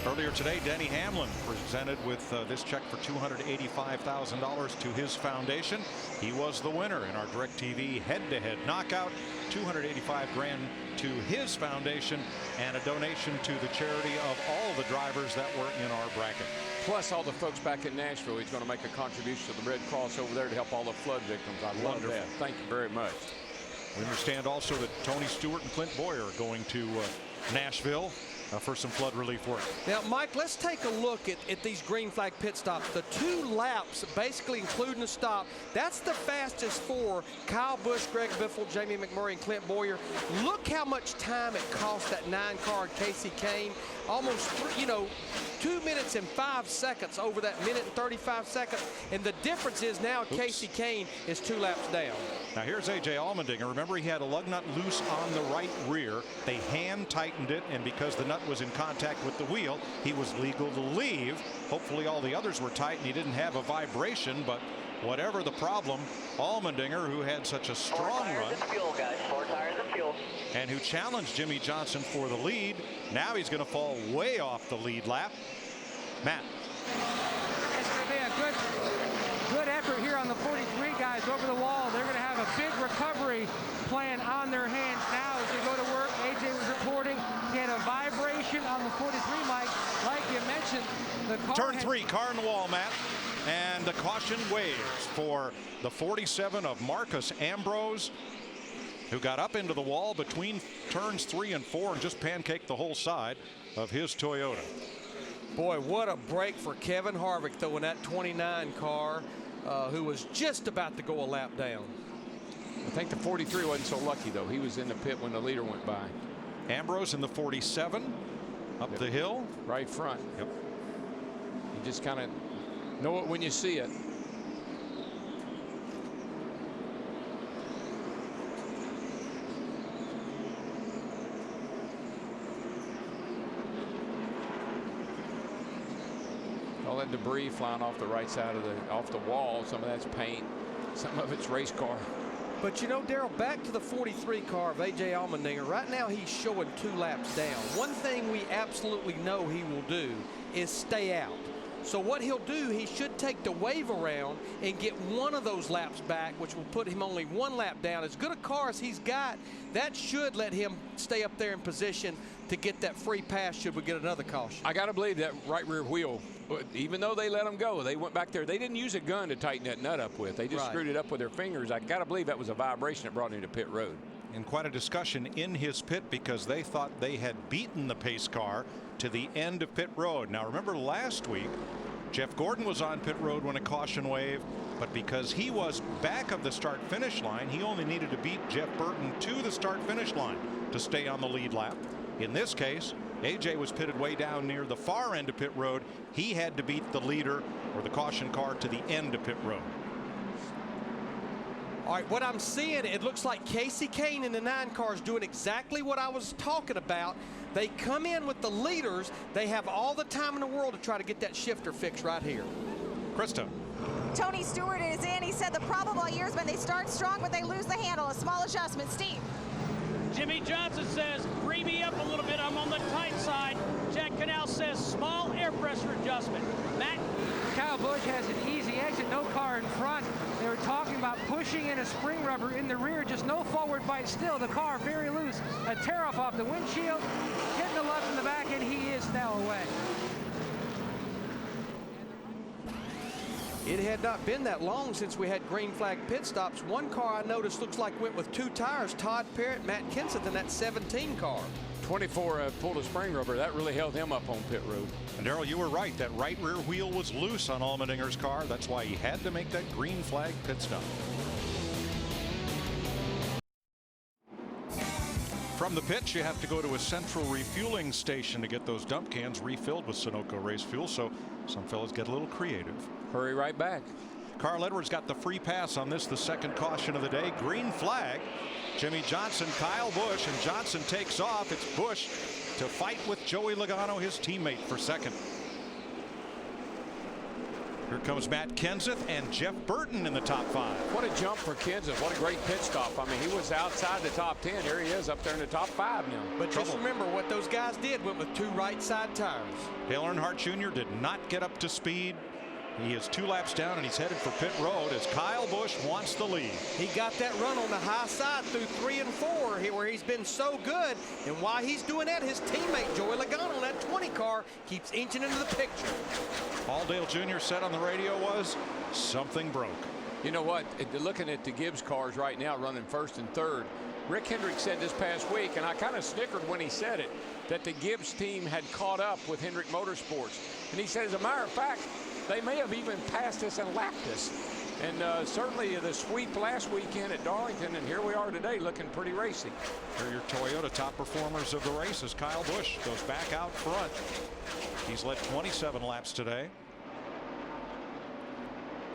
Earlier today, Denny Hamlin presented with this check for $285,000 to his foundation. He was the winner in our DirecTV head-to-head knockout. $285 grand to his foundation and a donation to the charity of all the drivers that were in our bracket. Plus all the folks back in Nashville. He's going to make a contribution to the Red Cross over there to help all the flood victims. I love that. Thank you very much. We understand also that Tony Stewart and Clint Boyer are going to Nashville for some flood relief work. Now, Mike, let's take a look at these green flag pit stops. The 2 laps, basically including the stop, that's the fastest for Kyle Busch, Greg Biffle, Jamie McMurray, and Clint Boyer. Look how much time it cost that 9-car Casey Kane. Almost, 2 minutes and 5 seconds over that minute and 35 seconds. And the difference is now Casey Kane is 2 laps down. Now here's A.J. Allmendinger. Remember, he had a lug nut loose on the right rear. They hand tightened it, and because the nut was in contact with the wheel, he was legal to leave. Hopefully all the others were tight and he didn't have a vibration, but whatever the problem, Allmendinger, who had such a strong run, 4 tires and fuel, guys. 4 tires and fuel. And who challenged Jimmie Johnson for the lead, now he's going to fall way off the lead lap. Matt. It's going to be a good effort here on the 43 guys over the wall. They're going to have a big recovery plan on their hands now as they go to work. AJ was reporting he had a vibration on the 43, Mike. Like you mentioned, the car Turn 3, car in the wall, Matt. And the caution waves for the 47 of Marcus Ambrose, who got up into the wall between turns 3 and 4 and just pancaked the whole side of his Toyota. Boy, what a break for Kevin Harvick, though, in that 29 car, who was just about to go a lap down. I think the 43 wasn't so lucky, though. He was in the pit when the leader went by. Ambrose in the 47 up the hill. Right front. Yep. You just kind of know it when you see it. All that debris flying off the right side of off the wall. Some of that's paint. Some of it's race car. But you know, Daryl, back to the 43 car of A.J. Allmendinger. Right now he's showing 2 laps down. One thing we absolutely know he will do is stay out. So what he'll do, he should take the wave around and get one of those laps back, which will put him only 1 lap down. As good a car as he's got, that should let him stay up there in position to get that free pass should we get another caution. I got to believe that right rear wheel, even though they let him go, they went back there. They didn't use a gun to tighten that nut up with. They just screwed it up with their fingers. I got to believe that was a vibration that brought him to pit road. And quite a discussion in his pit because they thought they had beaten the pace car to the end of pit road. Now remember last week, Jeff Gordon was on pit road when a caution wave, but because he was back of the start finish line, he only needed to beat Jeff Burton to the start finish line to stay on the lead lap. In this case, AJ was pitted way down near the far end of pit road. He had to beat the leader or the caution car to the end of pit road. All right, what I'm seeing, it looks like Casey Kane in the 9 car is doing exactly what I was talking about. They come in with the leaders. They have all the time in the world to try to get that shifter fixed right here. Krista. Tony Stewart is in. He said the problem all year has been they start strong, but they lose the handle. A small adjustment. Steve. Jimmie Johnson says, free me up a little bit. I'm on the tight side. Jack Canal says, small air pressure adjustment. Matt? Kyle Busch has an easy exit, no car in front. They were talking about pushing in a spring rubber in the rear, just no forward bite still. The car very loose. A tear off the windshield, hitting the left in the back, and he is now away. It had not been that long since we had green flag pit stops. One car I noticed looks like went with 2 tires. Todd Parrott, Matt Kenseth in that 17 car. 24 pulled a spring rubber. That really held him up on pit road. And Darrell, you were right. That right rear wheel was loose on Allmendinger's car. That's why he had to make that green flag pit stop. From the pits, you have to go to a central refueling station to get those dump cans refilled with Sunoco race fuel. So some fellas get a little creative. Hurry right back. Carl Edwards got the free pass on this, the second caution of the day. Green flag. Jimmie Johnson, Kyle Busch, and Johnson takes off. It's Busch to fight with Joey Logano, his teammate, for second. Here comes Matt Kenseth and Jeff Burton in the top 5. What a jump for Kenseth. What a great pit stop. I mean, he was outside the top 10. Here he is up there in the top 5 now. But just remember what those guys did, went with 2 right side tires. Dale Earnhardt Jr. did not get up to speed. He is 2 laps down, and he's headed for pit road as Kyle Busch wants the lead. He got that run on the high side through 3 and 4 here, where he's been so good. And while he's doing that, his teammate Joey Logano in that 20 car keeps inching into the picture. All Dale Jr. said on the radio was something broke. You know what? Looking at the Gibbs cars right now running first and third, Rick Hendrick said this past week, and I kind of snickered when he said it, that the Gibbs team had caught up with Hendrick Motorsports. And he said, as a matter of fact, they may have even passed us and lapped us. And certainly the sweep last weekend at Darlington, and here we are today looking pretty racy. Here are your Toyota top performers of the race as Kyle Busch goes back out front. He's led 27 laps today.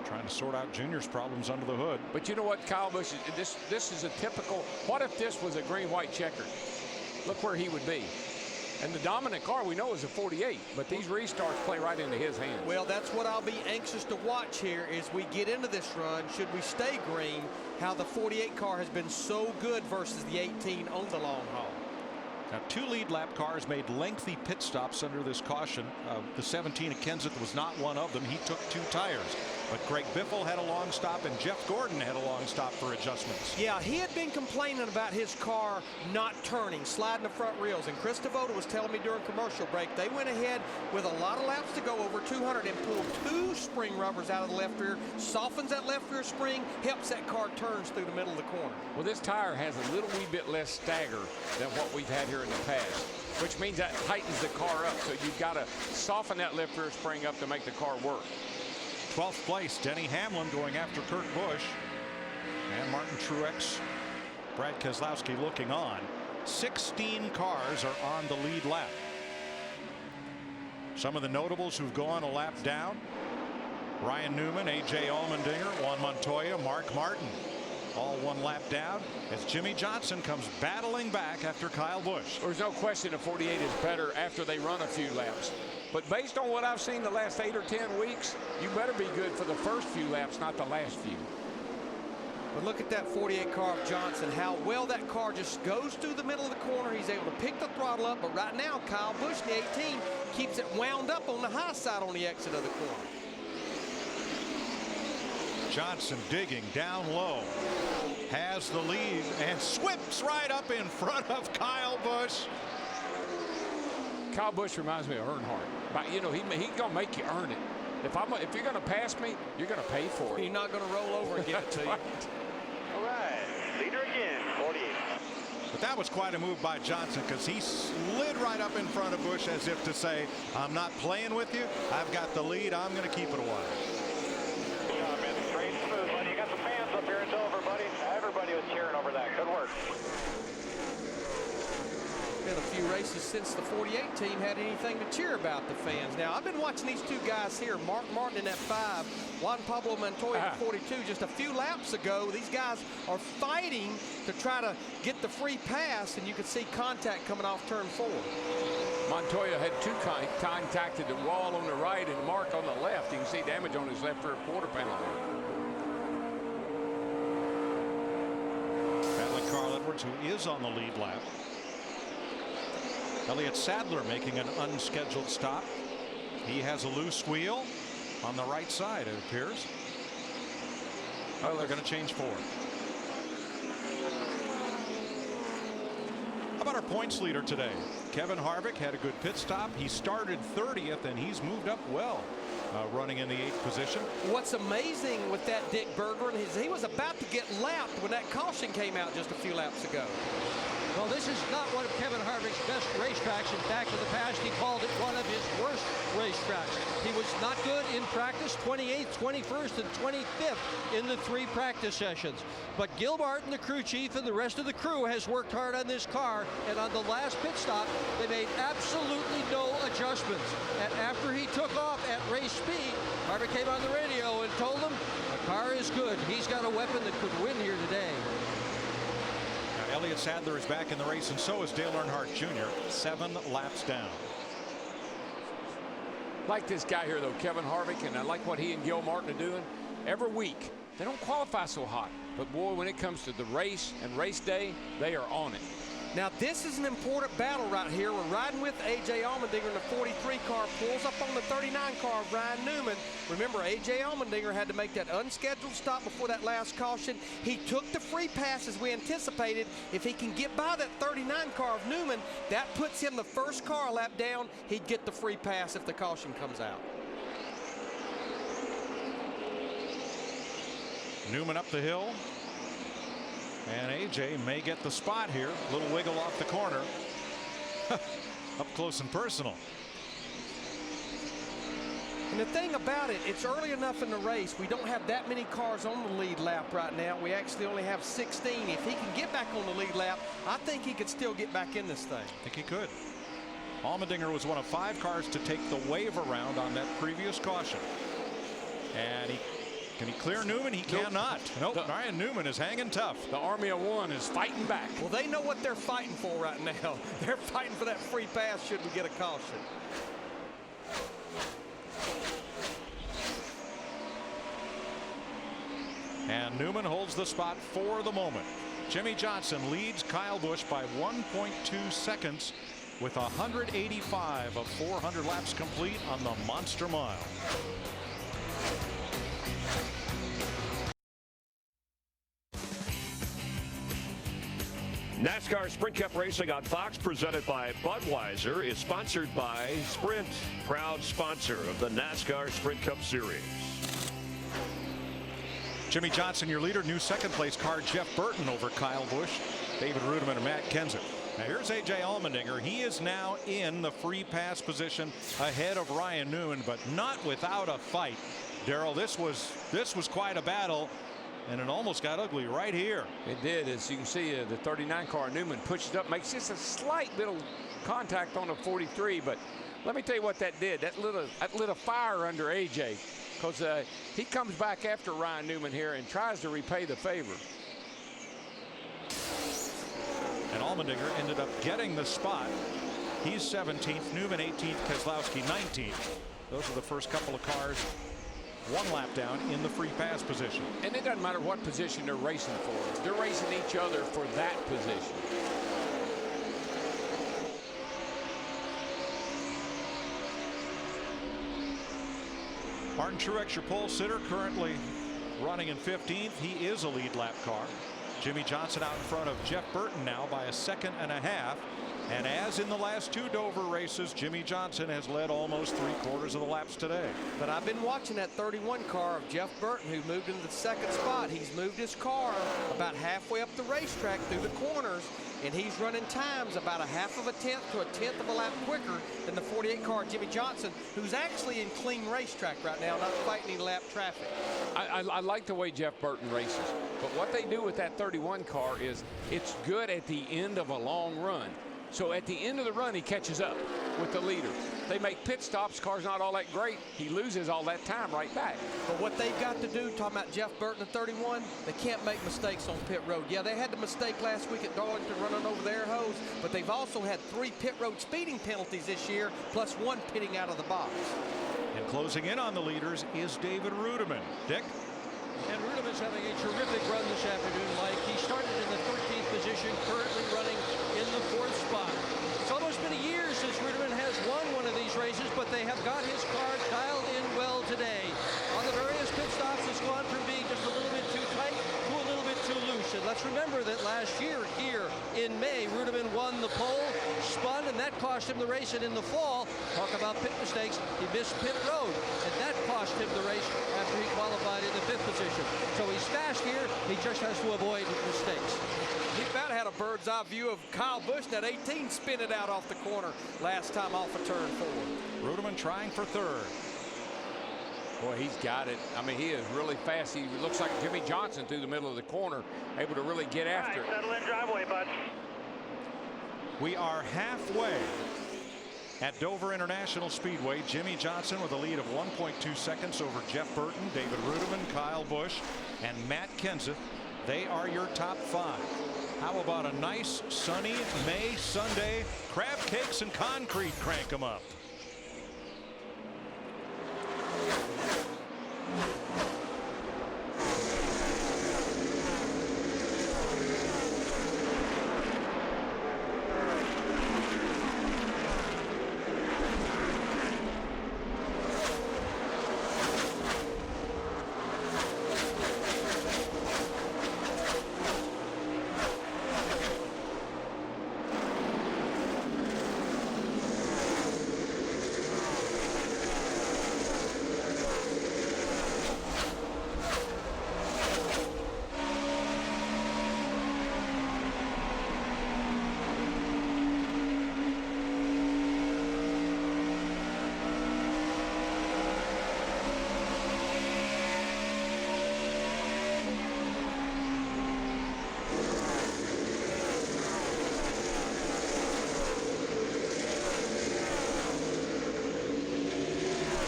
Trying to sort out Junior's problems under the hood. But you know what, Kyle Busch, this is a typical, what if this was a green-white checker? Look where he would be. And the dominant car we know is a 48, but these restarts play right into his hands. Well, that's what I'll be anxious to watch here as we get into this run. Should we stay green, how the 48 car has been so good versus the 18 on the long haul. Now, 2 lead lap cars made lengthy pit stops under this caution. The 17 of Kenseth was not one of them. He took 2 tires. But Greg Biffle had a long stop, and Jeff Gordon had a long stop for adjustments. Yeah, he had been complaining about his car not turning, sliding the front rails. And Chris Devoto was telling me during commercial break, they went ahead with a lot of laps to go, over 200, and pulled 2 spring rubbers out of the left rear, softens that left rear spring, helps that car turns through the middle of the corner. Well, this tire has a little wee bit less stagger than what we've had here in the past, which means that tightens the car up. So you've got to soften that left rear spring up to make the car work. 12th place, Denny Hamlin going after Kurt Busch. And Martin Truex, Brad Keselowski looking on. 16 cars are on the lead lap. Some of the notables who've gone a lap down: Ryan Newman, A.J. Allmendinger, Juan Montoya, Mark Martin. All 1 lap down as Jimmie Johnson comes battling back after Kyle Busch. There's no question the 48 is better after they run a few laps. But based on what I've seen the last 8 or 10 weeks, you better be good for the first few laps, not the last few. But look at that 48 car of Johnson, how well that car just goes through the middle of the corner. He's able to pick the throttle up, but right now Kyle Busch, the 18, keeps it wound up on the high side on the exit of the corner. Johnson digging down low, has the lead and sweeps right up in front of Kyle Busch. Kyle Busch reminds me of Earnhardt. But you know, he's gonna make you earn it. If you're gonna pass me, you're gonna pay for it. You're not gonna roll over and give it to you. All right, leader again, 48. But that was quite a move by Johnson, because he slid right up in front of Busch as if to say, I'm not playing with you. I've got the lead. I'm going to keep it a while. Yeah, man, straight smooth, buddy. You got the fans up here in Dover, buddy. Everybody was cheering over that. Good work. Been a few races since the 48 team had anything to cheer about, the fans. Now, I've been watching these 2 guys here, Mark Martin in that 5, Juan Pablo Montoya in 42. Just a few laps ago, these guys are fighting to try to get the free pass, and you can see contact coming off turn 4. Montoya had contacted the wall on the right and Mark on the left. You can see damage on his left rear quarter panel. Battling Carl Edwards, who is on the lead lap. Elliott Sadler making an unscheduled stop. He has a loose wheel on the right side, it appears. Oh, they're going to change forward. How about our points leader today? Kevin Harvick had a good pit stop. He started 30th, and he's moved up well, running in the 8th position. What's amazing with that Dick Berger is he was about to get lapped when that caution came out just a few laps ago. Well, this is not one of Kevin Harvick's best racetracks. In fact, in the past, he called it one of his worst racetracks. He was not good in practice, 28th, 21st, and 25th in the 3 practice sessions. But Gil Martin, the crew chief, and the rest of the crew has worked hard on this car, and on the last pit stop, they made absolutely no adjustments. And after he took off at race speed, Harvick came on the radio and told them, the car is good. He's got a weapon that could win here today. Elliott Sadler is back in the race, and so is Dale Earnhardt Jr. 7 laps down. Like this guy here, though, Kevin Harvick, and I like what he and Gil Martin are doing. Every week, they don't qualify so hot, but boy, when it comes to the race and race day, they are on it. Now, this is an important battle right here. We're riding with A.J. Allmendinger in the 43 car, pulls up on the 39 car of Ryan Newman. Remember, A.J. Allmendinger had to make that unscheduled stop before that last caution. He took the free pass as we anticipated. If he can get by that 39 car of Newman, that puts him the first car lap down. He'd get the free pass if the caution comes out. Newman up the hill. And AJ may get the spot here. A little wiggle off the corner. Up close and personal. And the thing about it, it's early enough in the race. We don't have that many cars on the lead lap right now. We actually only have 16. If he can get back on the lead lap, I think he could still get back in this thing. I think he could. Allmendinger was one of 5 cars to take the wave around on that previous caution. And can he clear Newman? He cannot. Nope. Ryan Newman is hanging tough. The Army of One is fighting back. Well, they know what they're fighting for right now. They're fighting for that free pass should we get a caution. And Newman holds the spot for the moment. Jimmie Johnson leads Kyle Busch by 1.2 seconds with 185 of 400 laps complete on the Monster Mile. NASCAR Sprint Cup Racing on Fox, presented by Budweiser, is sponsored by Sprint, proud sponsor of the NASCAR Sprint Cup Series. Jimmie Johnson, your leader. New second place car, Jeff Burton over Kyle Busch, David Rudiman, and Matt Kenseth. Now here's A.J. Allmendinger. He is now in the free pass position ahead of Ryan Newman, but not without a fight. Darrell, this was quite a battle. And it almost got ugly right here. It did. As you can see, the 39 car Newman pushes up, makes just a slight little contact on the 43. But let me tell you what that did. That lit a fire under AJ, because he comes back after Ryan Newman here and tries to repay the favor. And Allmendinger ended up getting the spot. He's 17th, Newman 18th, Keselowski 19th. Those are the first couple of cars 1 lap down in the free pass position. And it doesn't matter what position they're racing for. They're racing each other for that position. Martin Truex, your pole sitter, currently running in 15th. He is a lead lap car. Jimmie Johnson out in front of Jeff Burton now by 1.5 seconds. And as in the last 2 Dover races, Jimmie Johnson has led almost 3/4 of the laps today. But I've been watching that 31 car of Jeff Burton, who moved into the 2nd spot. He's moved his car about halfway up the racetrack through the corners, and he's running times about 1/2 tenth to 1/10 of a lap quicker than the 48 car Jimmie Johnson, who's actually in clean racetrack right now, not fighting any lap traffic. I like the way Jeff Burton races, but what they do with that 31 car is it's good at the end of a long run. So at the end of the run, he catches up with the leader. they make pit stops, car's not all that great. He loses all that time right back. But what they've got to do, talking about Jeff Burton at 31, they can't make mistakes on pit road. Yeah, they had the mistake last week at Darlington running over the air hose, but they've also had 3 pit road speeding penalties this year, plus 1 pitting out of the box. And closing in on the leaders is David Rudeman. Dick? And Rudeman's having a terrific run this afternoon, Mike. He started in the 13th position, currently running in the 4th spot. It's almost been a year since Rudeman has won one of these races, but they have got his car dialed in well today. On the various pit stops, it's gone from being just a little bit too tight to a little bit too loose. And let's remember that last year here in May, Rudeman won the pole, spun, and that cost him the race. And in the fall, talk about pit mistakes, he missed pit road, and that cost him the race after he qualified in the 5th position. So he's fast here, he just has to avoid mistakes. He about had a bird's eye view of Kyle Busch, that 18 spin it out off the corner last time off of turn 4. Rudeman trying for 3rd. Boy, he's got it. I mean, he is really fast. He looks like Jimmie Johnson through the middle of the corner, able to really get after it. Settle in driveway, bud. We are halfway at Dover International Speedway. Jimmie Johnson with a lead of 1.2 seconds over Jeff Burton, David Rudeman, Kyle Busch, and Matt Kenseth. They are your top 5. How about a nice sunny May Sunday? Crab cakes and concrete crank them up.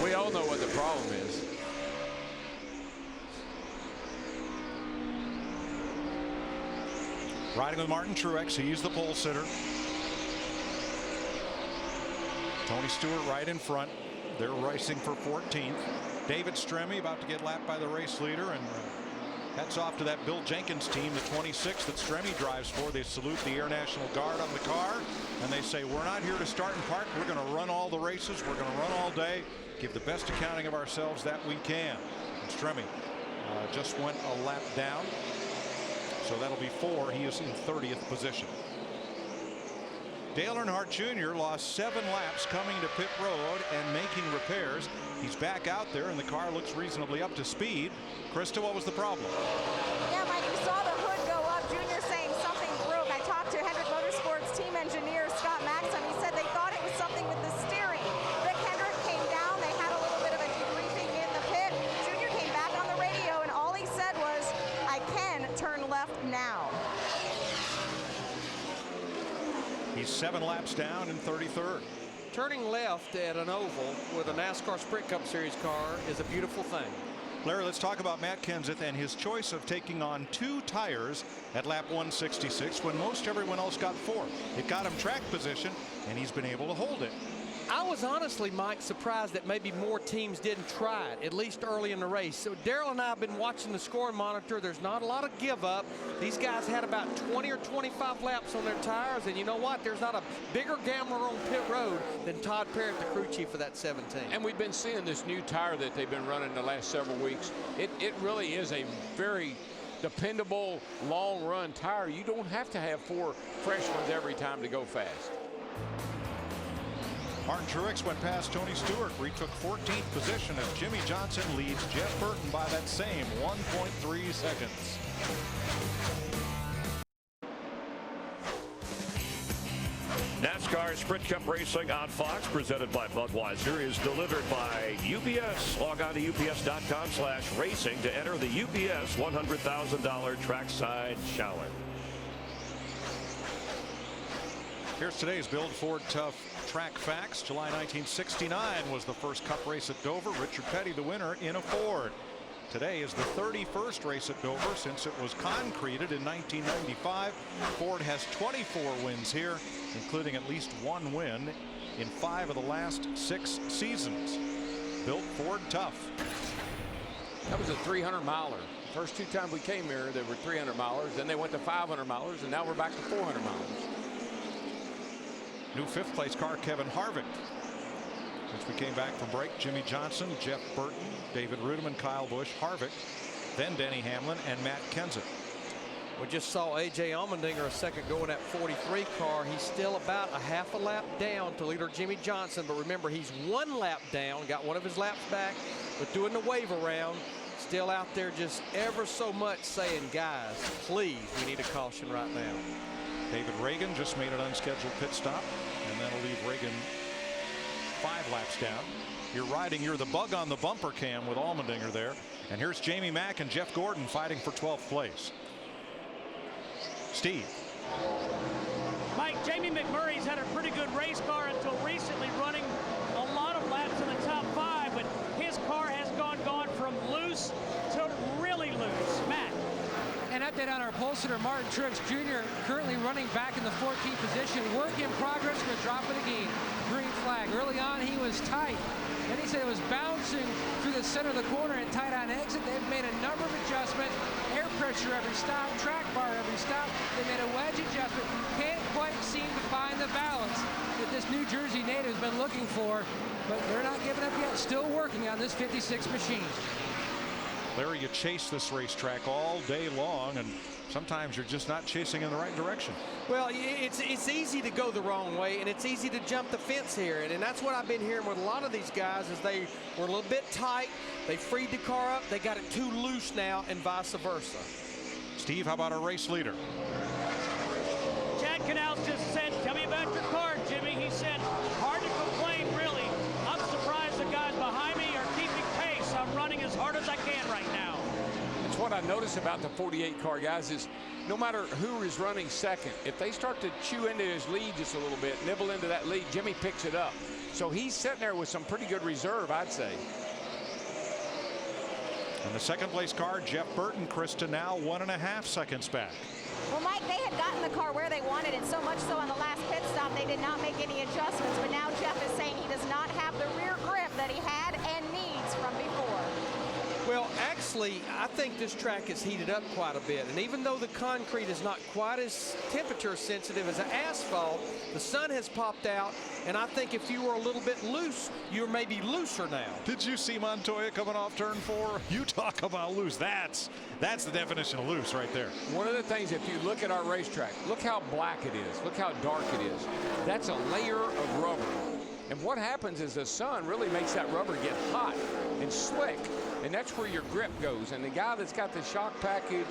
We all know what the problem is. Riding with Martin Truex, he's the pole sitter. Tony Stewart right in front. They're racing for 14th. David Stremme about to get lapped by the race leader, and hats off to that Bill Jenkins team, the 26 that Stremme drives for. They salute the Air National Guard on the car, and they say, we're not here to start and park. We're going to run all the races. We're going to run all day. Give the best accounting of ourselves that we can. And Stremme just went a lap down, so that'll be 4. He is in 30th position. Dale Earnhardt Jr. lost 7 laps coming to pit road and making repairs. He's back out there, and the car looks reasonably up to speed. Krista, what was the problem? Yeah, Mike, you saw the hood go up. Junior saying something broke. I talked to Hendrick Motorsports team engineer Scott Maxim. He said they thought it was something with the steering. Rick Hendrick came down. They had a little bit of a debriefing in the pit. Junior came back on the radio, and all he said was, I can turn left now. He's 7 laps down in 33rd. Turning left at an oval with a NASCAR Sprint Cup Series car is a beautiful thing. Larry, let's talk about Matt Kenseth and his choice of taking on 2 tires at lap 166 when most everyone else got 4. It got him track position, and he's been able to hold it. I was honestly, Mike, surprised that maybe more teams didn't try it, at least early in the race. So Darrell and I have been watching the scoring monitor. There's not a lot of give up. These guys had about 20 or 25 laps on their tires, and you know what? There's not a bigger gambler on pit road than Todd Parrott, the crew chief for that 17. And we've been seeing this new tire that they've been running the last several weeks. It really is a very dependable long-run tire. You don't have to have 4 fresh ones every time to go fast. Martin Truex went past Tony Stewart, where he took 14th position as Jimmie Johnson leads Jeff Burton by that same 1.3 seconds. NASCAR Sprint Cup Racing on Fox, presented by Budweiser, is delivered by UPS. Log on to ups.com/racing to enter the UPS $100,000 trackside challenge. Here's today's Build Ford Tough track facts. July 1969 was the first Cup race at Dover. Richard Petty the winner in a Ford. Today is the 31st race at Dover since it was concreted in 1995. Ford has 24 wins here, including at least one win in 5 of the last 6 seasons. Built Ford Tough. That was a 300-miler. First 2 times we came here, there were 300-milers. Then they went to 500-milers, and now we're back to 400-milers. New 5th place car, Kevin Harvick. Since we came back from break, Jimmie Johnson, Jeff Burton, David Rudiman, Kyle Busch, Harvick, then Denny Hamlin and Matt Kenseth. We just saw A.J. Allmendinger a second ago in that 43 car. He's still about a half a lap down to leader Jimmie Johnson. But remember, he's 1 lap down, got one of his laps back, but doing the wave around. Still out there just ever so much saying, guys, please, we need a caution right now. David Reagan just made an unscheduled pit stop, and that'll leave Reagan 5 laps down. You're the bug on the bumper cam with Allmendinger there. And here's Jamie Mack and Jeff Gordon fighting for 12th place. Steve. Mike, Jamie McMurray's had a pretty good race car until recently, running a lot of laps in the top 5, but his car has gone from loose to really loose. Matt. An update on our pole sitter, Martin Truex Jr., currently running back in the 14th position. Work in progress for a drop of the game. Green flag. Early on, he was tight. Then he said it was bouncing through the center of the corner and tight on exit. They've made a number of adjustments. Air pressure every stop, track bar every stop. They made a wedge adjustment. Can't quite seem to find the balance that this New Jersey native has been looking for, but they're not giving up yet. Still working on this 56 machine. Larry, you chase this racetrack all day long, and sometimes you're just not chasing in the right direction. Well, it's easy to go the wrong way, and it's easy to jump the fence here. And that's what I've been hearing with a lot of these guys is they were a little bit tight. They freed the car up. They got it too loose now, and vice versa. Steve, how about our race leader? Chad Canals just said, tell me about your car, Jimmy. He said, hard to complain, really. I'm surprised the guys behind me are keeping pace. I'm running as hard as I can right now. It's what I notice about the 48 car, guys, is no matter who is running second, if they start to chew into his lead just a little bit, nibble into that lead, Jimmy picks it up. So he's sitting there with some pretty good reserve, I'd say. And the 2nd place car, Jeff Burton, Krista, now 1.5 seconds back. Well, Mike, they had gotten the car where they wanted it, so much so on the last pit stop they did not make any adjustments, but now Jeff is saying he does not have the rear grip that he had and needs from before. Well, actually, I think this track is heated up quite a bit, and even though the concrete is not quite as temperature sensitive as the asphalt, the sun has popped out, and I think if you were a little bit loose, you're maybe looser now. Did you see Montoya coming off turn 4? You talk about loose. That's the definition of loose right there. One of the things, if you look at our racetrack, look how black it is. Look how dark it is. That's a layer of rubber. And what happens is the sun really makes that rubber get hot and slick. And that's where your grip goes. And the guy that's got the shock package,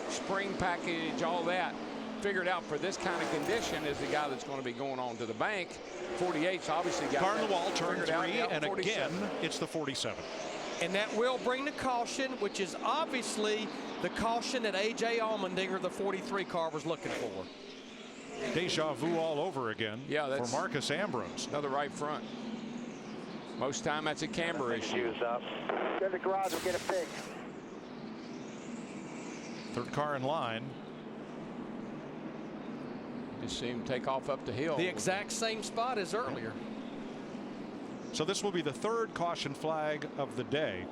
spring package, all that, figured out for this kind of condition is the guy that's going to be going on to the bank. 48's obviously got Car in the wall, turn 3, and 47. again, it's the 47. And that will bring the caution, which is obviously the caution that A.J. Allmendinger, the 43 car, was looking for. Deja vu all over again for Marcus Ambrose. Another right front. Most time that's a camber issue. Up. Go to the garage and get it fixed. 3rd car in line. Just see him take off up the hill. The exact same spot as earlier. So this will be the 3rd caution flag of the day.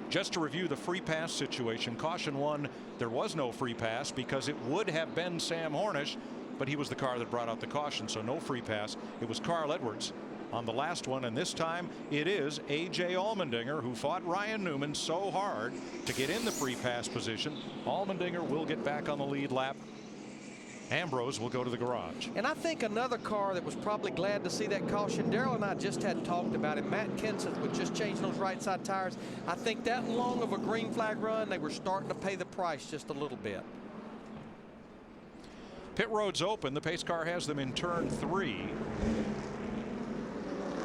Just to review the free pass situation, caution 1, there was no free pass because it would have been Sam Hornish, but he was the car that brought out the caution, so no free pass. It was Carl Edwards on the last one, and this time it is A.J. Allmendinger who fought Ryan Newman so hard to get in the free pass position. Allmendinger will get back on the lead lap. Ambrose will go to the garage. And I think another car that was probably glad to see that caution, Darrell and I just had talked about it. Matt Kenseth was just changing those right side tires. I think that long of a green flag run, they were starting to pay the price just a little bit. Pit road's open. The pace car has them in turn 3.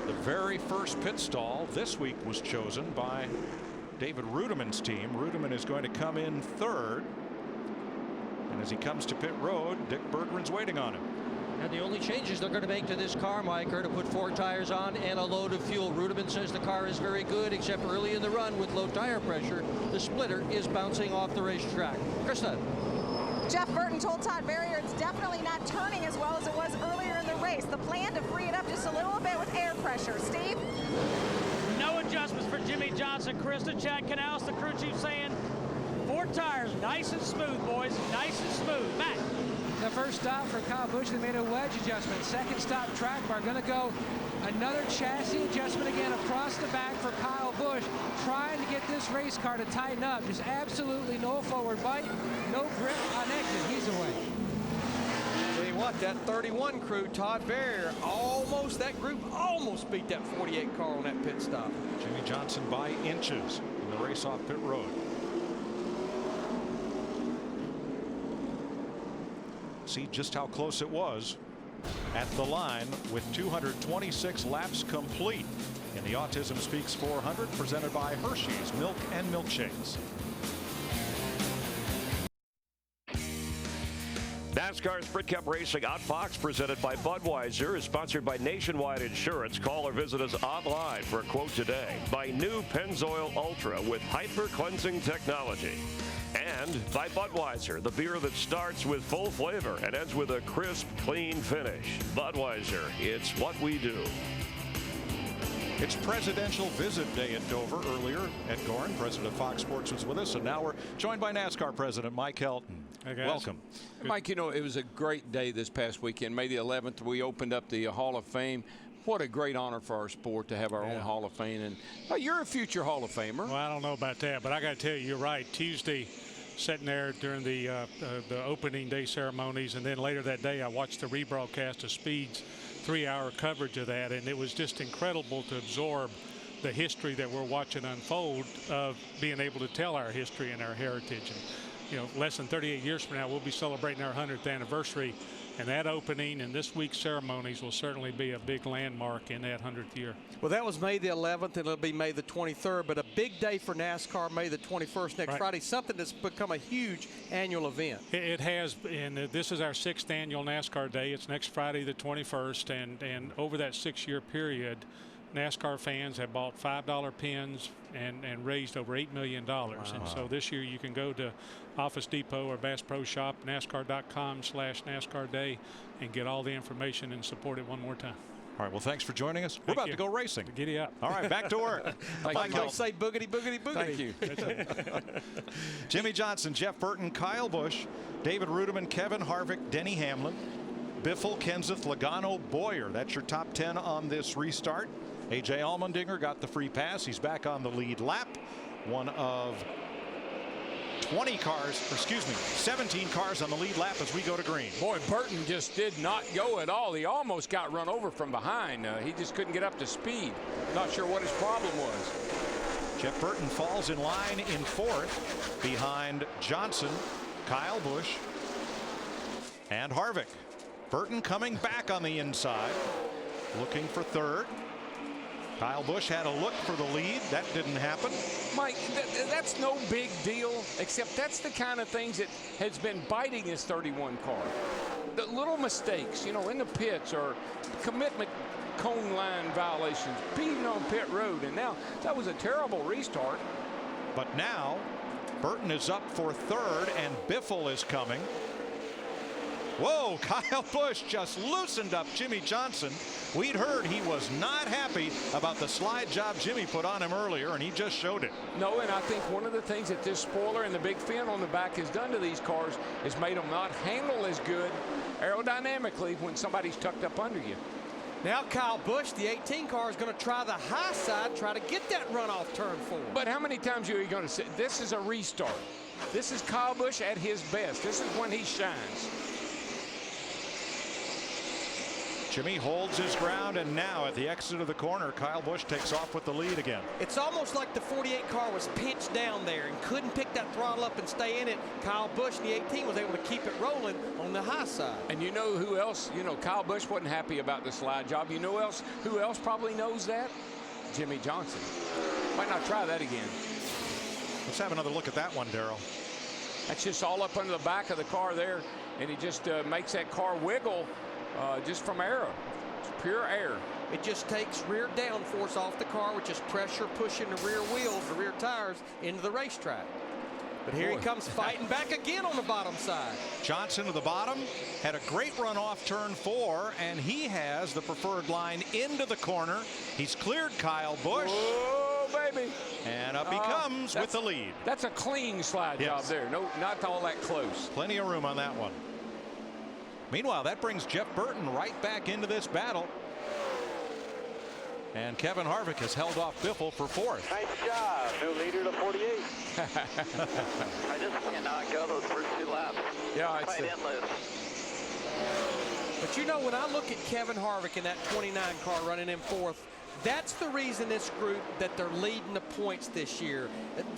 The very first pit stall this week was chosen by David Rudiman's team. Rudiman is going to come in 3rd. And as he comes to pit road, Dick Berggren's waiting on him. And the only changes they're going to make to this car, Mike, are to put 4 tires on and a load of fuel. Rudiman says the car is very good, except early in the run with low tire pressure, the splitter is bouncing off the racetrack. Krista. Jeff Burton told Todd Berrier it's definitely not turning as well as it was earlier in the race. The plan to free it up just a little bit with air pressure. Steve? No adjustments for Jimmie Johnson. Krista, Chad Canals, the crew chief saying 4 tires, nice and smooth, boys, nice and smooth. Matt. The first stop for Kyle Busch, they made a wedge adjustment. Second stop, track bar, going to go another chassis adjustment again across the back for Kyle Busch, trying to get this race car to tighten up. Just absolutely no forward bite, no grip on exit. He's away. Tell you what, that 31 crew, Todd Berrier, that group almost beat that 48 car on that pit stop. Jimmie Johnson by inches in the race off pit road. See just how close it was at the line with 226 laps complete in the Autism Speaks 400 presented by Hershey's Milk and Milkshakes. NASCAR Sprint Cup Racing on Fox, presented by Budweiser, is sponsored by Nationwide Insurance. Call or visit us online for a quote today. By new Pennzoil Ultra with hyper-cleansing technology. And by Budweiser, the beer that starts with full flavor and ends with a crisp, clean finish. Budweiser, it's what we do. It's Presidential Visit Day at Dover. Earlier, Ed Gorin, president of Fox Sports, was with us, and now we're joined by NASCAR President Mike Helton. Hey guys. Welcome. Mike, you know, it was a great day this past weekend. May the 11th, we opened up the Hall of Fame. What a great honor for our sport to have our own Hall of Fame. And you're a future Hall of Famer. Well, I don't know about that, but I got to tell you, you're right. Tuesday, sitting there during the opening day ceremonies, and then later that day, I watched the rebroadcast of Speed's 3-hour coverage of that, and it was just incredible to absorb the history that we're watching unfold of being able to tell our history and our heritage. And, you know, less than 38 years from now, we'll be celebrating our 100th anniversary, and that opening and this week's ceremonies will certainly be a big landmark in that 100th year. Well, that was May the 11th, and it'll be May the 23rd, but a big day for NASCAR, May the 21st, next Friday, something that's become a huge annual event. It has, and this is our 6th annual NASCAR Day. It's next Friday the 21st, and over that 6-year period, NASCAR fans have bought $5 pins and raised over $8 million. Wow. And so this year you can go to Office Depot or Bass Pro Shop, NASCAR.com/NASCAR Day, and get all the information and support it one more time. All right, well, thanks for joining us. We're about to go racing. Giddy up. All right, back to work. Like they say, boogity, boogity, boogity. Thank you. Jimmie Johnson, Jeff Burton, Kyle Busch, David Rudiman, Kevin Harvick, Denny Hamlin, Biffle, Kenseth, Logano, Boyer. That's your top 10 on this restart. A.J. Allmendinger got the free pass. He's back on the lead lap. One of 20 cars, or excuse me, 17 cars on the lead lap as we go to green. Boy, Burton just did not go at all. He almost got run over from behind. He just couldn't get up to speed. Not sure what his problem was. Jeff Burton falls in line in 4th behind Johnson, Kyle Busch, and Harvick. Burton coming back on the inside, looking for 3rd. Kyle Busch had a look for the lead. That didn't happen. Mike, that's no big deal, except that's the kind of things that has been biting this 31 car. The little mistakes, you know, in the pits or commitment cone line violations, beating on pit road, and now that was a terrible restart. But now Burton is up for 3rd, and Biffle is coming. Whoa, Kyle Busch just loosened up Jimmie Johnson. We'd heard he was not happy about the slide job Jimmie put on him earlier, and he just showed it. No, and I think one of the things that this spoiler and the big fin on the back has done to these cars is made them not handle as good aerodynamically when somebody's tucked up under you. Now Kyle Busch, the 18 car, is going to try the high side, try to get that runoff turn 4. But how many times are you going to say, this is a restart? This is Kyle Busch at his best. This is when he shines. Jimmie holds his ground, and now at the exit of the corner, Kyle Busch takes off with the lead again. It's almost like the 48 car was pinched down there and couldn't pick that throttle up and stay in it. Kyle Busch, the 18, was able to keep it rolling on the high side. And you know who else? You know, Kyle Busch wasn't happy about the slide job. You know who else probably knows that? Jimmie Johnson. Might not try that again. Let's have another look at that one, Darrell. That's just all up under the back of the car there, and he just makes that car wiggle. just from air. It's pure air. It just takes rear downforce off the car, which is pressure pushing the rear wheels, the rear tires, into the racetrack. But here he comes fighting back again on the bottom side. Johnson to the bottom, had a great run off turn 4, and he has the preferred line into the corner. He's cleared Kyle Busch. Oh, baby. And up he comes with the lead. That's a clean slide job there. No, not all that close. Plenty of room on that one. Meanwhile, that brings Jeff Burton right back into this battle. And Kevin Harvick has held off Biffle for 4th. Nice job. New leader to 48. I just cannot go those first 2 laps. Yeah, it's endless. But you know, when I look at Kevin Harvick in that 29 car running in 4th, that's the reason this group that they're leading the points this year.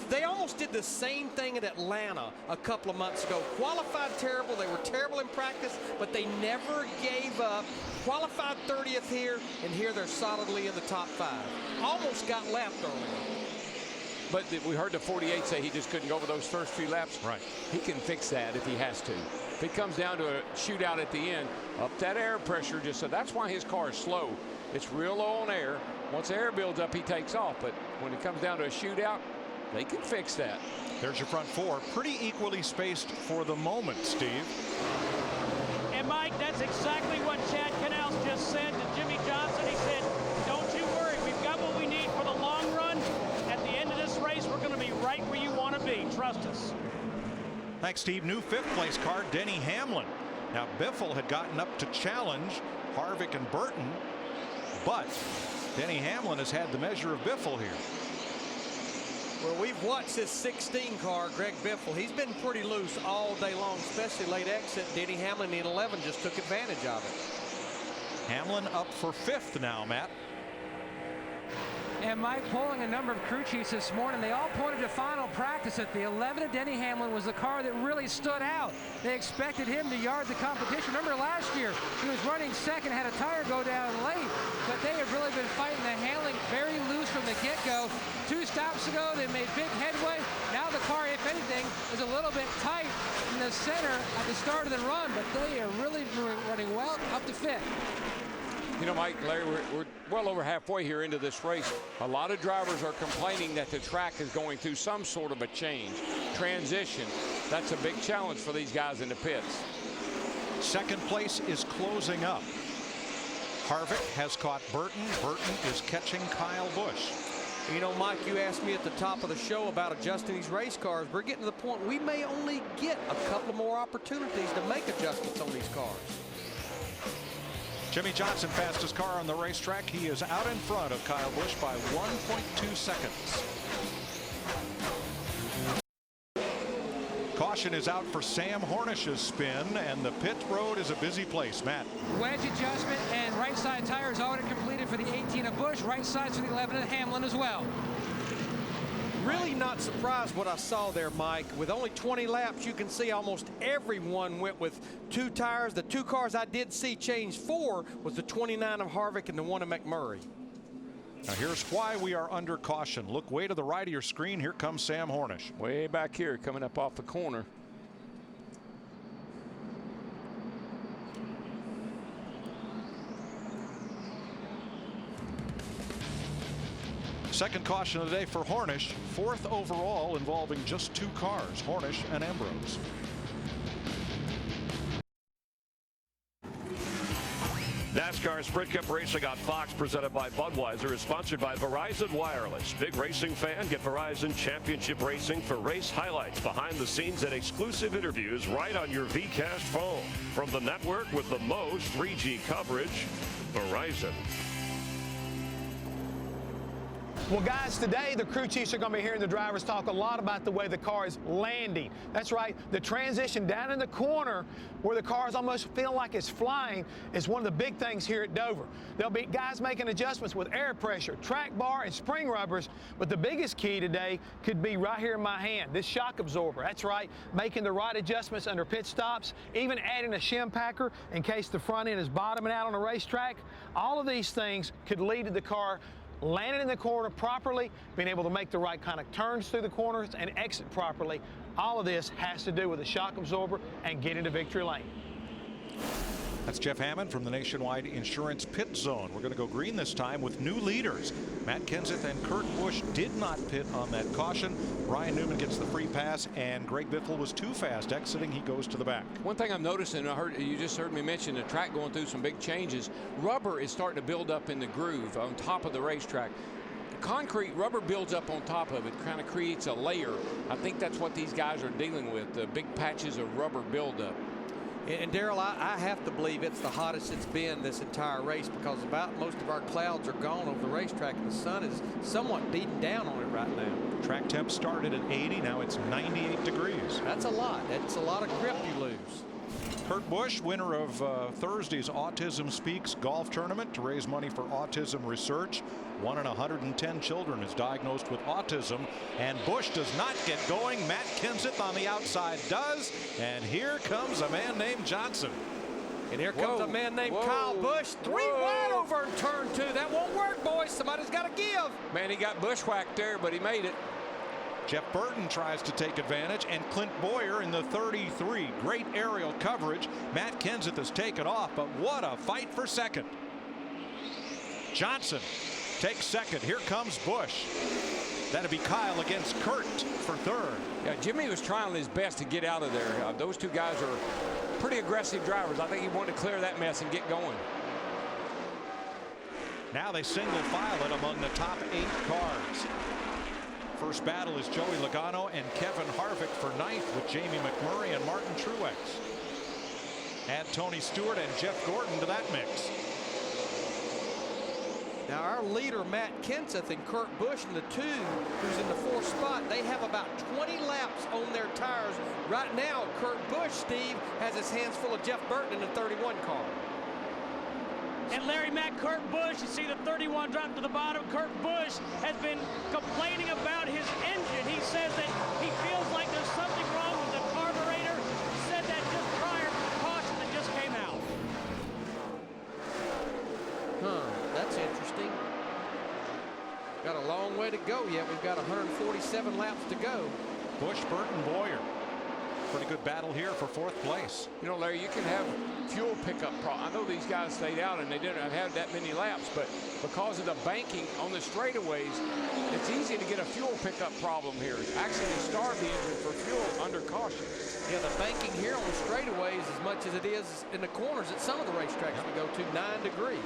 They almost did the same thing at Atlanta a couple of months ago. Qualified terrible. They were terrible in practice, but they never gave up. Qualified 30th here, and here they're solidly in the top 5. Almost got lapped earlier. But we heard the 48 say he just couldn't go over those first few laps. Right. He can fix that if he has to. If it comes down to a shootout at the end, up that air pressure, just so that's why his car is slow. It's real low on air. Once air builds up, he takes off. But when it comes down to a shootout, they can fix that. There's your front 4. Pretty equally spaced for the moment, Steve. And Mike, that's exactly what Chad Canals just said to Jimmie Johnson. He said, don't you worry, we've got what we need for the long run. At the end of this race, we're going to be right where you want to be. Trust us. Thanks, Steve. New 5th place car, Denny Hamlin. Now, Biffle had gotten up to challenge Harvick and Burton, but Denny Hamlin has had the measure of Biffle here. Well, we've watched this 16 car, Greg Biffle. He's been pretty loose all day long, especially late exit. Denny Hamlin in 11 just took advantage of it. Hamlin up for 5th now, Matt. And Mike, polling a number of crew chiefs this morning, they all pointed to final practice that the 11 of Denny Hamlin was the car that really stood out. They expected him to yard the competition. Remember last year, he was running 2nd, had a tire go down late, but they have really been fighting the handling very loose from the get-go. 2 stops ago, they made big headway. Now the car, if anything, is a little bit tight in the center at the start of the run, but they are really running well up to 5th. You know, Mike, Larry, we're well over halfway here into this race. A lot of drivers are complaining that the track is going through some sort of a change, transition. That's a big challenge for these guys in the pits. 2nd place is closing up. Harvick has caught Burton. Burton is catching Kyle Busch. You know, Mike, you asked me at the top of the show about adjusting these race cars. We're getting to the point we may only get a couple more opportunities to make adjustments on these cars. Jimmie Johnson, fastest car on the racetrack. He is out in front of Kyle Busch by 1.2 seconds. Caution is out for Sam Hornish's spin, and the pit road is a busy place. Matt. Wedge adjustment and right side tires already completed for the 18 of Busch. Right sides for the 11 of Hamlin as well. Really not surprised what I saw there, Mike. With only 20 laps, you can see almost everyone went with 2 tires. The 2 cars I did see change 4 was the 29 of Harvick and the 1 of McMurray. Now here's why we are under caution. Look way to the right of your screen. Here comes Sam Hornish. Way back here, coming up off the corner. Second caution of the day for Hornish. 4th overall, involving just 2 cars, Hornish and Ambrose. NASCAR Sprint Cup Racing on Fox, presented by Budweiser, is sponsored by Verizon Wireless. Big racing fan? Get Verizon Championship Racing for race highlights, behind the scenes, and exclusive interviews right on your VCast phone. From the network with the most 3G coverage, Verizon. Well, guys, today the crew chiefs are going to be hearing the drivers talk a lot about the way the car is landing. That's right. The transition down in the corner where the car is almost feeling like it's flying is one of the big things here at Dover. There'll be guys making adjustments with air pressure, track bar, and spring rubbers, but the biggest key today could be right here in my hand, this shock absorber. That's right, making the right adjustments under pit stops, even adding a shim packer in case the front end is bottoming out on the racetrack. All of these things could lead to the car landing in the corner properly, being able to make the right kind of turns through the corners and exit properly. All of this has to do with the shock absorber and getting to victory lane. That's Jeff Hammond from the Nationwide Insurance Pit Zone. We're going to go green this time with new leaders. Matt Kenseth and Kurt Busch did not pit on that caution. Ryan Newman gets the free pass, and Greg Biffle was too fast exiting. He goes to the back. One thing I'm noticing, you just heard me mention the track going through some big changes. Rubber is starting to build up in the groove on top of the racetrack. Concrete, rubber builds up on top of it, kind of creates a layer. I think that's what these guys are dealing with, the big patches of rubber buildup. And Darrell, I have to believe it's the hottest it's been this entire race, because about most of our clouds are gone over the racetrack, and the sun is somewhat beaten down on it right now. Track temp started at 80. Now it's 98 degrees. That's a lot. That's a lot of grip you lose. Kurt Busch, winner of Thursday's Autism Speaks golf tournament to raise money for autism research. 1 in 110 children is diagnosed with autism, and Busch does not get going. Matt Kenseth on the outside does, and here comes a man named Johnson. And here comes a man named Kyle Busch. 3 wide over in turn 2. That won't work, boys. Somebody's got to give. Man, he got bushwhacked there, but he made it. Jeff Burton tries to take advantage, and Clint Boyer in the 33. Great aerial coverage. Matt Kenseth has taken off, but what a fight for second. Johnson takes second. Here comes Busch. That'll be Kyle against Kurt for third. Yeah, Jimmie was trying his best to get out of there. Those two guys are pretty aggressive drivers. I think he wanted to clear that mess and get going. Now they single file it among the top 8 cars. First battle is Joey Logano and Kevin Harvick for ninth, with Jamie McMurray and Martin Truex. Add Tony Stewart and Jeff Gordon to that mix. Now our leader Matt Kenseth and Kurt Busch in the 2, who's in the 4th spot, they have about 20 laps on their tires. Right now Kurt Busch, Steve, has his hands full of Jeff Burton in the 31 car. And Larry Mack, Kurt Busch, you see the 31 drop to the bottom. Kurt Busch has been complaining about his engine. He says that he feels like there's something wrong with the carburetor. He said that just prior to the caution that just came out. That's interesting. Got a long way to go yet. We've got 147 laps to go. Busch, Burton, Boyer. Pretty good battle here for 4th place. You know, Larry, you can have fuel pickup problems. I know these guys stayed out and they didn't have that many laps, but because of the banking on the straightaways, it's easy to get a fuel pickup problem here. Actually, they starve the engine for fuel under caution. Yeah, the banking here on the straightaways, as much as it is in the corners at some of the racetracks we go to, 9 degrees.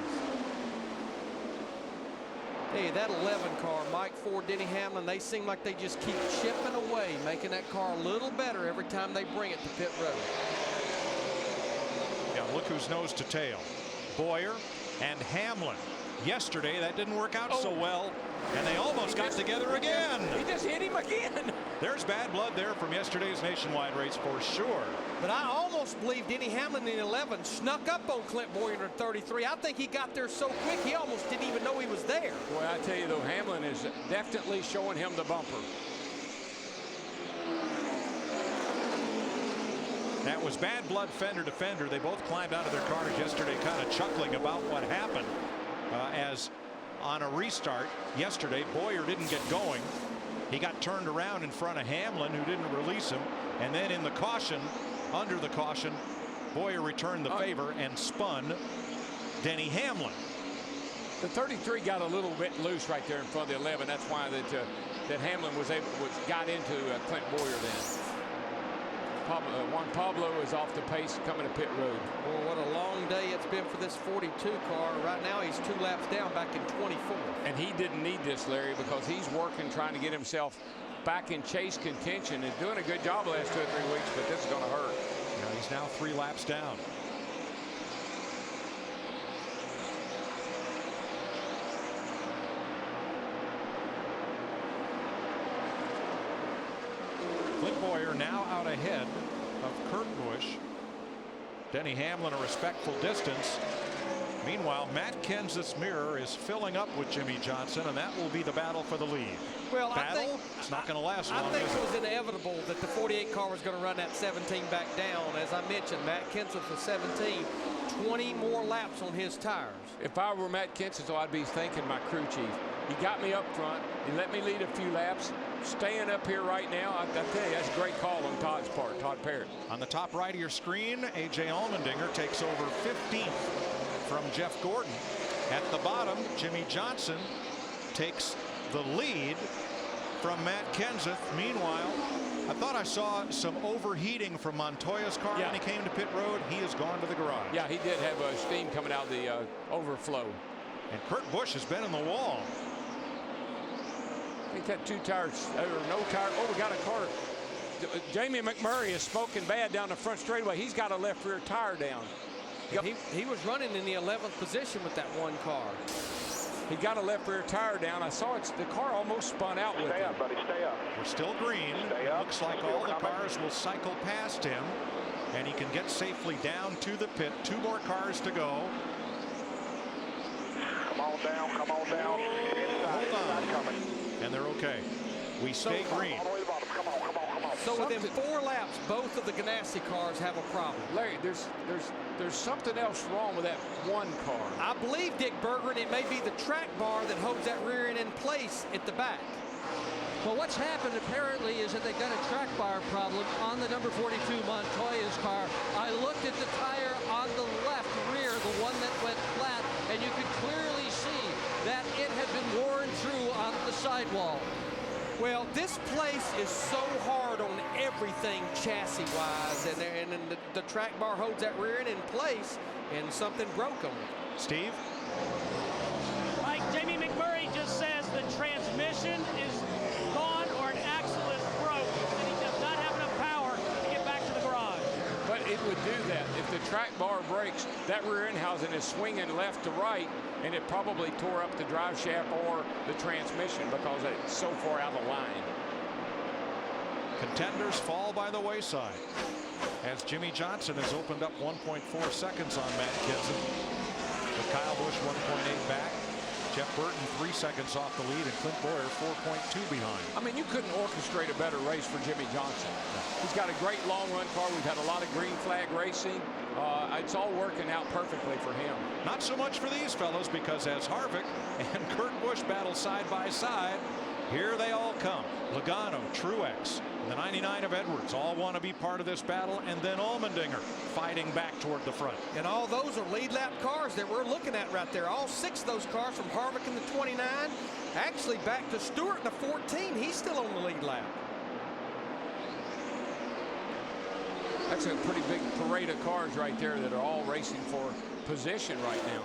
Hey, that 11 car, Mike Ford, Denny Hamlin, they seem like they just keep chipping away, making that car a little better every time they bring it to pit road. Yeah, look who's nose to tail. Boyer and Hamlin. Yesterday, that didn't work out so well, and they almost got together again. He just hit him again. There's bad blood there from yesterday's nationwide race for sure. But I almost believe Denny Hamlin in 11 snuck up on Clint Boyer in 33. I think he got there so quick he almost didn't even know he was there. Boy, I tell you though, Hamlin is definitely showing him the bumper. That was bad blood fender to fender. They both climbed out of their cars yesterday kind of chuckling about what happened, as on a restart yesterday Boyer didn't get going. He got turned around in front of Hamlin, who didn't release him, and then in the caution, under the caution, Boyer returned the favor and spun Denny Hamlin. The 33 got a little bit loose right there in front of the 11. That's why that Hamlin got into Clint Boyer then. Juan Pablo is off the pace coming to pit road. Well, what a long day it's been for this 42 car. Right now he's 2 laps down, back in 24. And he didn't need this, Larry, because he's working, trying to get himself back in chase contention and doing a good job the last 2 or 3 weeks, but this is going to hurt. Yeah, he's now 3 laps down. Clint Boyer now out ahead of Kurt Busch. Denny Hamlin a respectful distance. Meanwhile, Matt Kenseth's mirror is filling up with Jimmie Johnson, and that will be the battle for the lead. Well, battle? It's not going to last long. I think it was inevitable that the 48 car was going to run that 17 back down. As I mentioned, Matt Kenseth was 17, 20 more laps on his tires. If I were Matt Kenseth, I'd be thanking my crew chief. He got me up front. He let me lead a few laps. staying up here right now. I tell you, that's a great call on Todd's part, Todd Parrott. On the top right of your screen, A.J. Allmendinger takes over 15th from Jeff Gordon. At the bottom, Jimmie Johnson takes the lead from Matt Kenseth. Meanwhile, I thought I saw some overheating from Montoya's car when he came to pit road. He has gone to the garage. Yeah, he did have steam coming out of the overflow. And Kurt Busch has been in the wall. I think that 2 tires, or no tire. Oh, we got a car. Jamie McMurray is smoking bad down the front straightaway. He's got a left rear tire down. He was running in the 11th position with that one car. He got a left rear tire down. I saw the car almost spun out with him. Stay up, buddy, stay up. We're still green. Stay it up. Looks like all the cars will cycle past him, and he can get safely down to the pit. 2 more cars to go. Come on down, come on down. Inside, Hold on. coming. And they're okay. We stay green. All the way to the bottom. Come on, come on, come on. So within 4 laps, both of the Ganassi cars have a problem. Larry, there's something else wrong with that one car. I believe, Dick Berger, and it may be the track bar that holds that rear end in place at the back. Well, what's happened apparently is that they got a track bar problem on the number 42 Montoya's car. I looked at the tire on the left rear, the one that went flat, and you could clearly see that it had been worn through on the sidewall. Well, this place is so hard on everything chassis-wise, and the track bar holds that rear end in place, and something broke them. Steve? Mike, Jamie McMurray just says the transmission is gone or an axle is broke, and he does not have enough power to get back to the garage. But it would do that. If the track bar breaks, that rear end housing is swinging left to right, and it probably tore up the drive shaft or the transmission because it's so far out of line. Contenders fall by the wayside as Jimmie Johnson has opened up 1.4 seconds on Matt Kenseth. With Kyle Busch 1.8 back. Jeff Burton 3 seconds off the lead, and Clint Bowyer 4.2 behind. I mean, you couldn't orchestrate a better race for Jimmie Johnson. He's got a great long run car. We've had a lot of green flag racing. It's all working out perfectly for him. Not so much for these fellows, because as Harvick and Kurt Busch battle side by side, here they all come. Logano, Truex, and the 99 of Edwards all want to be part of this battle, and then Allmendinger fighting back toward the front. And all those are lead lap cars that we're looking at right there. All 6 of those cars from Harvick in the 29, actually back to Stewart in the 14. He's still on the lead lap. That's a pretty big parade of cars right there that are all racing for position right now.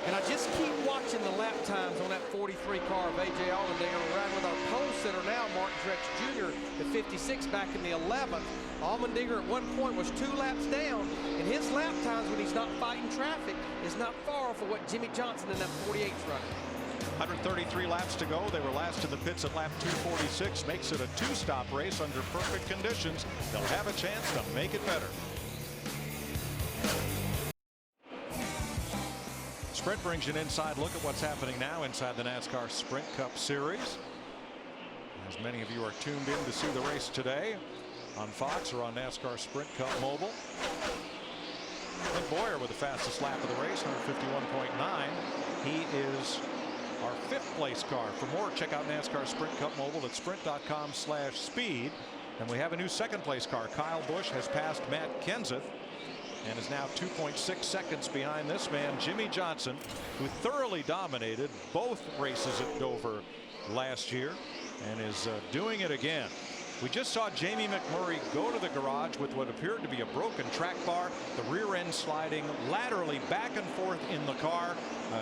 And I just keep watching the lap times on that 43 car of A.J. Allmendinger. We're riding with our pole sitter now, Mark Drex Jr., the 56 back in the 11th. Allmendinger at one point was 2 laps down, and his lap times when he's not fighting traffic is not far off of what Jimmie Johnson in that 48's running. 133 laps to go. They were last in the pits at lap 246. Makes it a 2-stop race under perfect conditions. They'll have a chance to make it better. Sprint brings you an inside look at what's happening now inside the NASCAR Sprint Cup Series. As many of you are tuned in to see the race today on Fox or on NASCAR Sprint Cup Mobile. Clint Bowyer with the fastest lap of the race, 151.9. He is our 5th place car. For more, check out NASCAR Sprint Cup Mobile at sprint.com/speed. And we have a new 2nd place car. Kyle Busch has passed Matt Kenseth and is now 2.6 seconds behind this man, Jimmie Johnson, who thoroughly dominated both races at Dover last year and is doing it again. We just saw Jamie McMurray go to the garage with what appeared to be a broken track bar, the rear end sliding laterally back and forth in the car.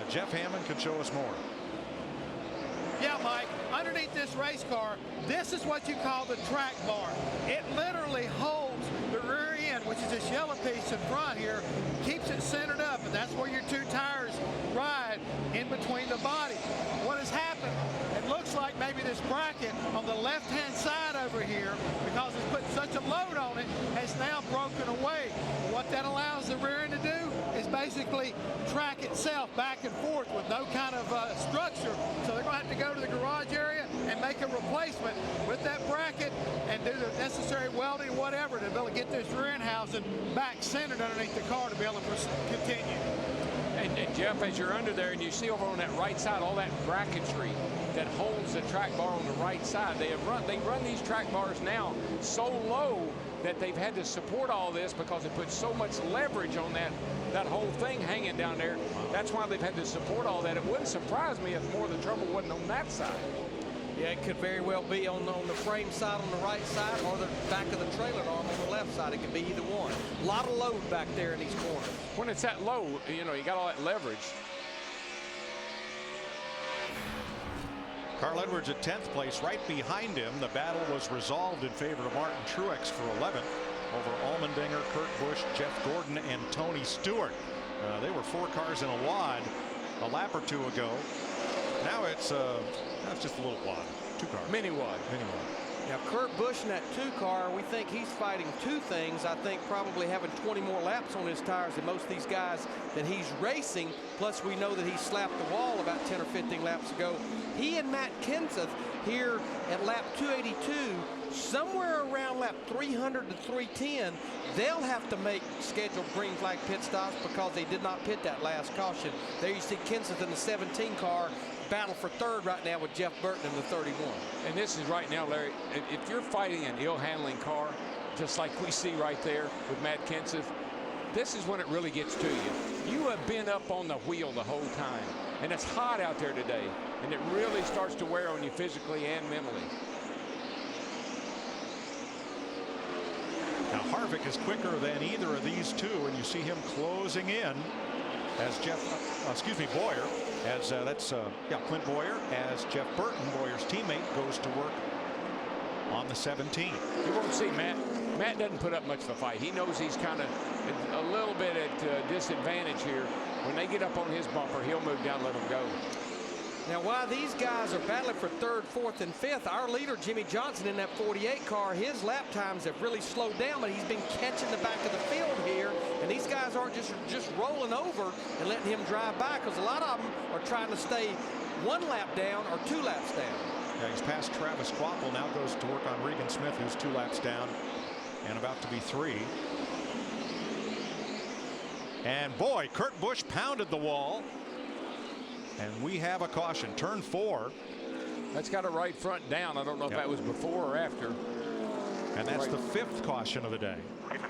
Jeff Hammond can show us more. Yeah, Mike, underneath this race car, this is what you call the track bar. It literally holds the rear end, which is this yellow piece in front here, keeps it centered up, and that's where your 2 tires ride in between the body. What has happened, it looks like maybe this bracket on the left-hand side over here, because it's putting such a load on it, has now broken away. What that allows the rear end to do is basically track itself back and forth with no kind of structure. So they're going to have to go to the garage area and make a replacement with that bracket and do the necessary welding, whatever, to be able to get this rear end housing back centered underneath the car to be able to continue. And Jeff, as you're under there and you see over on that right side all that bracketry, that holds the track bar on the right side. They run these track bars now so low that they've had to support all this because it puts so much leverage on that whole thing hanging down there. That's why they've had to support all that. It wouldn't surprise me if more of the trouble wasn't on that side. Yeah, it could very well be on the frame side on the right side or the back of the trailer arm on the left side. It could be either one. A lot of load back there in these corners. When it's that low, you know, you got all that leverage. Carl Edwards at 10th place. Right behind him, the battle was resolved in favor of Martin Truex for 11th over Allmendinger, Kurt Busch, Jeff Gordon, and Tony Stewart. They were 4 cars in a wad a lap or 2 ago. Now it's just a little wad. 2 cars. Mini wad. Mini wad. Now, Kurt Busch in that 2 car, we think he's fighting 2 things. I think probably having 20 more laps on his tires than most of these guys that he's racing. Plus, we know that he slapped the wall about 10 or 15 laps ago. He and Matt Kenseth here at lap 282, somewhere around lap 300 to 310, they'll have to make scheduled green flag pit stops because they did not pit that last caution. There you see Kenseth in the 17 car battle for 3rd right now with Jeff Burton in the 31. And this is right now, Larry, if you're fighting an ill-handling car, just like we see right there with Matt Kenseth, this is when it really gets to you. You have been up on the wheel the whole time, and it's hot out there today, and it really starts to wear on you physically and mentally. Now Harvick is quicker than either of these 2, and you see him closing in as Bowyer, as Clint Bowyer, as Jeff Burton, Bowyer's teammate, goes to work on the 17. You won't see Matt. Matt doesn't put up much of a fight. He knows he's kind of a little bit at disadvantage here. When they get up on his bumper, he'll move down and let them go. Now, while these guys are battling for 3rd, 4th, and 5th, our leader, Jimmie Johnson, in that 48 car, his lap times have really slowed down, but he's been catching the back of the field here, and these guys aren't just rolling over and letting him drive by, because a lot of them are trying to stay 1 lap down or 2 laps down. Yeah, he's past Travis Quapple, now goes to work on Regan Smith, who's 2 laps down and about to be 3. And boy, Kurt Busch pounded the wall. And we have a caution. Turn 4. That's got a right front down. I don't know if that was before or after. And that's the 5th caution of the day.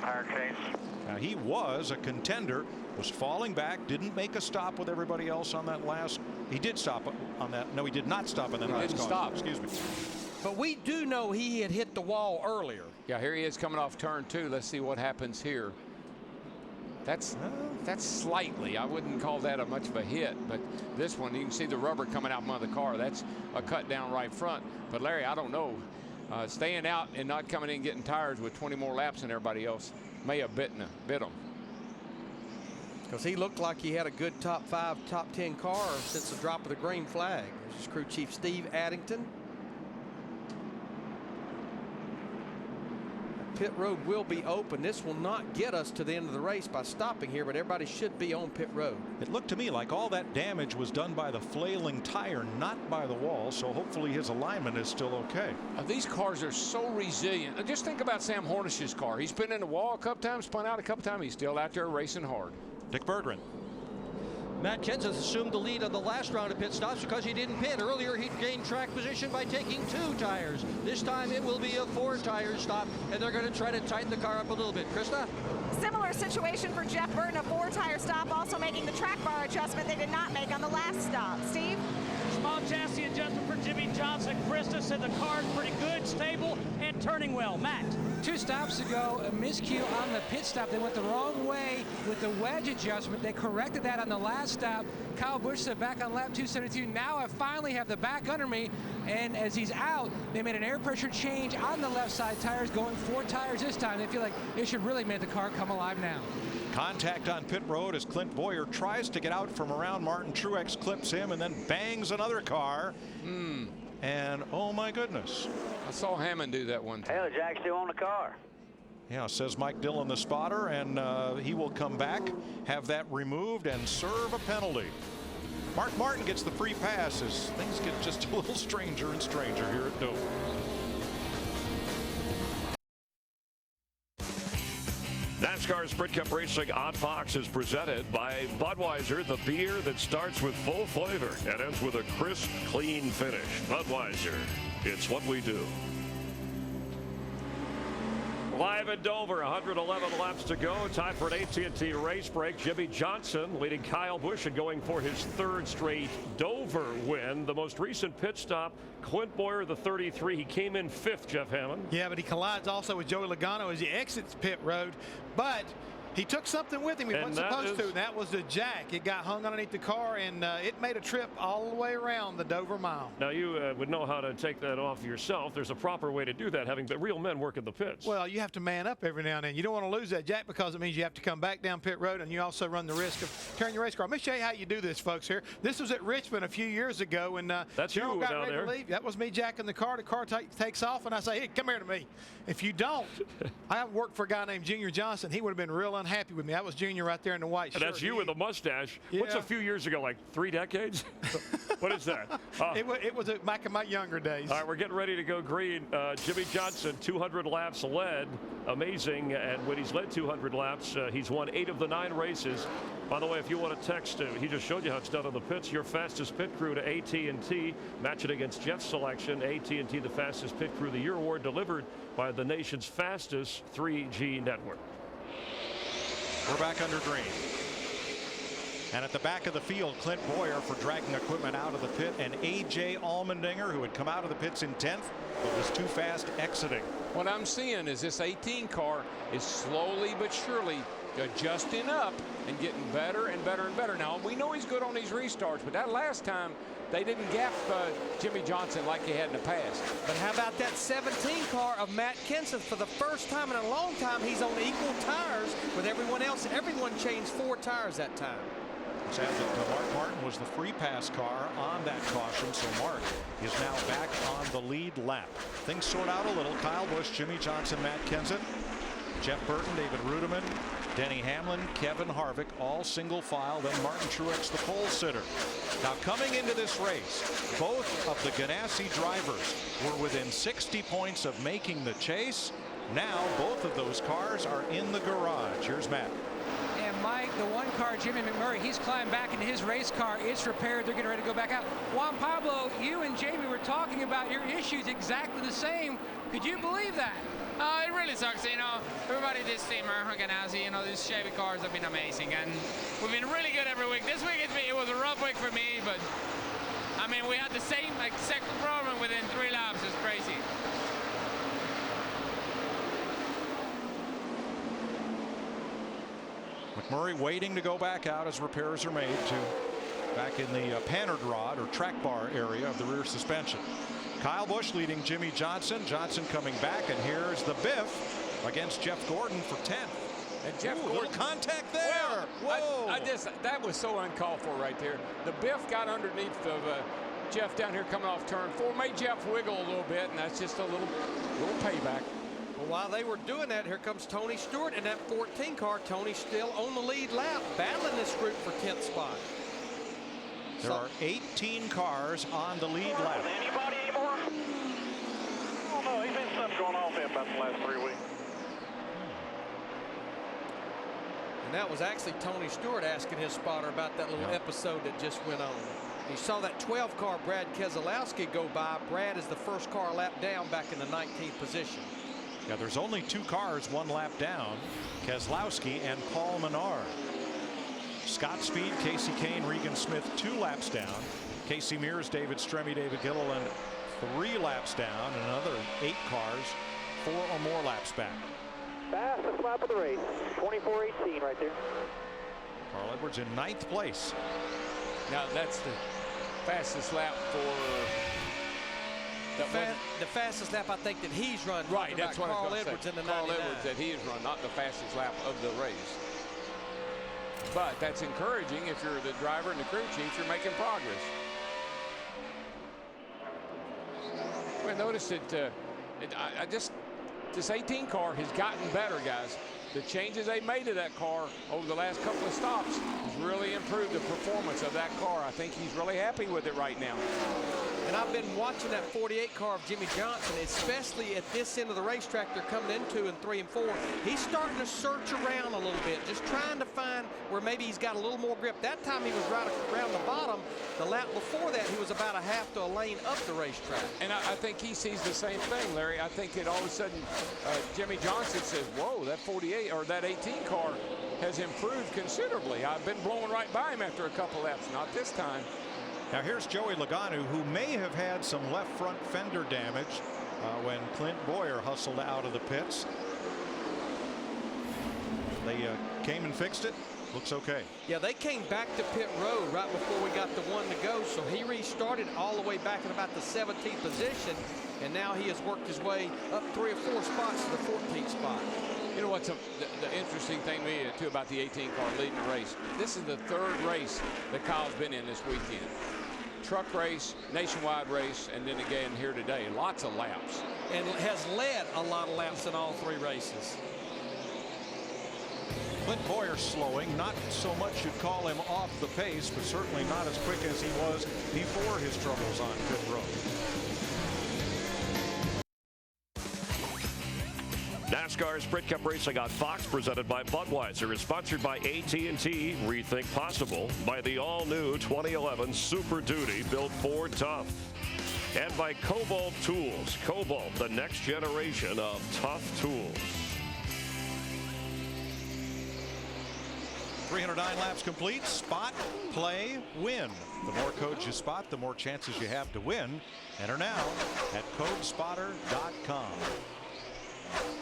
Tire chase. Now he was a contender, was falling back, didn't make a stop with everybody else on that last. He did stop on that. No, he did not stop on that last caution. Stop. Excuse me. But we do know he had hit the wall earlier. Yeah, here he is coming off turn 2. Let's see what happens here. That's slightly. I wouldn't call that a much of a hit, but this one, you can see the rubber coming out from the car. That's a cut down right front. But Larry, I don't know. Staying out and not coming in getting tires with 20 more laps than everybody else may have bit him. Because he looked like he had a good top 5, top 10 car since the drop of the green flag. This is crew chief Steve Addington. Pit road will be open. This will not get us to the end of the race by stopping here, but everybody should be on pit road. It looked to me like all that damage was done by the flailing tire, not by the wall, so hopefully his alignment is still okay. These cars are so resilient. Just think about Sam Hornish's car. He's been in the wall a couple times, spun out a couple times. He's still out there racing hard. Dick Berggren. Matt Kenseth assumed the lead on the last round of pit stops because he didn't pit. Earlier, he gained track position by taking 2 tires. This time, it will be a 4-tire stop, and they're going to try to tighten the car up a little bit. Krista? Similar situation for Jeff Burton, a 4-tire stop, also making the track bar adjustment they did not make on the last stop. Steve? Small chassis adjustment for Jimmie Johnson. Krista said the car's pretty good, stable, and turning well. Matt? 2 stops ago, a miscue on the pit stop. They went the wrong way with the wedge adjustment. They corrected that on the last stop. Kyle Busch said back on lap 272, now I finally have the back under me. And as he's out, they made an air pressure change on the left side tires, going 4 tires this time. They feel like they should really make the car come alive now. Contact on pit road as Clint Bowyer tries to get out from around Martin Truex, clips him, and then bangs another car. And oh my goodness. I saw Hammond do that one time. Hell, Jack's still on the car. Yeah, says Mike Dillon, the spotter, and he will come back, have that removed, and serve a penalty. Mark Martin gets the free pass as things get just a little stranger and stranger here at Dover. NASCAR Sprint Cup Racing on Fox is presented by Budweiser, the beer that starts with full flavor and ends with a crisp, clean finish. Budweiser, it's what we do. Live at Dover, 111 laps to go. Time for an AT&T race break. Jimmie Johnson leading Kyle Busch and going for his third straight Dover win. The most recent pit stop, Clint Boyer, the 33. He came in fifth, Jeff Hammond. Yeah, but he collides also with Joey Logano as he exits pit road. But he took something with him he wasn't supposed to, and that was the jack. It got hung underneath the car, and it made a trip all the way around the Dover Mile. Now, you would know how to take that off yourself. There's a proper way to do that, having the real men work in the pits. Well, you have to man up every now and then. You don't want to lose that jack because it means you have to come back down pit road, and you also run the risk of tearing your race car. Let me show you how you do this, folks, here. This was at Richmond a few years ago, and that's Gerald you got down ready there. to leave. That was me jacking the car. The car takes off, and I say, hey, come here to me. If you don't, I worked for a guy named Jimmie Johnson. He would have been real unhappy with me. That was Junior right there in the white shirt. And that's you with a mustache. Yeah. What's a few years ago, like 3 decades? What is that? It was back in my younger days. All right, we're getting ready to go green. Jimmie Johnson, 200 laps led. Amazing. And when he's led 200 laps, he's won 8 of the 9 races. By the way, if you want to text, he just showed you how it's done on the pits, your fastest pit crew to AT&T. Match it against Jeff's selection. AT&T, the fastest pit crew of the year award delivered by the nation's fastest 3G network. We're back under green. And at the back of the field, Clint Boyer for dragging equipment out of the pit, and A.J. Allmendinger, who had come out of the pits in 10th, but was too fast exiting. What I'm seeing is this 18 car is slowly but surely adjusting up and getting better and better and better. Now, we know he's good on these restarts, but that last time, they didn't gap Jimmie Johnson like they had in the past. But how about that 17 car of Matt Kenseth? For the first time in a long time, he's on equal tires with everyone else. Everyone changed 4 tires that time. Sad that Mark Martin was the free pass car on that caution, so Mark is now back on the lead lap. Things sort out a little. Kyle Busch, Jimmie Johnson, Matt Kenseth, Jeff Burton, David Rudiman, Denny Hamlin, Kevin Harvick, all single file. Then Martin Truex, the pole sitter. Now coming into this race, both of the Ganassi drivers were within 60 points of making the chase. Now both of those cars are in the garage. Here's Matt. And Mike, the one car, Jimmy McMurray, he's climbed back into his race car. It's repaired. They're getting ready to go back out. Juan Pablo, you and Jamie were talking about your issues exactly the same. Could you believe that? It really sucks, you know. Everybody this team, Ganassi, you know, these Chevy cars have been amazing, and we've been really good every week. This week it was a rough week for me, but I mean, we had the same exact problem within 3 laps. It's crazy. McMurray waiting to go back out as repairs are made to back in the pannered rod or track bar area of the rear suspension. Kyle Busch leading Jimmie Johnson. Johnson coming back, and here's the biff against Jeff Gordon for 10th. And Jeff Gordon, Gordon, contact there. Whoa! That was so uncalled for right there. The biff got underneath of Jeff down here coming off turn 4, made Jeff wiggle a little bit, and that's just a little payback. Well, while they were doing that, here comes Tony Stewart in that 14 car. Tony still on the lead lap, battling this group for 10th spot. There are 18 cars on the lead lap. Anybody anymore? Oh no, he's been something going on there about the last 3 weeks. And that was actually Tony Stewart asking his spotter about that little episode that just went on. He saw that 12 car Brad Keselowski go by. Brad is the first car lap down back in the 19th position. Yeah, there's only 2 cars 1 lap down, Keselowski and Paul Menard. Scott Speed, Casey Kane, Regan Smith 2 laps down. Casey Mears, David Stremme, David Gilliland 3 laps down, and another 8 cars 4 or more laps back. Fastest lap of the race, 24:18 right there. Carl Edwards in 9th place. Now that's the fastest lap for the fastest lap I think that he's run. Right, that's what Carl I was Edwards saying. in the Carl 99. Edwards that he has run, not the fastest lap of the race. But that's encouraging if you're the driver and the crew chief, you're making progress. I noticed that this 18 car has gotten better, guys. the changes they made to that car over the last couple of stops has really improved the performance of that car. I think he's really happy with it right now. And I've been watching that 48 car of Jimmie Johnson, especially at this end of the racetrack they're coming into in 3 and 4. He's starting to search around a little bit, just trying to find where maybe he's got a little more grip. That time he was right around the bottom. The lap before that, he was about a half to a lane up the racetrack. And I think he sees the same thing, Larry. I think that all of a sudden Jimmie Johnson says, whoa, that 48 or that 18 car has improved considerably. I've been blowing right by him after a couple laps, not this time. Now here's Joey Logano, who may have had some left front fender damage when Clint Boyer hustled out of the pits. They came and fixed it. Looks okay. Yeah, they came back to pit road right before we got the one to go, so he restarted all the way back in about the 17th position, and now he has worked his way up 3 or 4 spots to the 14th spot. You know what's the interesting thing to me too about the 18 car leading the race? This is the 3rd race that Kyle's been in this weekend. Truck race, nationwide race, and then again here today. Lots of laps. And has led a lot of laps in all 3 races. Clint Boyer slowing, not so much you'd call him off the pace, but certainly not as quick as he was before his troubles on pit road. NASCAR Sprint Cup Racing on Fox, presented by Budweiser, is sponsored by AT&T, Rethink Possible, by the all-new 2011 Super Duty built Ford Tough, and by Cobalt Tools. Cobalt, the next generation of tough tools. 309 laps complete. Spot, play, win. The more codes you spot, the more chances you have to win. Enter now at codespotter.com.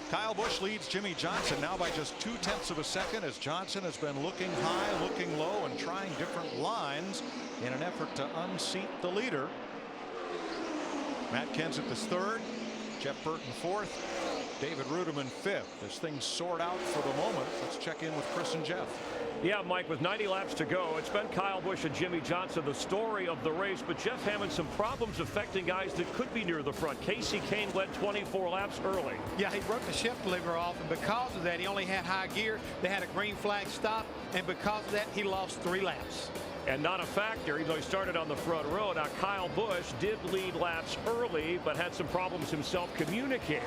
Kyle Busch leads Jimmie Johnson now by just 0.2 of a second, as Johnson has been looking high, looking low, and trying different lines in an effort to unseat the leader. Matt Kenseth is 3rd, Jeff Burton 4th, David Ruderman 5th. As things sort out for the moment, let's check in with Chris and Jeff. Yeah, Mike, with 90 laps to go, it's been Kyle Busch and Jimmie Johnson, the story of the race, but Jeff having some problems affecting guys that could be near the front. Casey Kane led 24 laps early. Yeah, he broke the shift lever off, and because of that, he only had high gear. They had a green flag stop, and because of that, he lost 3 laps. And not a factor, even though he started on the front row. Now, Kyle Busch did lead laps early, but had some problems himself communicating.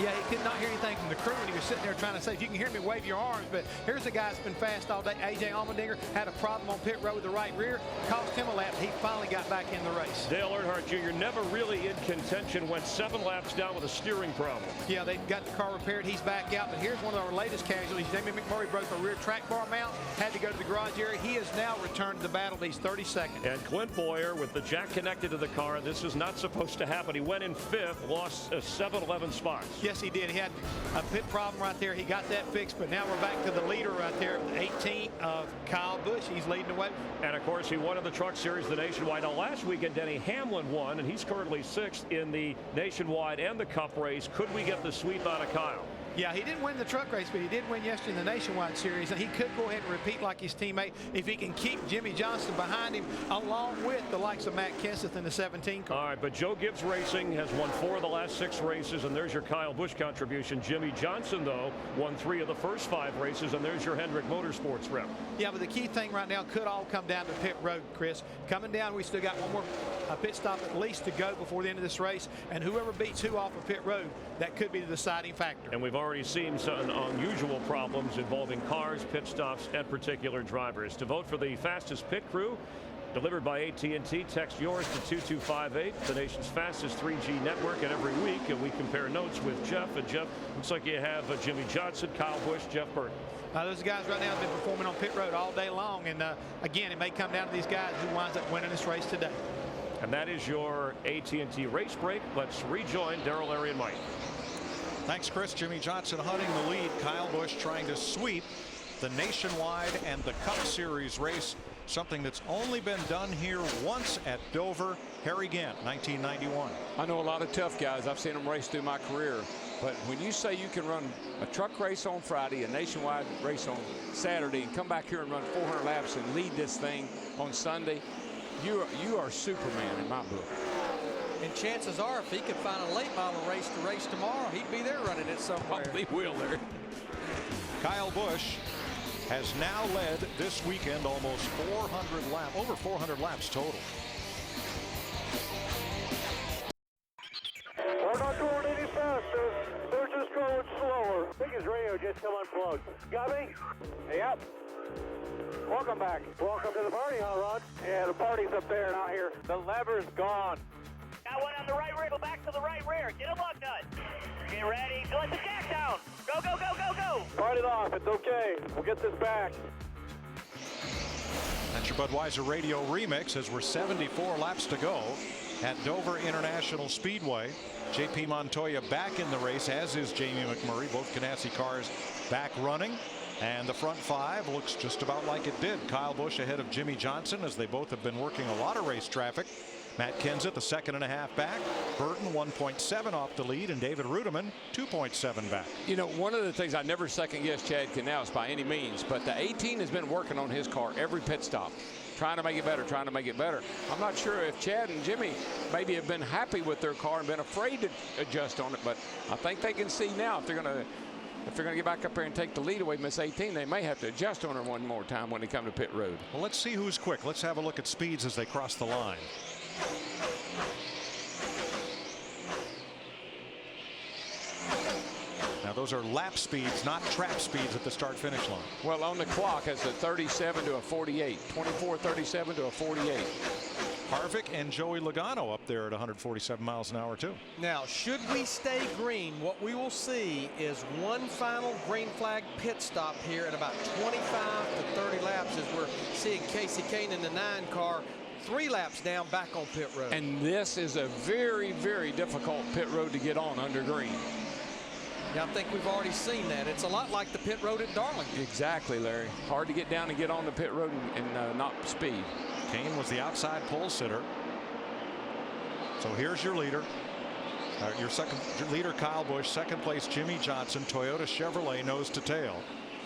Yeah, he could not hear anything from the crew when he was sitting there trying to say, if you can hear me, wave your arms. But here's a guy that's been fast all day. A.J. Allmendinger had a problem on pit road with the right rear, cost him a lap. He finally got back in the race. Dale Earnhardt Jr. never really in contention, went 7 laps down with a steering problem. Yeah, they got the car repaired. He's back out. But here's one of our latest casualties. Jamie McMurray broke a rear track bar mount, had to go to the garage area. He has now returned to the battle. He's 32nd. And Clint Boyer with the jack connected to the car. This is not supposed to happen. He went in 5th, lost 7-11 spots. Yes, he did. He had a pit problem right there. He got that fixed, but now we're back to the leader right there, 18 of Kyle Busch. He's leading the way. And of course, he won in the Truck Series, the Nationwide. Now, last weekend, Denny Hamlin won, and he's currently 6th in the Nationwide and the Cup race. Could we get the sweep out of Kyle? Yeah, he didn't win the truck race, but he did win yesterday in the Nationwide Series, and he could go ahead and repeat like his teammate if he can keep Jimmie Johnson behind him, along with the likes of Matt Kenseth in the 17 car. All right, but Joe Gibbs Racing has won 4 of the last 6 races, and there's your Kyle Busch contribution. Jimmie Johnson, though, won 3 of the first 5 races, and there's your Hendrick Motorsports rep. Yeah, but the key thing right now could all come down to pit road, Chris. Coming down, we still got one more pit stop at least to go before the end of this race, and whoever beats who off of pit road, that could be the deciding factor. And we've already seen some unusual problems involving cars, pit stops, and particular drivers. To vote for the fastest pit crew, delivered by AT&T, text yours to 2258, the nation's fastest 3G network. And every week, we compare notes with Jeff. And Jeff, looks like you have Jimmie Johnson, Kyle Busch, Jeff Burton. Those guys right now have been performing on pit road all day long. And again, it may come down to these guys who winds up winning this race today. And that is your AT&T race break. Let's rejoin Darrell, Larry, and Mike. Thanks, Chris. Jimmie Johnson hunting the lead. Kyle Busch trying to sweep the Nationwide and the Cup Series race, something that's only been done here once at Dover. Harry Gant, 1991. I know a lot of tough guys. I've seen them race through my career. But when you say you can run a truck race on Friday, a Nationwide race on Saturday, and come back here and run 400 laps and lead this thing on Sunday, you are Superman in my book. And chances are, if he could find a late model race to race tomorrow, he'd be there running it somewhere. Probably will there. Kyle Busch has now led this weekend almost 400 laps, over 400 laps total. We're not going any faster. They're just going slower. I think his radio just come unplugged. Got me? Yep. Welcome back. Welcome to the party, huh, Rod? Yeah, the party's up there, not here. The lever's gone. Got one on the right rear. Go back to the right rear. Get a lug nut. Get ready. Let the jack down. Go, go, go, go, go. Fight it off. It's okay. We'll get this back. That's your Budweiser Radio remix as we're 74 laps to go at Dover International Speedway. JP Montoya back in the race, as is Jamie McMurray. Both Ganassi cars back running. And the front five looks just about like it did. Kyle Busch ahead of Jimmie Johnson as they both have been working a lot of race traffic. Matt Kenseth, the 2.5 back. Burton 1.7 off the lead, and David Rudiman 2.7 back. You know, one of the things I never second guess Chad Knaus by any means, but the 18 has been working on his car every pit stop, trying to make it better, trying to make it better. I'm not sure if Chad and Jimmy maybe have been happy with their car and been afraid to adjust on it, but I think they can see now if they're going to get back up there and take the lead away from this 18, they may have to adjust on her one more time when they come to pit road. Well, let's see who's quick. Let's have a look at speeds as they cross the line. Now those are lap speeds, not trap speeds at the start-finish line. Well, on the clock, it's a 37 to a 48, 24-37 to a 48. Harvick and Joey Logano up there at 147 miles an hour too. Now, should we stay green, what we will see is one final green flag pit stop here at about 25 to 30 laps as we're seeing Casey Kane in the 9 car 3 laps down back on pit road. And this is a very, very difficult pit road to get on under green. Yeah, I think we've already seen that. It's a lot like the pit road at Darlington. Exactly, Larry. Hard to get down and get on the pit road and not speed. Kane was the outside pole sitter. So here's your leader. Your second leader, Kyle Busch. Second place, Jimmie Johnson. Toyota Chevrolet nose to tail.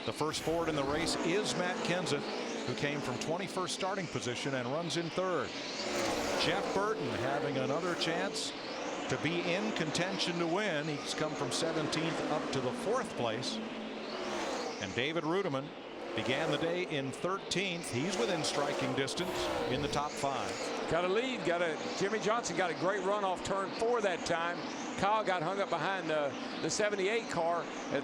The first Ford in the race is Matt Kenseth, who came from 21st starting position and runs in third. Jeff Burton having another chance to be in contention to win. He's come from 17th up to the 4th place. And David Rudiman began the day in 13th. He's within striking distance in the top 5. Got a lead. Jimmie Johnson got a great run off turn 4 that time. Kyle got hung up behind the 78 car and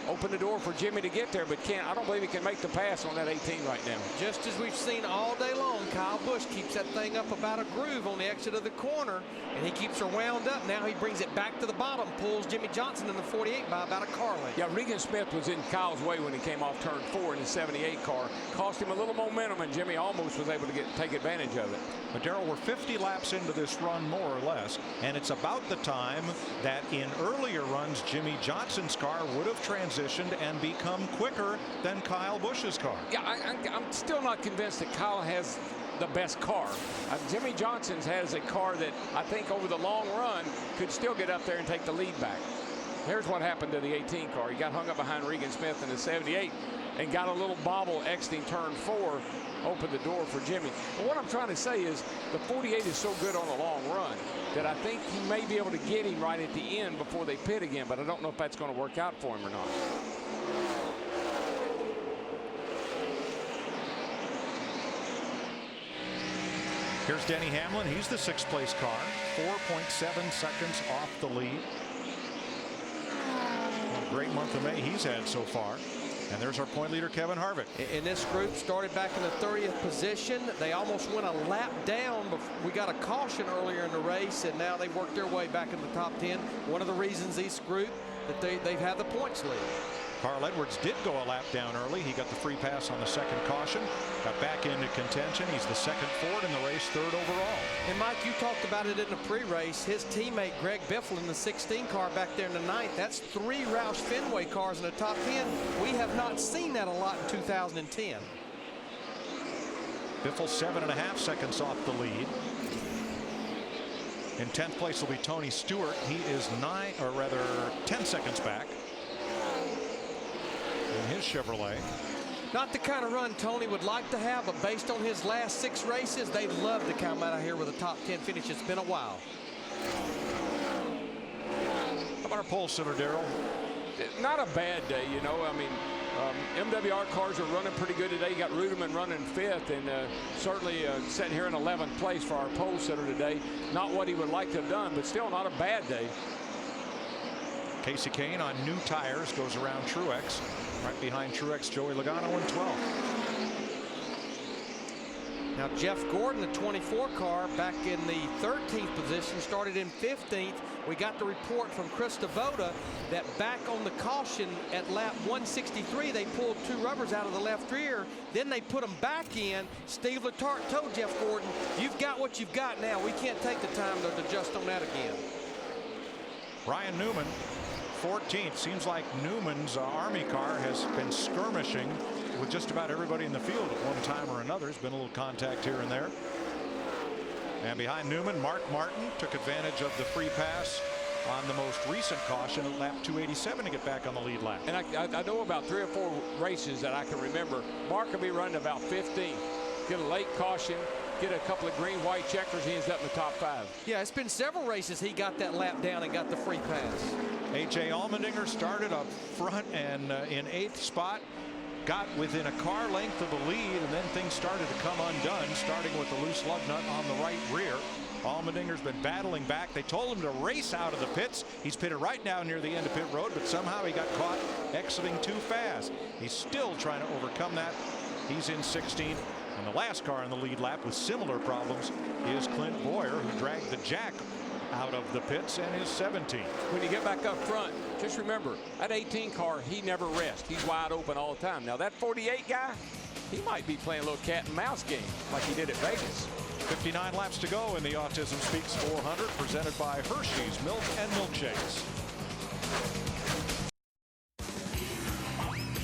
opened the door for Jimmy to get there, but I don't believe he can make the pass on that 18 right now. Just as we've seen all day long, Kyle Busch keeps that thing up about a groove on the exit of the corner, and he keeps her wound up. Now he brings it back to the bottom, pulls Jimmie Johnson in the 48 by about a car length. Yeah, Regan Smith was in Kyle's way when he came off turn 4 in the 78 car. Cost him a little momentum, and Jimmy almost was able to take advantage of it. But Darrell, we're 50 laps into this run, more or less, and it's about the time that in earlier runs Jimmie Johnson's car would have transitioned and become quicker than Kyle Busch's car. Yeah, I'm still not convinced that Kyle has the best car. Jimmie Johnson's has a car that I think over the long run could still get up there and take the lead back. Here's what happened to the 18 car. He got hung up behind Regan Smith in the 78 and got a little bobble exiting turn 4, opened the door for Jimmy. But what I'm trying to say is the 48 is so good on the long run that I think he may be able to get him right at the end before they pit again, but I don't know if that's going to work out for him or not. Here's Denny Hamlin. He's the 6th place car, 4.7 seconds off the lead. What a great month of May he's had so far. And there's our point leader, Kevin Harvick. And this group started back in the 30th position. They almost went a lap down. We got a caution earlier in the race, and now they've worked their way back in the top 10. One of the reasons this group that they've had the points lead. Carl Edwards did go a lap down early. He got the free pass on the second caution, got back into contention. He's the second Ford in the race, 3rd overall. And Mike, you talked about it in the pre-race. His teammate Greg Biffle in the 16 car back there in the 9th. That's 3 Roush Fenway cars in the top 10. We have not seen that a lot in 2010. Biffle 7.5 seconds off the lead. In 10th place will be Tony Stewart. He is 10 seconds back in his Chevrolet. Not the kind of run Tony would like to have, but based on his last 6 races, they'd love to come out of here with a top 10 finish. It's been a while. How about our pole sitter, Darrell? not a bad day, you know. I mean, MWR cars are running pretty good today. You got Ruderman running 5th, and certainly sitting here in 11th place for our pole sitter today. Not what he would like to have done, but still not a bad day. Casey Kane on new tires goes around Truex. Right behind Truex, Joey Logano in 12th. Now Jeff Gordon, the 24 car, back in the 13th position, started in 15th. We got the report from Chris Devoda that back on the caution at lap 163, they pulled 2 rubbers out of the left rear. Then they put them back in. Steve Letarte told Jeff Gordon, you've got what you've got now. We can't take the time to adjust on that again. Brian Newman, 14th. Seems like Newman's Army car has been skirmishing with just about everybody in the field at one time or another. There's been a little contact here and there. And behind Newman, Mark Martin took advantage of the free pass on the most recent caution at lap 287 to get back on the lead lap. And I know about 3 or 4 races that I can remember. Mark will be running about 15. Get a late caution, get a couple of green white checkers, he ends up in the top 5. Yeah, it's been several races he got that lap down and got the free pass. A.J. Allmendinger started up front and in 8th spot. Got within a car length of the lead, and then things started to come undone, starting with the loose lug nut on the right rear. Allmendinger's been battling back. They told him to race out of the pits. He's pitted right now near the end of pit road, but somehow he got caught exiting too fast. He's still trying to overcome that. He's in 16th. And the last car in the lead lap with similar problems is Clint Boyer, who dragged the jack out of the pits and is 17th. When you get back up front, just remember, that 18 car, he never rests. He's wide open all the time. Now that 48 guy, he might be playing a little cat and mouse game like he did at Vegas. 59 laps to go in the Autism Speaks 400, presented by Hershey's Milk and Milkshakes.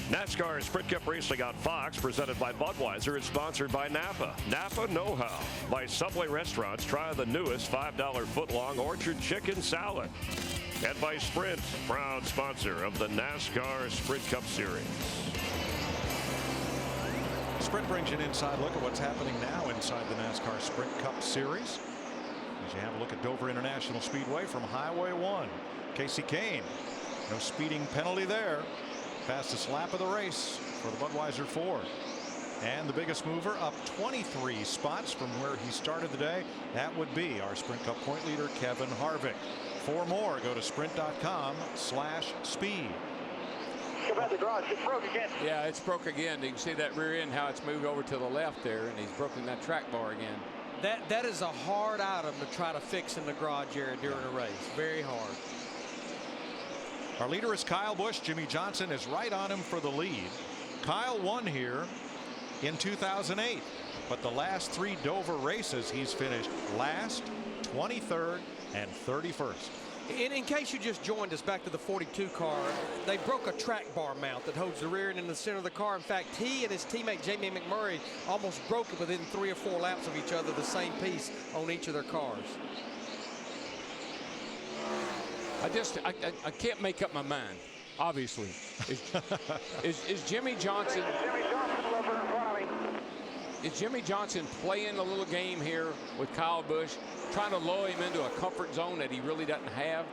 NASCAR Sprint Cup Racing on Fox, presented by Budweiser, is sponsored by Napa. Napa Know-How. By Subway Restaurants, try the newest $5 footlong orchard chicken salad. And by Sprint, proud sponsor of the NASCAR Sprint Cup Series. Sprint brings you an inside look at what's happening now inside the NASCAR Sprint Cup Series. As you have a look at Dover International Speedway from Highway 1. Casey Kane, no speeding penalty there. Fastest lap of the race for the Budweiser Ford. And the biggest mover up 23 spots from where he started the day. That would be our Sprint Cup point leader, Kevin Harvick. For more, go to sprint.com/speed. Come out the garage. It's broke again. Yeah, it's broke again. You can see that rear end, how it's moved over to the left there, and he's broken that track bar again. That is a hard item to try to fix in the garage area during a race. Very hard. Our leader is Kyle Busch. Jimmie Johnson is right on him for the lead. Kyle won here in 2008, but the last 3 Dover races he's finished last, 23rd, and 31st. In case you just joined us, back to the 42 car, they broke a track bar mount that holds the rear end in the center of the car. In fact, he and his teammate Jamie McMurray almost broke it within 3 or 4 laps of each other, the same piece on each of their cars. I can't make up my mind, obviously. Is Jimmie Johnson playing a little game here with Kyle Busch, trying to lull him into a comfort zone that he really doesn't have?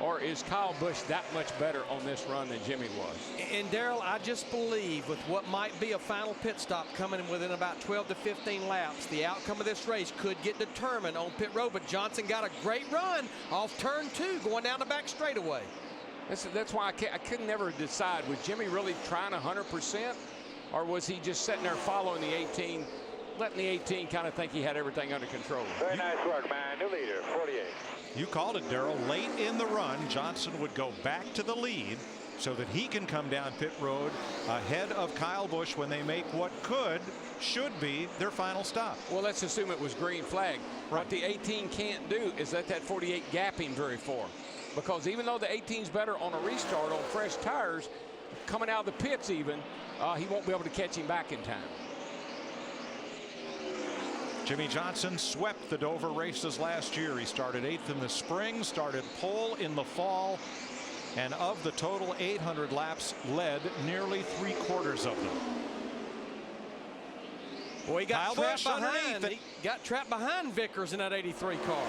Or is Kyle Busch that much better on this run than Jimmie was? And Darrell, I just believe with what might be a final pit stop coming within about 12 to 15 laps, the outcome of this race could get determined on pit road. But Johnson got a great run off turn 2 going down the back straightaway. That's why I couldn't never decide. Was Jimmie really trying 100%? Or was he just sitting there following the 18, letting the 18 kind of think he had everything under control? Very nice work, man. New leader, 48. You called it, Darrell. Late in the run, Johnson would go back to the lead so that he can come down pit road ahead of Kyle Busch when they make what should be their final stop. Well, let's assume it was green flag. Right. What the 18 can't do is let that 48 gap him very far. Because even though the 18's better on a restart on fresh tires, coming out of the pits even, he won't be able to catch him back in time. Jimmie Johnson swept the Dover races last year. He started 8th in the spring, started pole in the fall, and of the total 800 laps, led nearly 3/4 of them. Well, he got trapped behind. He got trapped behind Vickers in that 83 car.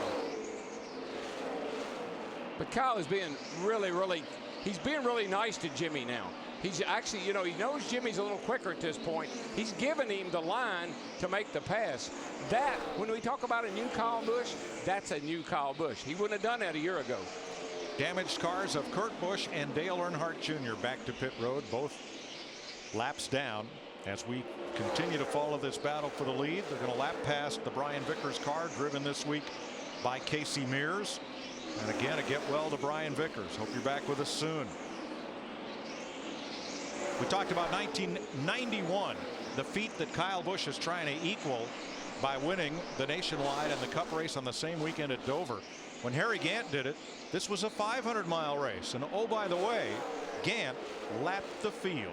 But Kyle is being really, really He's being really nice to Jimmie now. He's actually, you know, he knows Jimmie's a little quicker at this point. He's giving him the line to make the pass. That, when we talk about a new Kyle Busch, that's a new Kyle Busch. He wouldn't have done that a year ago. Damaged cars of Kurt Busch and Dale Earnhardt Jr. back to pit road, both laps down. As we continue to follow this battle for the lead, they're going to lap past the Brian Vickers car, driven this week by Casey Mears. And again, a get well to Brian Vickers. Hope you're back with us soon. We talked about 1991, the feat that Kyle Busch is trying to equal by winning the Nationwide and the Cup race on the same weekend at Dover. When Harry Gant did it, this was a 500-mile race. And oh, by the way, Gant lapped the field.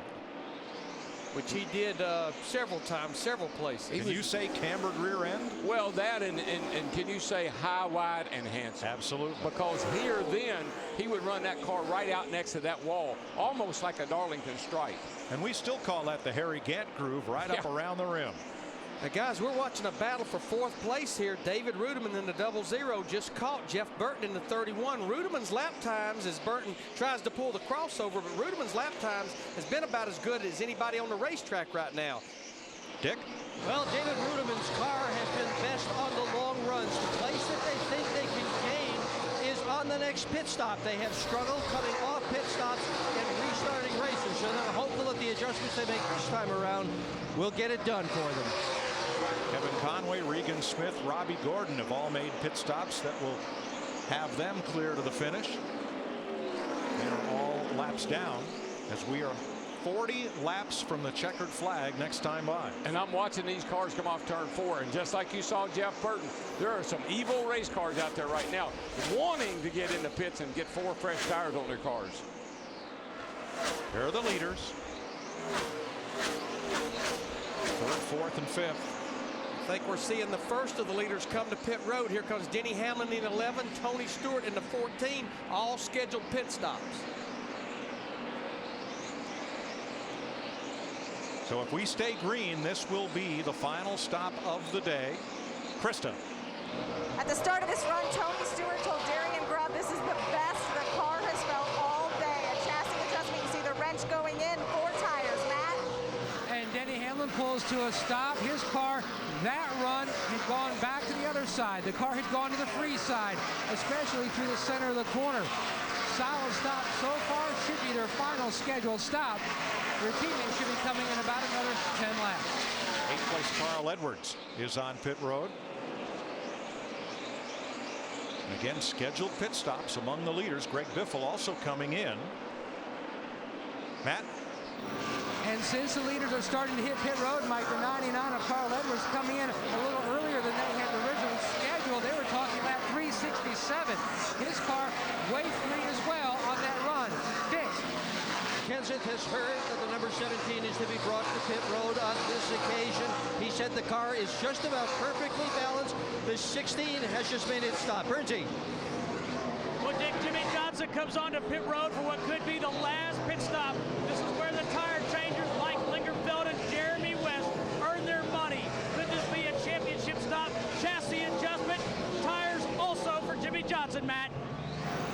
Which he did several times, several places. Can you say cambered rear end? Well, that and can you say high, wide, and handsome? Absolutely. Because here then, he would run that car right out next to that wall, almost like a Darlington stripe. And we still call that the Harry Gant groove, right up around the rim. Now, guys, we're watching a battle for 4th place here. David Rudiman in the 00 just caught Jeff Burton in the 31. Rudiman's lap times, as Burton tries to pull the crossover, but Rudiman's lap times has been about as good as anybody on the racetrack right now. Dick? Well, David Rudiman's car has been best on the long runs. The place that they think they can gain is on the next pit stop. They have struggled coming off pit stops and restarting races, so they're hopeful that the adjustments they make this time around will get it done for them. Kevin Conway, Regan Smith, Robbie Gordon have all made pit stops that will have them clear to the finish. They are all laps down as we are 40 laps from the checkered flag next time by. And I'm watching these cars come off turn 4, and just like you saw Jeff Burton, there are some evil race cars out there right now wanting to get into pits and get 4 fresh tires on their cars. Here are the leaders. 3rd, 4th, and 5th. I think we're seeing the first of the leaders come to pit road. Here comes Denny Hamlin in 11, Tony Stewart in the 14, all scheduled pit stops. So if we stay green, this will be the final stop of the day. Krista. At the start of this run, Tony Stewart told Darian Grubb this is the best the car has felt all day. A chassis adjustment, you see the wrench going in, 4 tires. Matt? And Denny Hamlin pulls to a stop. His car, that run, had gone back to the other side. The car had gone to the free side, especially through the center of the corner. Solid stop so far, should be their final scheduled stop. Their teammate should be coming in about another 10 laps. 8th place Carl Edwards is on pit road. And again, scheduled pit stops among the leaders. Greg Biffle also coming in. Matt? And since the leaders are starting to hit pit road, Mike, the 99 of Carl Edwards coming in a little earlier than they had originally scheduled. They were talking about 367. His car way free as well on that run. Dick. Kenseth has heard that the number 17 is to be brought to pit road on this occasion. He said the car is just about perfectly balanced. The 16 has just made its stop. Bernsey. Well, Dick, Jimmie Johnson comes onto pit road for what could be the last pit stop. This is where the tire changers Mike Lingerfeld and Jeremy West earn their money. Could this be a championship stop? Chassis adjustment, tires also for Jimmie Johnson, Matt.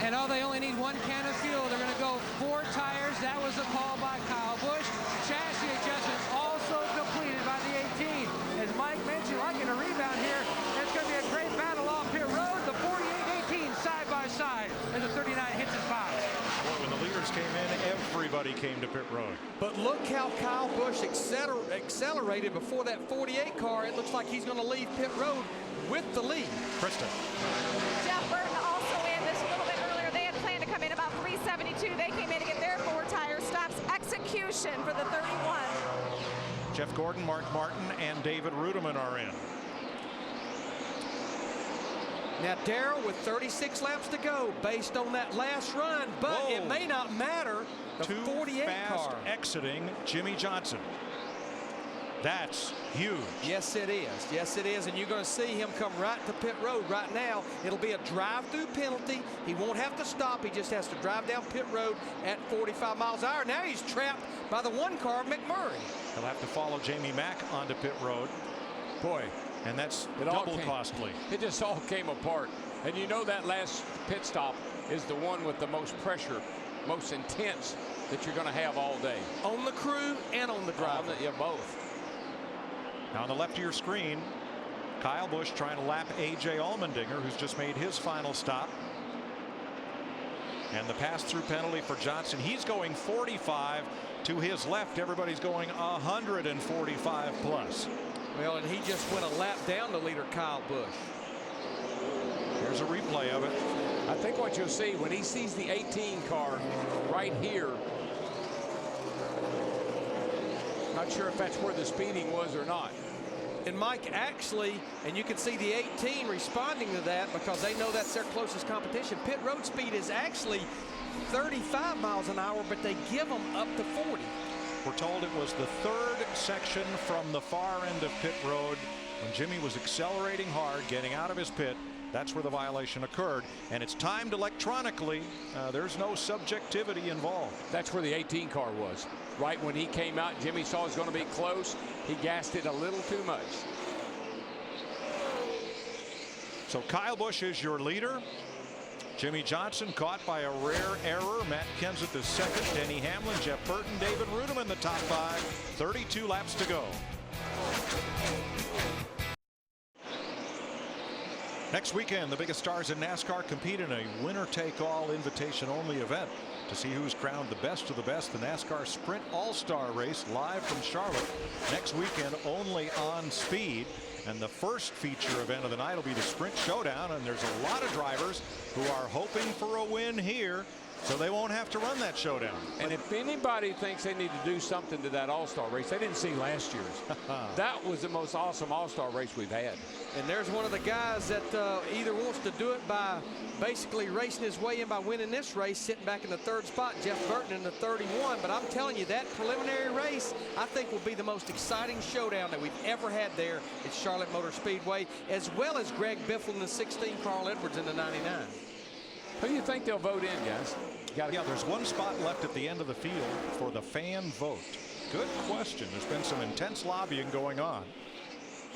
And they only need 1 can of fuel. They're going to go 4 tires. That was a call by Kyle Busch. Chassis adjustment also completed by the 18. As Mike mentioned, like in a rebound here, it's going to be a great battle off pit road. The 48-18 side by side as the 39 hits his box. Boy, when the leaders came in, everybody came to pit road. But look how Kyle Busch accelerated before that 48 car. It looks like he's going to leave pit road with the lead. Krista. Jeff Burton also in this a little bit earlier. They had planned to come in about 372. They came in to get their 4 tire stops. Execution for the 31. Jeff Gordon, Mark Martin, and David Rudiman are in. Now, Darrell with 36 laps to go based on that last run, but it may not matter. The 48 fast car exiting Jimmie Johnson. That's huge. Yes, it is. Yes, it is. And you're going to see him come right to pit road right now. It'll be a drive-through penalty. He won't have to stop. He just has to drive down pit road at 45 miles an hour. Now he's trapped by the 1 car of McMurray. He'll have to follow Jamie Mack onto pit road. Boy. And that's double costly. It just all came apart. And you know that last pit stop is the one with the most pressure most intense that you're going to have all day. On the crew and on the driver. Yeah, both. Now on the left of your screen, Kyle Busch trying to lap A.J. Allmendinger, who's just made his final stop. And the pass-through penalty for Johnson. He's going 45 to his left. Everybody's going 145 plus. Well, and he just went a lap down to leader Kyle Busch. Here's a replay of it. I think what you'll see when he sees the 18 car right here, not sure if that's where the speeding was or not. And Mike, actually, and you can see the 18 responding to that because they know that's their closest competition. Pit road speed is actually 35 miles an hour, but they give them up to 40. We're told it was the third section from the far end of pit road when Jimmie was accelerating hard, getting out of his pit. That's where the violation occurred, and it's timed electronically. There's no subjectivity involved. That's where the 18 car was. Right when he came out, Jimmie saw it was going to be close. He gassed it a little too much. So Kyle Busch is your leader. Jimmie Johnson caught by a rare error. Matt Kenseth is second. Denny Hamlin, Jeff Burton, David Rudem in the top 5. 32 laps to go. Next weekend, the biggest stars in NASCAR compete in a winner-take-all invitation-only event. To see who's crowned the best of the best, the NASCAR Sprint All-Star Race live from Charlotte next weekend only on Speed. And the first feature event of the night will be the Sprint Showdown, and there's a lot of drivers who are hoping for a win here, so they won't have to run that showdown. And if anybody thinks they need to do something to that All-Star race, they didn't see last year's. That was the most awesome All-Star race we've had. And there's one of the guys that either wants to do it by basically racing his way in by winning this race, sitting back in the 3rd spot, Jeff Burton in the 31. But I'm telling you, that preliminary race, I think, will be the most exciting showdown that we've ever had there at Charlotte Motor Speedway, as well as Greg Biffle in the 16, Carl Edwards in the 99. Who do you think they'll vote in, guys? Yeah, there's one spot left at the end of the field for the fan vote. Good question. There's been some intense lobbying going on.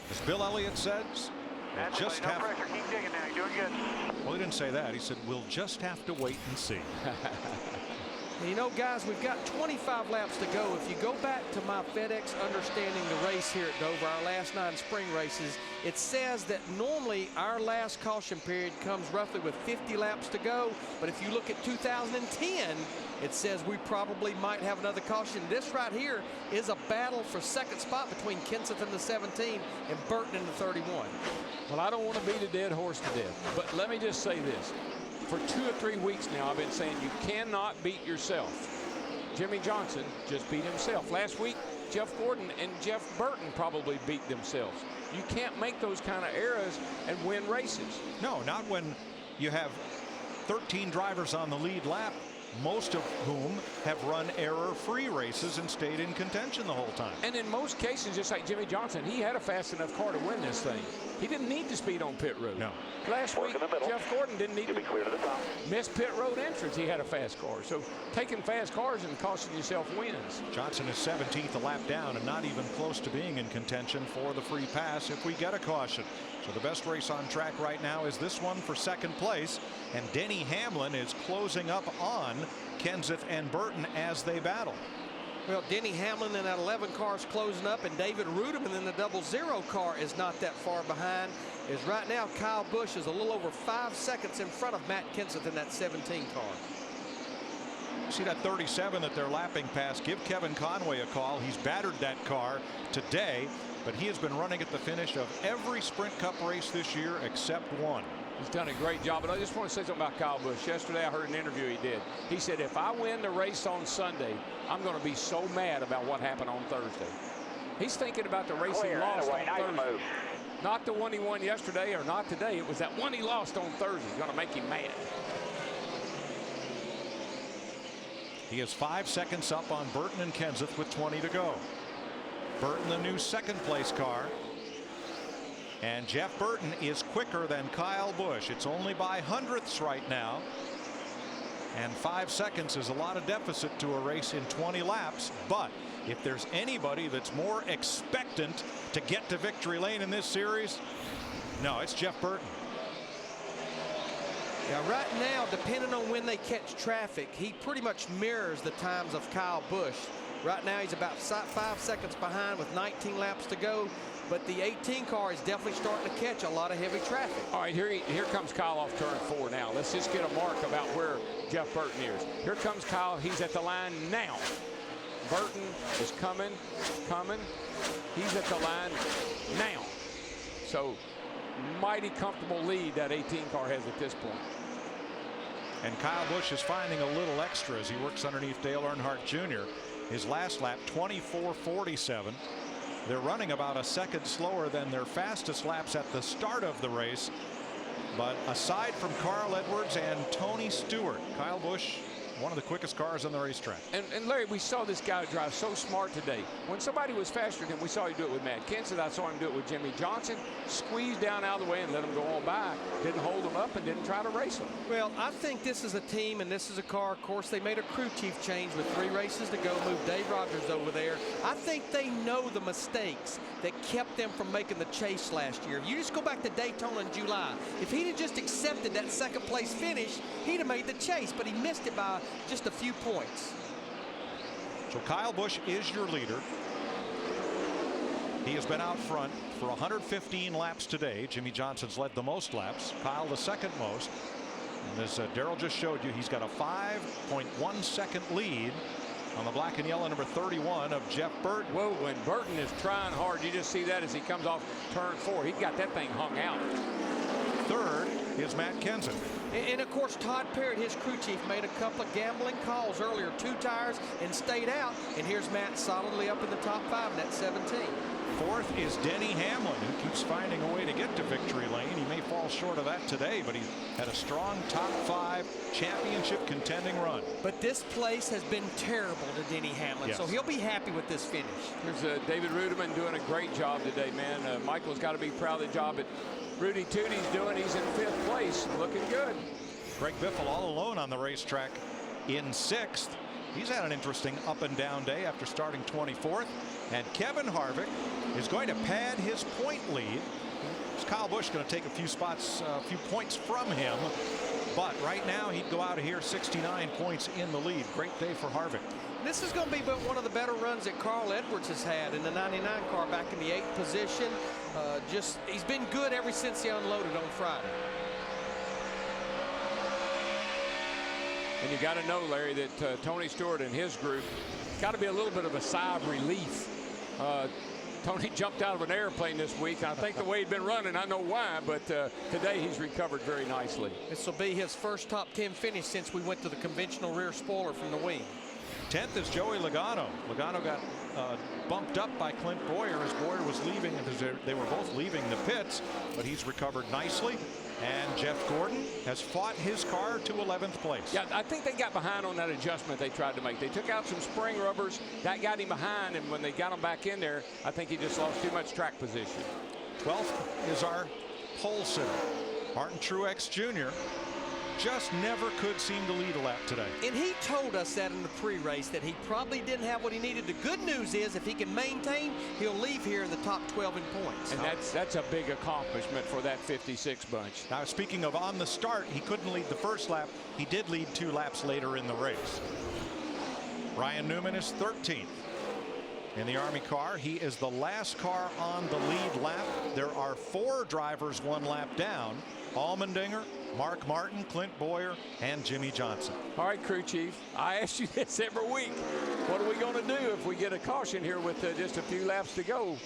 As Bill Elliott says, we'll just no have pressure. Keep digging now. You're doing good. Well, he didn't say that. He said we'll just have to wait and see. You know, guys, we've got 25 laps to go. If you go back to my FedEx Understanding the race here at Dover, our last 9 spring races, it says that normally our last caution period comes roughly with 50 laps to go. But if you look at 2010, it says we probably might have another caution. This right here is a battle for 2nd spot between Kenseth in the 17 and Burton in the 31. Well, I don't want to beat a dead horse to death, but let me just say this. For 2 or 3 weeks now, I've been saying you cannot beat yourself. Jimmie Johnson just beat himself. Last week, Jeff Gordon and Jeff Burton probably beat themselves. You can't make those kind of errors and win races. No, not when you have 13 drivers on the lead lap, most of whom have run error-free races and stayed in contention the whole time. And in most cases, just like Jimmie Johnson, he had a fast enough car to win this thing. He didn't need to speed on pit road. No. Last week, Jeff Gordon didn't need to miss pit road entrance. He had a fast car. So taking fast cars and costing yourself wins. Johnson is 17th, a lap down, and not even close to being in contention for the free pass if we get a caution. So the best race on track right now is this one for 2nd place, and Denny Hamlin is closing up on Kenseth and Burton as they battle. Well, Denny Hamlin in that 11 car is closing up, and David Rudem in the 00 car is not that far behind. Is right now Kyle Busch is a little over 5 seconds in front of Matt Kenseth in that 17 car. See that 37 that they're lapping past? Give Kevin Conway a call. He's battered that car today, but he has been running at the finish of every Sprint Cup race this year except one. He's done a great job, but I just want to say something about Kyle Busch. Yesterday I heard an interview he did. He said, if I win the race on Sunday, I'm going to be so mad about what happened on Thursday. He's thinking about the race he lost on Thursday. Not the one he won yesterday or not today. It was that one he lost on Thursday. It's going to make him mad. He is 5 seconds up on Burton and Kenseth with 20 to go. Burton, the new 2nd place car. And Jeff Burton is quicker than Kyle Busch. It's only by hundredths right now. And 5 seconds is a lot of deficit to a race in 20 laps. But if there's anybody that's more expectant to get to victory lane in this series, no, it's Jeff Burton. Yeah, right now, depending on when they catch traffic, he pretty much mirrors the times of Kyle Busch. Right now, he's about 5 seconds behind with 19 laps to go. But the 18 car is definitely starting to catch a lot of heavy traffic. All right, here comes Kyle off turn 4 now. Let's just get a mark about where Jeff Burton is. Here comes Kyle. He's at the line now. Burton is coming. He's at the line now. So mighty comfortable lead that 18 car has at this point. And Kyle Busch is finding a little extra as he works underneath Dale Earnhardt Jr. His last lap, 24:47. They're running about a second slower than their fastest laps at the start of the race. But aside from Carl Edwards and Tony Stewart, Kyle Busch, one of the quickest cars on the racetrack. And Larry, we saw this guy drive so smart today. When somebody was faster than him, we saw him do it with Matt Kenseth. I saw him do it with Jimmie Johnson. Squeeze down out of the way and let him go on by. Didn't hold him up and didn't try to race him. Well, I think this is a team and this is a car. Of course, they made a crew chief change with 3 races to go, moved Dave Rogers over there. I think they know the mistakes that kept them from making the chase last year. You just go back to Daytona in July. If he'd have just accepted that second place finish, he'd have made the chase, but he missed it by just a few points. So Kyle Busch is your leader. He has been out front for 115 laps today. Jimmie Johnson's led the most laps. Kyle the second most. And as Darrell just showed you, he's got a 5.1 second lead on the black and yellow number 31 of Jeff Burton. Whoa, when Burton is trying hard, you just see that as he comes off turn 4. He got that thing hung out. Third is Matt Kenseth. And of course, Todd Parrott, his crew chief, made a couple of gambling calls earlier, 2 tires, and stayed out. And here's Matt solidly up in the top 5 in that 17. Fourth is Denny Hamlin, who keeps finding a way to get to victory lane. He may fall short of that today, but he had a strong top 5 championship contending run. But this place has been terrible to Denny Hamlin, yes. So he'll be happy with this finish. Here's David Rudiman doing a great job today, man. Michael's got to be proud of the job that Rudy Tootie's doing. He's in 5th place, looking good. Greg Biffle all alone on the racetrack in 6th. He's had an interesting up and down day after starting 24th. And Kevin Harvick is going to pad his point lead. Kyle Busch going to take a few points from him. But right now he'd go out of here 69 points in the lead. Great day for Harvick. This is going to be one of the better runs that Carl Edwards has had in the 99 car back in the 8th position. He's been good ever since he unloaded on Friday. And you got to know, Larry, that Tony Stewart and his group got to be a little bit of a sigh of relief. Tony jumped out of an airplane this week. I think the way he'd been running, I know why, but today he's recovered very nicely. This will be his first top 10 finish since we went to the conventional rear spoiler from the wing. 10th is Joey Logano. Logano got bumped up by Clint Boyer as Boyer was leaving. They were both leaving the pits, but he's recovered nicely. And Jeff Gordon has fought his car to 11th place. Yeah, I think they got behind on that adjustment they tried to make. They took out some spring rubbers. That got him behind, and when they got him back in there, I think he just lost too much track position. 12th is our pole sitter, Martin Truex Jr. Just never could seem to lead a lap today. And he told us that in the pre-race that he probably didn't have what he needed. The good news is if he can maintain, he'll leave here in the top 12 in points. And that's a big accomplishment for that 56 bunch. Now, speaking of on the start, he couldn't lead the first lap. He did lead 2 laps later in the race. Ryan Newman is 13th in the Army car. He is the last car on the lead lap. There are 4 drivers 1 lap down. Allmendinger, Mark Martin, Clint Boyer, and Jimmie Johnson. All right, crew chief, I ask you this every week. What are we going to do if we get a caution here with just a few laps to go?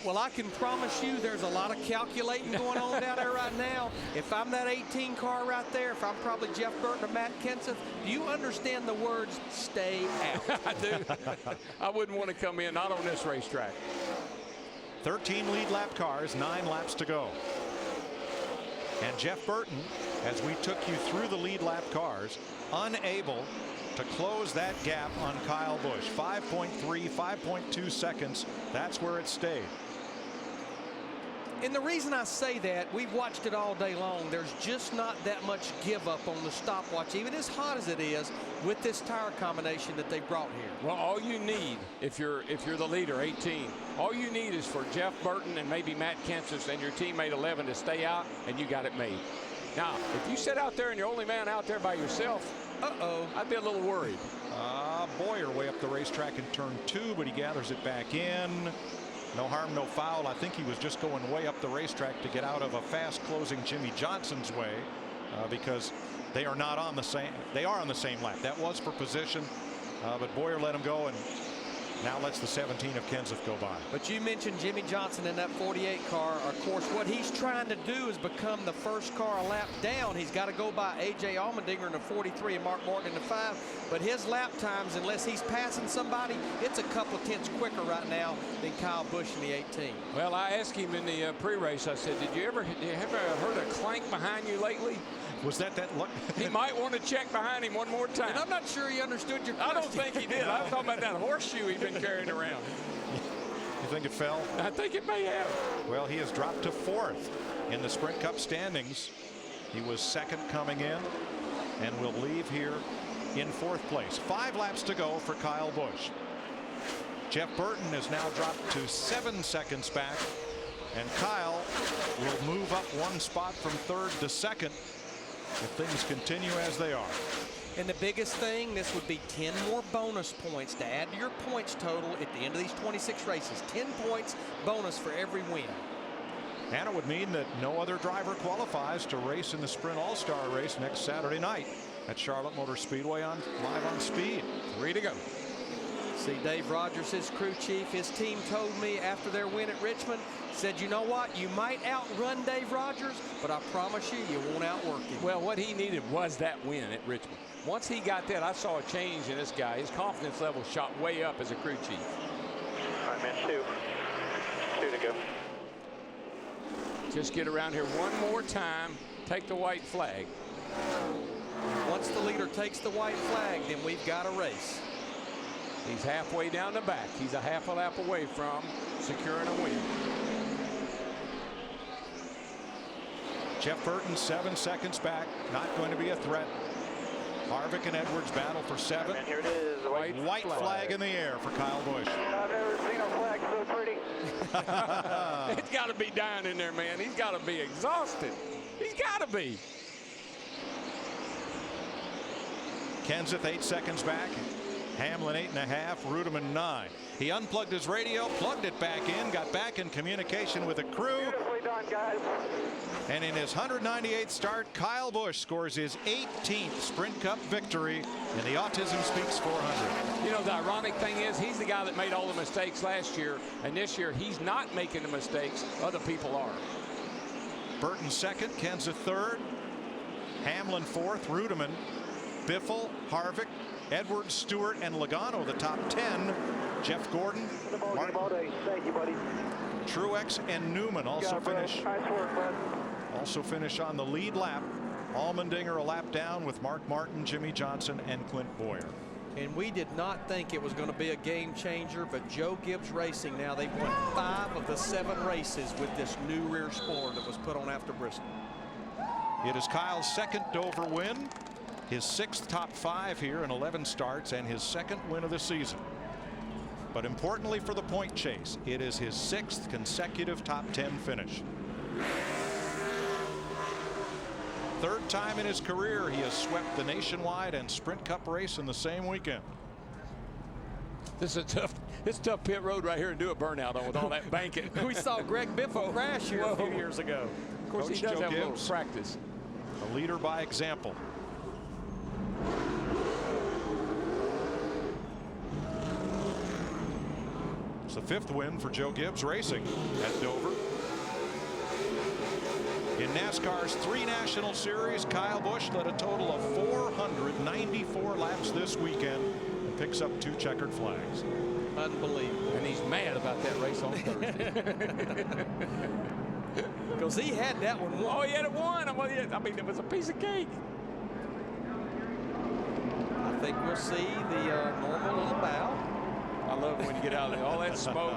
Well, I can promise you there's a lot of calculating going on down there right now. If I'm that 18 car right there, if I'm probably Jeff Burton or Matt Kenseth, do you understand the words stay out? I do. I wouldn't want to come in, not on this racetrack. 13 lead lap cars, 9 laps to go. And Jeff Burton, as we took you through the lead lap cars, unable to close that gap on Kyle Busch. 5.3, 5.2 seconds. That's where it stayed. And the reason I say that, we've watched it all day long. There's just not that much give up on the stopwatch, even as hot as it is, with this tire combination that they brought here. Well, all you need, if you're the leader, 18, all you need is for Jeff Burton and maybe Matt Kenseth and your teammate 11 to stay out, and you got it made. Now, if you sit out there and you're only man out there by yourself, I'd be a little worried. Boyer way up the racetrack in turn 2, but he gathers it back in. No harm, no foul. I think he was just going way up the racetrack to get out of a fast closing Jimmie Johnson's way, because they are not on the same. They are on the same lap. That was for position, but Boyer let him go and now lets the 17 of Kenseth go by. But you mentioned Jimmie Johnson in that 48 car. Of course, what he's trying to do is become the first car a lap down. He's got to go by A.J. Allmendinger in the 43 and Mark Morgan in the 5. But his lap times, unless he's passing somebody, it's a couple of tenths quicker right now than Kyle Busch in the 18. Well, I asked him in the pre-race, I said, did you ever heard a clank behind you lately? Was that look? He might want to check behind him one more time. And I'm not sure he understood your question. I don't think he did. No. I'm talking about that horseshoe he's been carrying around. You think it fell? I think it may have. Well, he has dropped to 4th in the Sprint Cup standings. He was 2nd coming in and will leave here in 4th place. 5 laps to go for Kyle Busch. Jeff Burton has now dropped to 7 seconds back, and Kyle will move up 1 spot from 3rd to 2nd if things continue as they are. And the biggest thing, this would be 10 more bonus points to add to your points total at the end of these 26 races. 10 points bonus for every win. And it would mean that no other driver qualifies to race in the Sprint All-Star race next Saturday night at Charlotte Motor Speedway live on Speed. 3 to go. See, Dave Rogers, his crew chief, his team told me after their win at Richmond, said, you know what, you might outrun Dave Rogers, but I promise you, you won't outwork him. Well, what he needed was that win at Richmond. Once he got that, I saw a change in this guy. His confidence level shot way up as a crew chief. All right, man, 2 to go. Just get around here one more time, take the white flag. Once the leader takes the white flag, then we've got a race. He's halfway down the back. He's a half a lap away from securing a win. Jeff Burton 7 seconds back, not going to be a threat. Harvick and Edwards battle for 7. And here it is, the white flag in the air for Kyle Busch. I've never seen a flag so pretty. He's got to be dying in there, man. He's got to be exhausted. He's got to be. Kenseth 8 seconds back. Hamlin 8.5, Reutemann 9. He unplugged his radio, plugged it back in, got back in communication with the crew. Beautifully done, guys. And in his 198th start, Kyle Busch scores his 18th Sprint Cup victory in the Autism Speaks 400. You know, the ironic thing is he's the guy that made all the mistakes last year, and this year he's not making the mistakes. Other people are. Burton 2nd, Kenseth 3rd, Hamlin 4th, Reutemann, Biffle, Harvick, Edwards, Stewart, and Logano, the top 10. Jeff Gordon, Thank you, buddy. Truex, and Newman also finish. Nice work, bud. Also finish on the lead lap. Allmendinger a lap down with Mark Martin, Jimmie Johnson, and Clint Boyer. And we did not think it was going to be a game changer, but Joe Gibbs Racing now, they've won 5 of the 7 races with this new rear spoiler that was put on after Bristol. It is Kyle's 2nd Dover win, his 6th top 5 here in 11 starts, and his 2nd win of the season. But importantly for the point chase, it is his 6th consecutive top 10 finish. 3rd time in his career he has swept the Nationwide and Sprint Cup race in the same weekend. This is a tough pit road right here to do a burnout on with all that banking. We saw Greg Biffle crash here a few years ago. Of course, he does have a little practice. A leader by example. It's the 5th win for Joe Gibbs Racing at Dover. In NASCAR's 3 National Series, Kyle Busch led a total of 494 laps this weekend and picks up 2 checkered flags. Unbelievable. And he's mad about that race on Thursday. Because he had that one won. Oh, he had it won. I mean, it was a piece of cake. I think we'll see the normal little bow. I love it when you get out of there. All that smoke.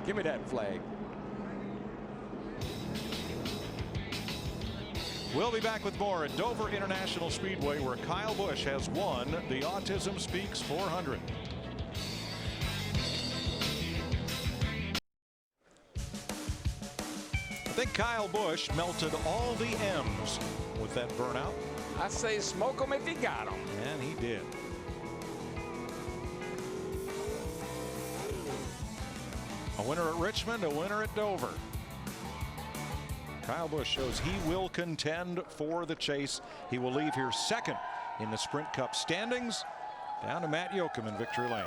Give me that flag. We'll be back with more at Dover International Speedway, where Kyle Busch has won the Autism Speaks 400. think Kyle Busch melted all the M's with that burnout. I say smoke him if you got him. And he did. A winner at Richmond, a winner at Dover. Kyle Busch shows he will contend for the chase. He will leave here second in the Sprint Cup standings, down to Matt Yoakum in victory lane.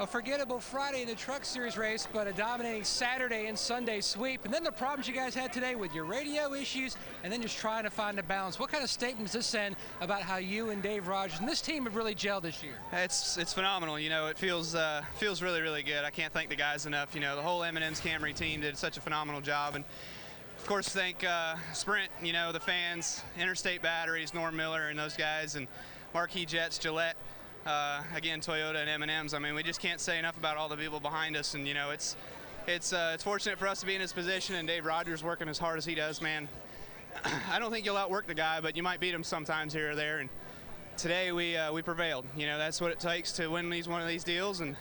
A forgettable Friday in the Truck Series race, but a dominating Saturday and Sunday sweep. And then the problems you guys had today with your radio issues and then just trying to find a balance. What kind of statement does this send about how you and Dave Rogers and this team have really gelled this year? It's phenomenal. You know, it feels really, really good. I can't thank the guys enough. You know, the whole M&M's Camry team did such a phenomenal job. And of course, thank Sprint, you know, the fans, Interstate Batteries, Norm Miller and those guys, and Marquis Jets, Gillette. Again, Toyota and M&M's. I mean, we just can't say enough about all the people behind us. And you know, it's fortunate for us to be in this position, and Dave Rogers working as hard as he does, man. I don't think you'll outwork the guy, but you might beat him sometimes here or there. And today we prevailed. You know, that's what it takes to win one of these deals. And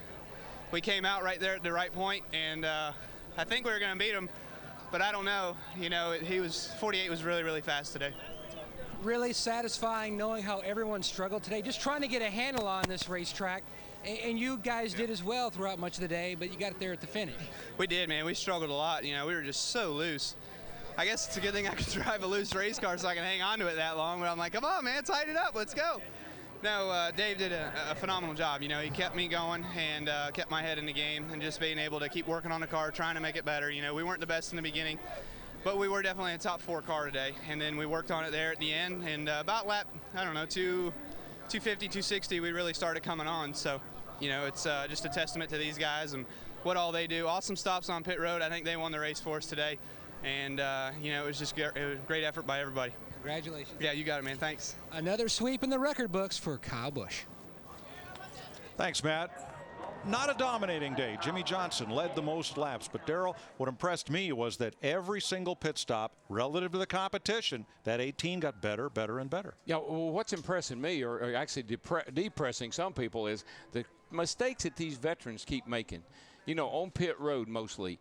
we came out right there at the right point, and I think we were going to beat him, but I don't know. You know, 48 was really, really fast today. Really satisfying knowing how everyone struggled today, just trying to get a handle on this racetrack, and you guys did as well throughout much of the day, but you got it there at the finish. We did, man. We struggled a lot. You know, we were just so loose. I guess it's a good thing I could drive a loose race car so I can hang on to it that long, but I'm like, come on, man, tighten it up, let's go. No, Dave did a phenomenal job. You know, he kept me going and kept my head in the game, and just being able to keep working on the car, trying to make it better. You know, we weren't the best in the beginning, but we were definitely a top 4 car today, and then we worked on it there at the end, and about lap, I don't know, 250, 260, we really started coming on. So, you know, it's just a testament to these guys and what all they do. Awesome stops on pit road. I think they won the race for us today, and, you know, it was just a great effort by everybody. Congratulations. Yeah, you got it, man. Thanks. Another sweep in the record books for Kyle Busch. Thanks, Matt. Not a dominating day. Jimmie Johnson led the most laps, but Darrell, what impressed me was that every single pit stop relative to the competition, that 18 got better, better, and better. Yeah, well, what's impressing me, or actually depressing some people, is the mistakes that these veterans keep making. You know, on pit road mostly,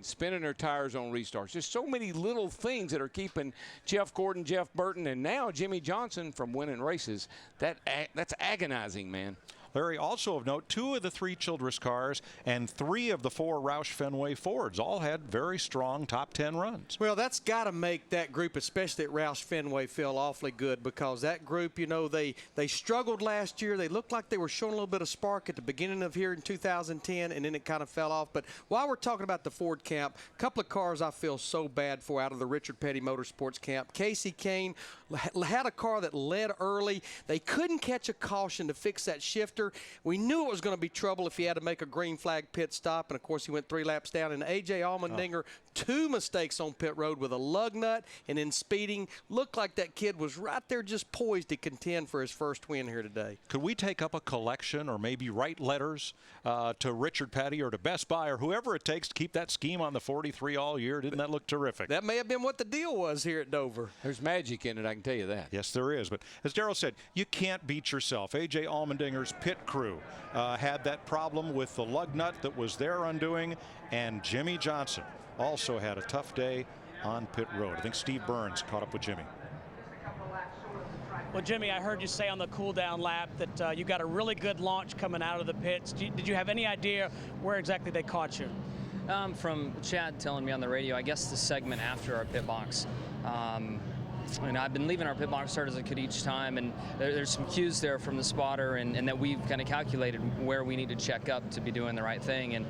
spinning their tires on restarts. There's so many little things that are keeping Jeff Gordon, Jeff Burton, and now Jimmie Johnson from winning races. That's agonizing, man. Larry, also of note, 2 of the 3 Childress cars and 3 of the 4 Roush Fenway Fords all had very strong top 10 runs. Well, that's got to make that group, especially at Roush Fenway, feel awfully good, because that group, you know, they struggled last year. They looked like they were showing a little bit of spark at the beginning of here in 2010, and then it kind of fell off. But while we're talking about the Ford camp, a couple of cars I feel so bad for out of the Richard Petty Motorsports camp. Casey Kane had a car that led early. They couldn't catch a caution to fix that shifter. We knew it was going to be trouble if he had to make a green flag pit stop, and of course he went 3 laps down. And A.J. Allmendinger, 2 mistakes on pit road with a lug nut and then speeding. Looked like that kid was right there just poised to contend for his first win here today. Could we take up a collection or maybe write letters to Richard Petty or to Best Buy or whoever it takes to keep that scheme on the 43 all year? Didn't that look terrific? That may have been what the deal was here at Dover. There's magic in it, I can tell you that. Yes, there is. But as Darrell said, you can't beat yourself. A.J. Allmendinger's pit crew had that problem with the lug nut that was their undoing, and Jimmie Johnson also had a tough day on pit road. I think Steve Burns caught up with Jimmie. Well, Jimmie, I heard you say on the cool-down lap that you got a really good launch coming out of the pits. Did you have any idea where exactly they caught you? From Chad telling me on the radio, I guess the segment after our pit box. And I've been leaving our pit box hard as I could each time, and there's some cues there from the spotter, and that we've kind of calculated where we need to check up to be doing the right thing. And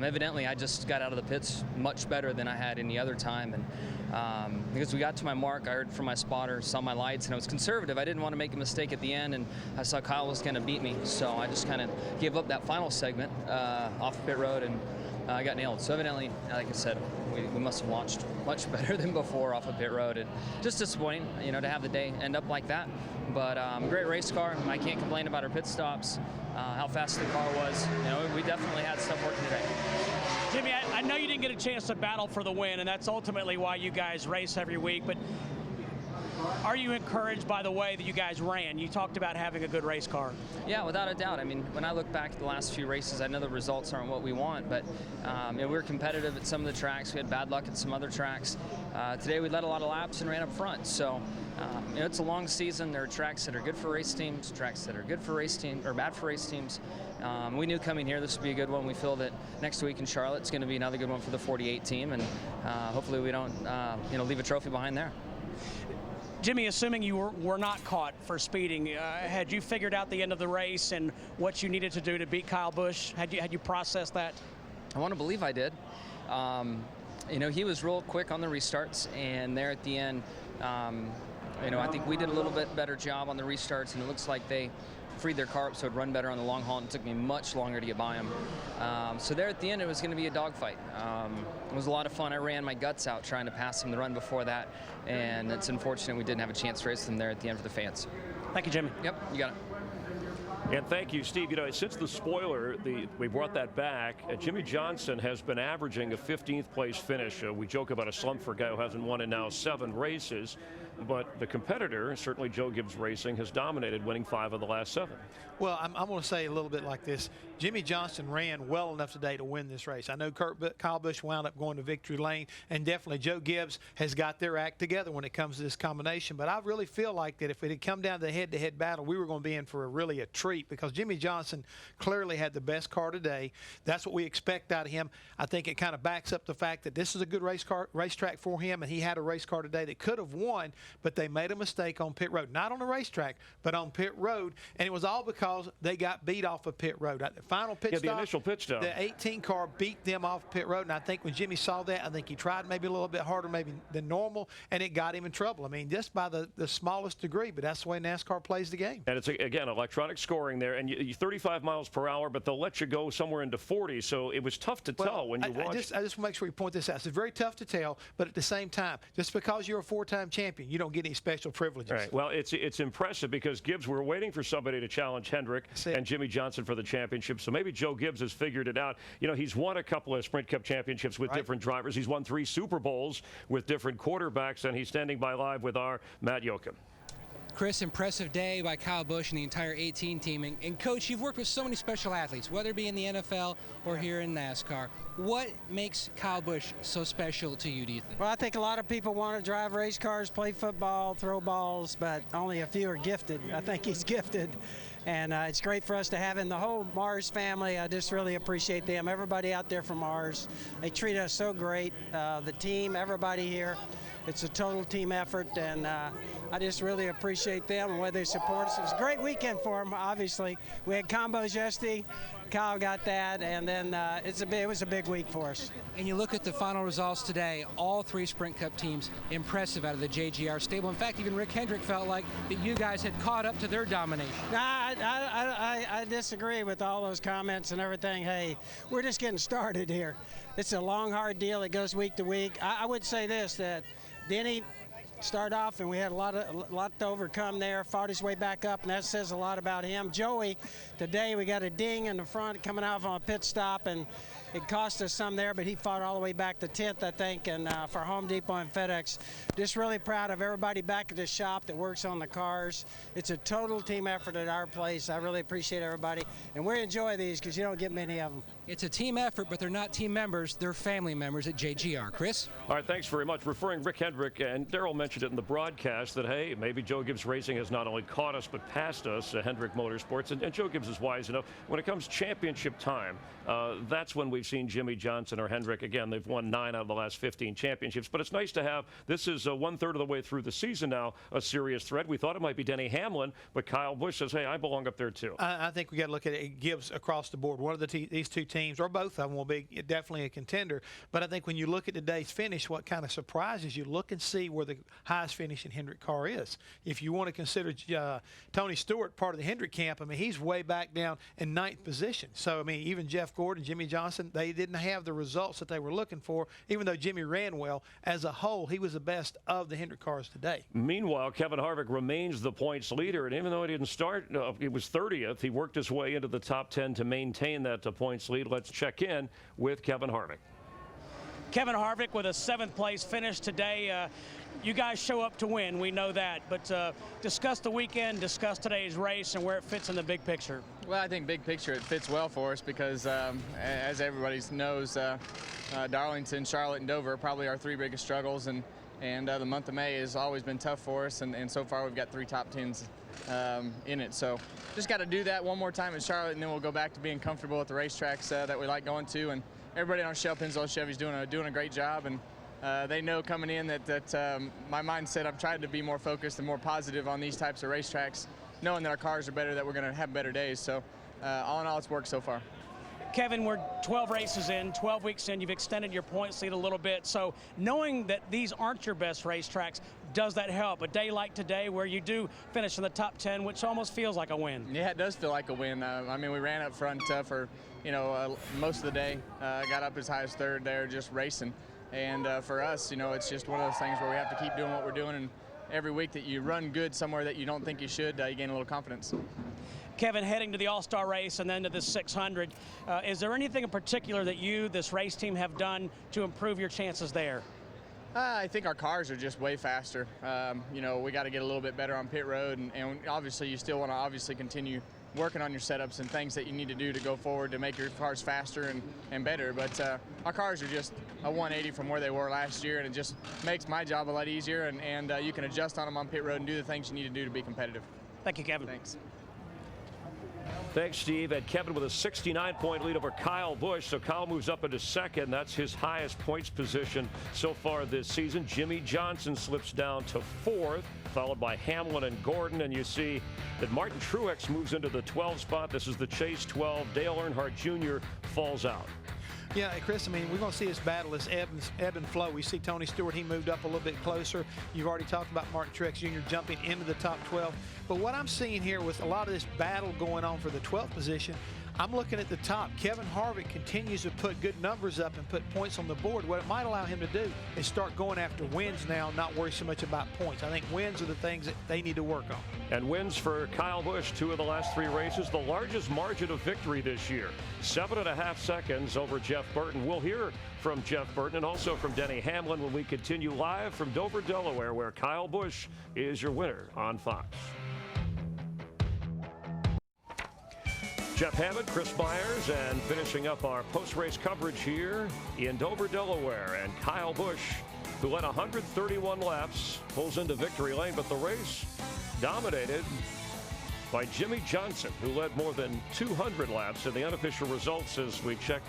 evidently, I just got out of the pits much better than I had any other time. And because we got to my mark, I heard from my spotter, saw my lights, and I was conservative. I didn't want to make a mistake at the end, and I saw Kyle was going to beat me, so I just kind of gave up that final segment off pit road, and I got nailed. So evidently, like I said, we must have launched much better than before off of pit road. And just disappointing, you know, to have the day end up like that. But great race car. I can't complain about our pit stops, how fast the car was. You know, we definitely had stuff working today. Jimmie, I know you didn't get a chance to battle for the win, and that's ultimately why you guys race every week. But Are you encouraged by the way that you guys ran? You talked about having a good race car. Yeah, without a doubt. I mean, when I look back at the last few races, I know the results aren't what we want, but you know, we were competitive at some of the tracks. We had bad luck at some other tracks. Today we led a lot of laps and ran up front. So you know, it's a long season. There are tracks that are good for race teams, tracks that are good for race teams or bad for race teams. We knew coming here this would be a good one. We feel that next week in Charlotte it's going to be another good one for the 48 team, and hopefully we don't you know, leave a trophy behind there. Jimmie, assuming you were not caught for speeding, had you figured out the end of the race and what you needed to do to beat Kyle Busch? Had you processed that? I want to believe I did. You know, he was real quick on the restarts, and there at the end, you know, I think we did a little bit better job on the restarts, and it looks like they freed their car up so it'd run better on the long haul, and it took me much longer to get by him. So there at the end, it was going to be a dogfight. It was a lot of fun. I ran my guts out trying to pass him the run before that, and it's unfortunate we didn't have a chance to race them there at the end for the fans. Thank you, Jimmie. Yep, you got it. And thank you, Steve. You know, since the spoiler, we brought that back. Jimmie Johnson has been averaging a 15th place finish. We joke about a slump for a guy who hasn't won in now 7 races. But the competitor, certainly Joe Gibbs Racing, has dominated, winning 5 of the last 7. Well, I'm going to say a little bit like this. Jimmie Johnson ran well enough today to win this race. I know Kyle Busch wound up going to victory lane, and definitely Joe Gibbs has got their act together when it comes to this combination. But I really feel like that if it had come down to the head-to-head battle, we were going to be in for really a treat, because Jimmie Johnson clearly had the best car today. That's what we expect out of him. I think it kind of backs up the fact that this is a good racetrack for him, and he had a race car today that could have won, but they made a mistake on pit road. Not on the racetrack, but on pit road, and it was all because they got beat off of pit road. At the final pit stop, the initial pit stop, the 18 car beat them off pit road, and I think when Jimmie saw that, I think he tried maybe a little bit harder maybe than normal, and it got him in trouble. I mean, just by the smallest degree, but that's the way NASCAR plays the game. And it's, again, electronic scoring there, and you 35 miles per hour, but they'll let you go somewhere into 40, so it was tough to tell when you watched. I just want to make sure we point this out. It's very tough to tell, but at the same time, just because you're a 4-time champion, you don't get any special privileges. Right. Well, it's impressive, because Gibbs, we're waiting for somebody to challenge Hendrick and Jimmie Johnson for the championship. So maybe Joe Gibbs has figured it out. You know, he's won a couple of Sprint Cup championships with different drivers. He's won 3 Super Bowls with different quarterbacks, and he's standing by live with our Matt Yoakum. Chris, impressive day by Kyle Busch and the entire 18 team. And Coach, you've worked with so many special athletes, whether it be in the NFL or here in NASCAR. What makes Kyle Busch so special to you, do you think? Well, I think a lot of people want to drive race cars, play football, throw balls, but only a few are gifted. I think he's gifted. And it's great for us to have him. The whole Mars family, I just really appreciate them. Everybody out there from Mars, they treat us so great. The team, everybody here, it's a total team effort, and I just really appreciate them and the way they support us. It was a great weekend for them, obviously. We had combos yesterday. Kyle got that, and then it was a big week for us. And you look at the final results today, all 3 Sprint Cup teams impressive out of the JGR stable. In fact, even Rick Hendrick felt like that you guys had caught up to their domination. I disagree with all those comments and everything. Hey, we're just getting started here. It's a long, hard deal. It goes week to week. I would say this, that Denny started off, and we had a lot to overcome there, fought his way back up, and that says a lot about him. Joey, today we got a ding in the front coming off on a pit stop, and it cost us some there, but he fought all the way back to 10th, I think, and for Home Depot and FedEx. Just really proud of everybody back at the shop that works on the cars. It's a total team effort at our place. I really appreciate everybody, and we enjoy these because you don't get many of them. It's a team effort, but they're not team members. They're family members at JGR. Chris? All right, thanks very much. Referring Rick Hendrick, and Darrell mentioned it in the broadcast, that, hey, maybe Joe Gibbs Racing has not only caught us but passed us, Hendrick Motorsports, and Joe Gibbs is wise enough. When it comes championship time, that's when we've seen Jimmie Johnson or Hendrick. Again, they've won 9 out of the last 15 championships, but it's nice to have, this is 1/3 of the way through the season now, a serious threat. We thought it might be Denny Hamlin, but Kyle Busch says, hey, I belong up there too. I think we got to look at it Gibbs across the board. One of these 2 teams, or both of them, will be definitely a contender. But I think when you look at today's finish, what kind of surprises you, look and see where the highest finishing Hendrick car is. If you want to consider Tony Stewart part of the Hendrick camp, I mean, he's way back down in 9th position. So, I mean, even Jeff Gordon, Jimmie Johnson, they didn't have the results that they were looking for, even though Jimmie ran well. As a whole, he was the best of the Hendrick cars today. Meanwhile, Kevin Harvick remains the points leader, and even though he didn't start, he was 30th, he worked his way into the top 10 to maintain that points lead. Let's check in with Kevin Harvick. Kevin Harvick with a 7th place finish today. you guys show up to win. We know that. But discuss the weekend, discuss today's race and where it fits in the big picture. Well, I think big picture it fits well for us because, as everybody knows, Darlington, Charlotte, and Dover are probably our 3 biggest struggles, and the month of May has always been tough for us, and so far we've got 3 top 10s in it. So just got to do that one more time in Charlotte, and then we'll go back to being comfortable at the racetracks that we like going to. And everybody on Shell Pennzoil Chevy's doing a great job, and they know coming in that my mindset, I've tried to be more focused and more positive on these types of racetracks, knowing that our cars are better, that we're going to have better days. So all in all, it's worked so far. Kevin, we're 12 races in, 12 weeks in. You've extended your points lead a little bit. So knowing that these aren't your best racetracks, does that help? A day like today where you do finish in the top 10, which almost feels like a win. Yeah, it does feel like a win. I mean, we ran up front for, most of the day. Got up as high as 3rd there just racing. And for us, it's just one of those things where we have to keep doing what we're doing. And every week that you run good somewhere that you don't think you should, you gain a little confidence. Kevin, heading to the All-Star race and then to the 600, is there anything in particular that this race team, have done to improve your chances there? I think our cars are just way faster. We got to get a little bit better on pit road, and obviously you still want to continue working on your setups and things that you need to do to go forward to make your cars faster and better. But our cars are just a 180 from where they were last year, and it just makes my job a lot easier, and you can adjust on them on pit road and do the things you need to do to be competitive. Thank you, Kevin. Thanks. Thanks, Steve. And Kevin with a 69-point lead over Kyle Busch. So Kyle moves up into 2nd. That's his highest points position so far this season. Jimmie Johnson slips down to 4th, followed by Hamlin and Gordon. And you see that Martin Truex moves into the 12th spot. This is the Chase 12. Dale Earnhardt Jr. falls out. Yeah, Chris, I mean, we're going to see this battle, this ebb and flow. We see Tony Stewart, he moved up a little bit closer. You've already talked about Martin Truex Jr. jumping into the top 12. But what I'm seeing here with a lot of this battle going on for the 12th position, I'm looking at the top. Kevin Harvick continues to put good numbers up and put points on the board. What it might allow him to do is start going after wins now, not worry so much about points. I think wins are the things that they need to work on. And wins for Kyle Busch, 2 of the last 3 races, the largest margin of victory this year. 7.5 seconds over Jeff Burton. We'll hear from Jeff Burton and also from Denny Hamlin when we continue live from Dover, Delaware, where Kyle Busch is your winner on Fox. Jeff Hammond, Chris Myers, and finishing up our post-race coverage here in Dover, Delaware. And Kyle Busch, who led 131 laps, pulls into victory lane, but the race dominated by Jimmie Johnson, who led more than 200 laps. And the unofficial results as we check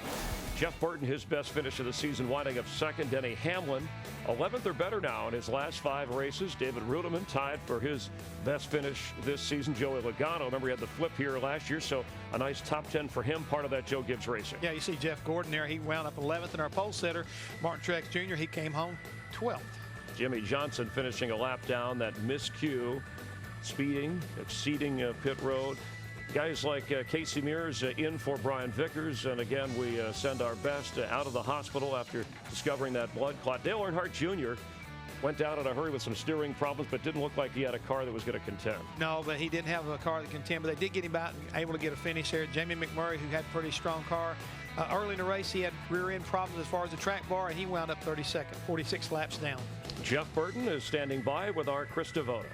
Jeff Burton, his best finish of the season, winding up 2nd. Denny Hamlin, 11th or better now in his last 5 races. David Rudiman tied for his best finish this season. Joey Logano, remember he had the flip here last year, so a nice top 10 for him, part of that Joe Gibbs Racing. Yeah, you see Jeff Gordon there. He wound up 11th in our pole sitter. Martin Truex Jr., he came home 12th. Jimmie Johnson finishing a lap down, that miscue, speeding, exceeding pit road. Guys like Casey Mears in for Brian Vickers, and again we send our best out of the hospital after discovering that blood clot. Dale Earnhardt Jr. went down in a hurry with some steering problems, but didn't look like he had a car that was going to contend. No, but he didn't have a car that contend, but they did get him out and able to get a finish there. Jamie McMurray, who had a pretty strong car. Early in the race, he had rear end problems as far as the track bar, and he wound up 32nd, 46 laps down. Jeff Burton is standing by with our Chris Devoto.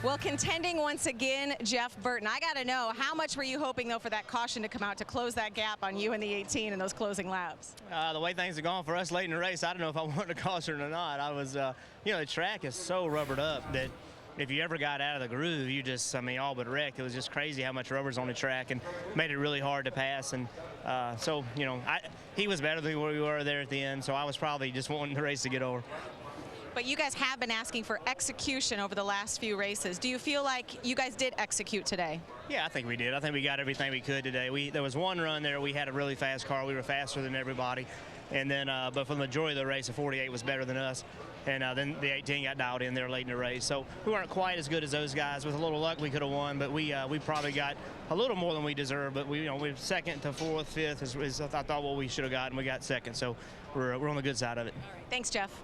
Well, contending once again, Jeff Burton. I got to know, how much were you hoping, though, for that caution to come out to close that gap on you and the 18 in those closing laps? The way things are going for us late in the race, I don't know if I wanted a caution or not. I was, the track is so rubbered up that if you ever got out of the groove, you just, all but wrecked. It was just crazy how much rubber's on the track and made it really hard to pass. And he was better than where we were there at the end, so I was probably just wanting the race to get over. But you guys have been asking for execution over the last few races. Do you feel like you guys did execute today? Yeah, I think we did. I think we got everything we could today. There was one run there, we had a really fast car. We were faster than everybody. And then, but for the majority of the race, the 48 was better than us. And then the 18 got dialed in there late in the race. So we weren't quite as good as those guys. With a little luck, we could have won, but we probably got a little more than we deserved. But we were 2nd to 4th, 5th is I thought what we should have gotten. We got 2nd, so we're on the good side of it. Thanks, Jeff.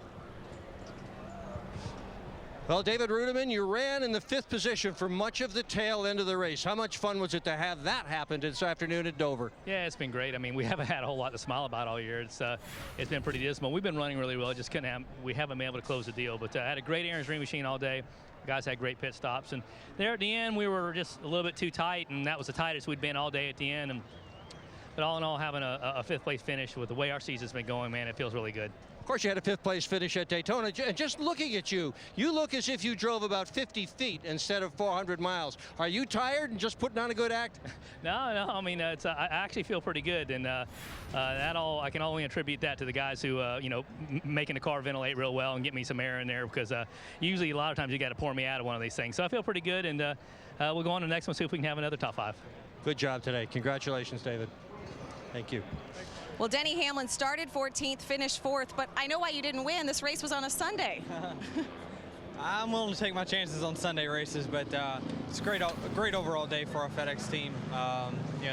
Well, David Ruderman, you ran in the 5th position for much of the tail end of the race. How much fun was it to have that happen this afternoon at Dover? Yeah, it's been great. I mean, we haven't had a whole lot to smile about all year. It's been pretty dismal. We've been running really well. Just we haven't been able to close the deal. But I had a great Aaron's Dream Machine all day. The guys had great pit stops. And there at the end, we were just a little bit too tight, and that was the tightest we'd been all day at the end. But all in all, having a 5th place finish with the way our season's been going, man, it feels really good. Of course, you had a 5th place finish at Daytona. And just looking at you, you look as if you drove about 50 feet instead of 400 miles. Are you tired and just putting on a good act? No. I mean, I actually feel pretty good, and I can only attribute that to the guys who, making the car ventilate real well and get me some air in there, because usually a lot of times you got to pour me out of one of these things. So I feel pretty good, and we'll go on to the next one, see if we can have another top 5. Good job today. Congratulations, David. Thank you. Well, Denny Hamlin started 14th, finished 4th, but I know why you didn't win. This race was on a Sunday. I'm willing to take my chances on Sunday races, but it's a great overall day for our FedEx team.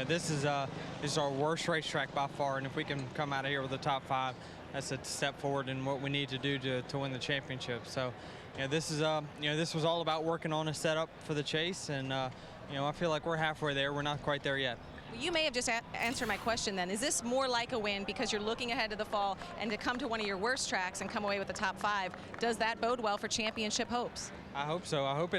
This is our worst racetrack by far, and if we can come out of here with the top 5, that's a step forward in what we need to do to win the championship. So, this was all about working on a setup for the chase, and I feel like we're halfway there. We're not quite there yet. You may have just answered my question then. Is this more like a win because you're looking ahead to the fall, and to come to one of your worst tracks and come away with the top 5, does that bode well for championship hopes? I hope so. I hope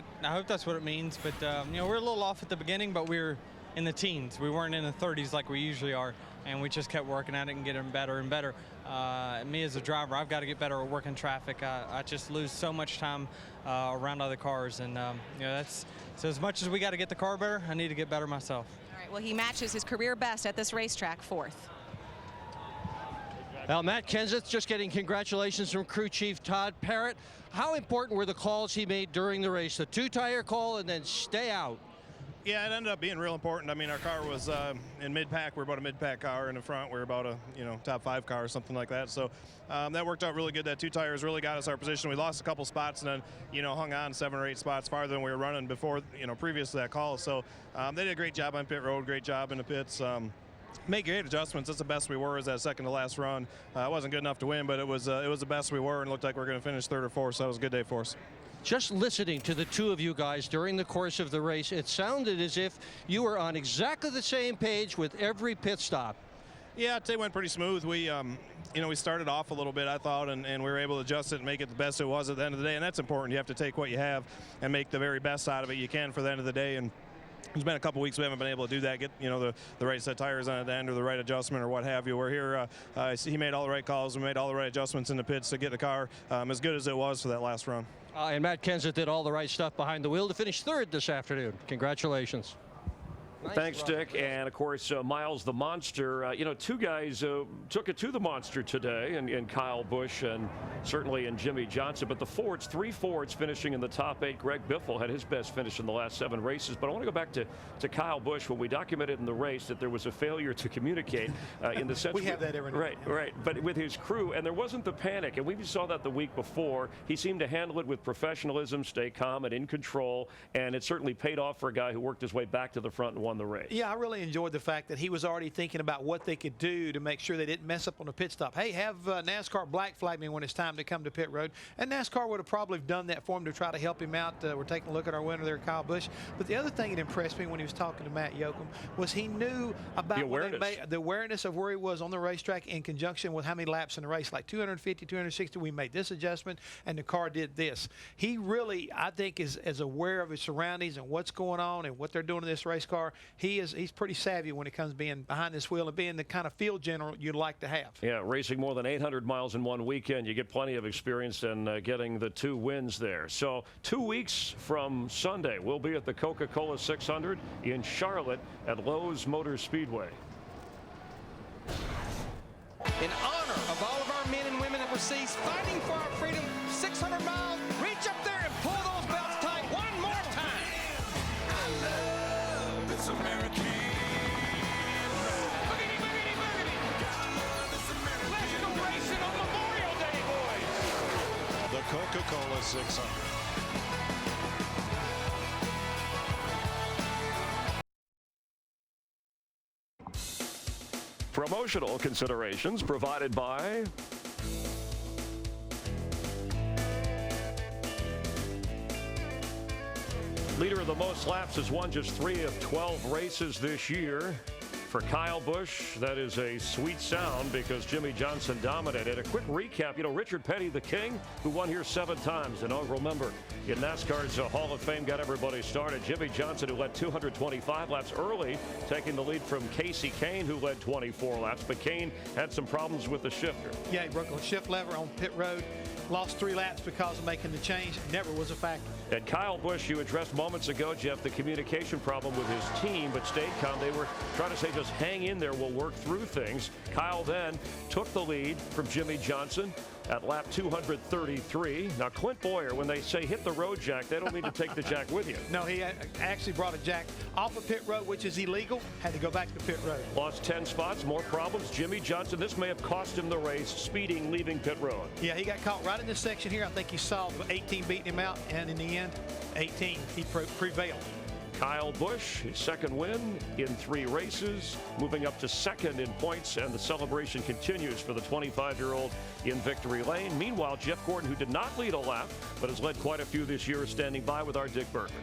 that's what it means. But we're a little off at the beginning, but we were in the teens. We weren't in the 30s like we usually are, and we just kept working at it and getting better and better. Me as a driver, I've got to get better at working traffic. I just lose so much time around other cars, and so as much as we got to get the car better, I need to get better myself. Well, he matches his career best at this racetrack, 4th. Well, Matt Kenseth just getting congratulations from crew chief Todd Parrott. How important were the calls he made during the race? The 2-tire call and then stay out. Yeah, it ended up being real important. I mean, our car was in mid-pack. We're about a mid-pack car. In the front, we're about a top 5 car or something like that. So that worked out really good. That 2 tires really got us our position. We lost a couple spots and then hung on 7 or 8 spots farther than we were running before previous to that call. So they did a great job on pit road, great job in the pits. Make great adjustments. That's the best we were as that second to last run. It wasn't good enough to win, but it was the best we were, and looked like we were going to finish 3rd or 4th. So that was a good day for us. Just listening to the two of you guys during the course of the race, it sounded as if you were on exactly the same page with every pit stop. Yeah, I'd say it went pretty smooth. We, we started off a little bit, I thought, and we were able to adjust it and make it the best it was at the end of the day, and that's important. You have to take what you have and make the very best out of it you can for the end of the day. And there's been a couple weeks we haven't been able to do that, get the right set tires on at the end or the right adjustment or what have you. We're here, he made all the right calls, we made all the right adjustments in the pits to get the car as good as it was for that last run. And Matt Kenseth did all the right stuff behind the wheel to finish 3rd this afternoon. Congratulations. Thanks, Dick. And, of course, Miles the Monster. 2 guys took it to the Monster today, and Kyle Busch and certainly in Jimmie Johnson. But the Fords, 3 Fords finishing in the top 8. Greg Biffle had his best finish in the last 7 races. But I want to go back to Kyle Busch when we documented in the race that there was a failure to communicate in the sense. We have that every night. Right. But with his crew, and there wasn't the panic. And we saw that the week before. He seemed to handle it with professionalism, stay calm and in control. And it certainly paid off for a guy who worked his way back to the front and won the race. Yeah, I really enjoyed the fact that he was already thinking about what they could do to make sure they didn't mess up on the pit stop. Hey, have NASCAR black flag me when it's time to come to pit road. And NASCAR would have probably done that for him to try to help him out. We're taking a look at our winner there, Kyle Busch. But the other thing that impressed me when he was talking to Matt Yoakum was he knew about the awareness of where he was on the racetrack in conjunction with how many laps in the race, like 250, 260. We made this adjustment, and the car did this. He really, I think, is aware of his surroundings and what's going on and what they're doing in this race car. He's pretty savvy when it comes to being behind this wheel and being the kind of field general you'd like to have. Yeah, racing more than 800 miles in one weekend. You get plenty of experience in getting the 2 wins there. So 2 weeks from Sunday, we'll be at the Coca-Cola 600 in Charlotte at Lowe's Motor Speedway. In honor of all of our men and women overseas fighting for our freedom, 600 miles, reach up there and pull those belts tight one more time. I love this American. Coca-Cola 600. Promotional considerations provided by Leader of the most laps has won just 3 of 12 races this year. For Kyle Busch, that is a sweet sound because Jimmie Johnson dominated. A quick recap, Richard Petty, the king, who won here 7 times, inaugural member in NASCAR's Hall of Fame, got everybody started. Jimmie Johnson, who led 225 laps early, taking the lead from Casey Kane, who led 24 laps. But Kane had some problems with the shifter. Yeah, he broke a shift lever on pit road. Lost 3 laps because of making the change. Never was a factor. And Kyle Busch, you addressed moments ago, Jeff, the communication problem with his team, but stayed calm. They were trying to say, just hang in there, we'll work through things. Kyle then took the lead from Jimmie Johnson at lap 233. Now, Clint Boyer, when they say hit the road jack, they don't mean to take the jack with you. No, he actually brought a jack off of pit road, which is illegal, had to go back to pit road. Lost 10 spots, more problems. Jimmie Johnson, this may have cost him the race, speeding, leaving pit road. Yeah, he got caught right in this section here. I think he saw 18 beating him out, and in the end, 18, he prevailed. Kyle Busch, his second win in 3 races, moving up to second in points, and the celebration continues for the 25-year-old in victory lane. Meanwhile, Jeff Gordon, who did not lead a lap, but has led quite a few this year, is standing by with our Dick Bergman.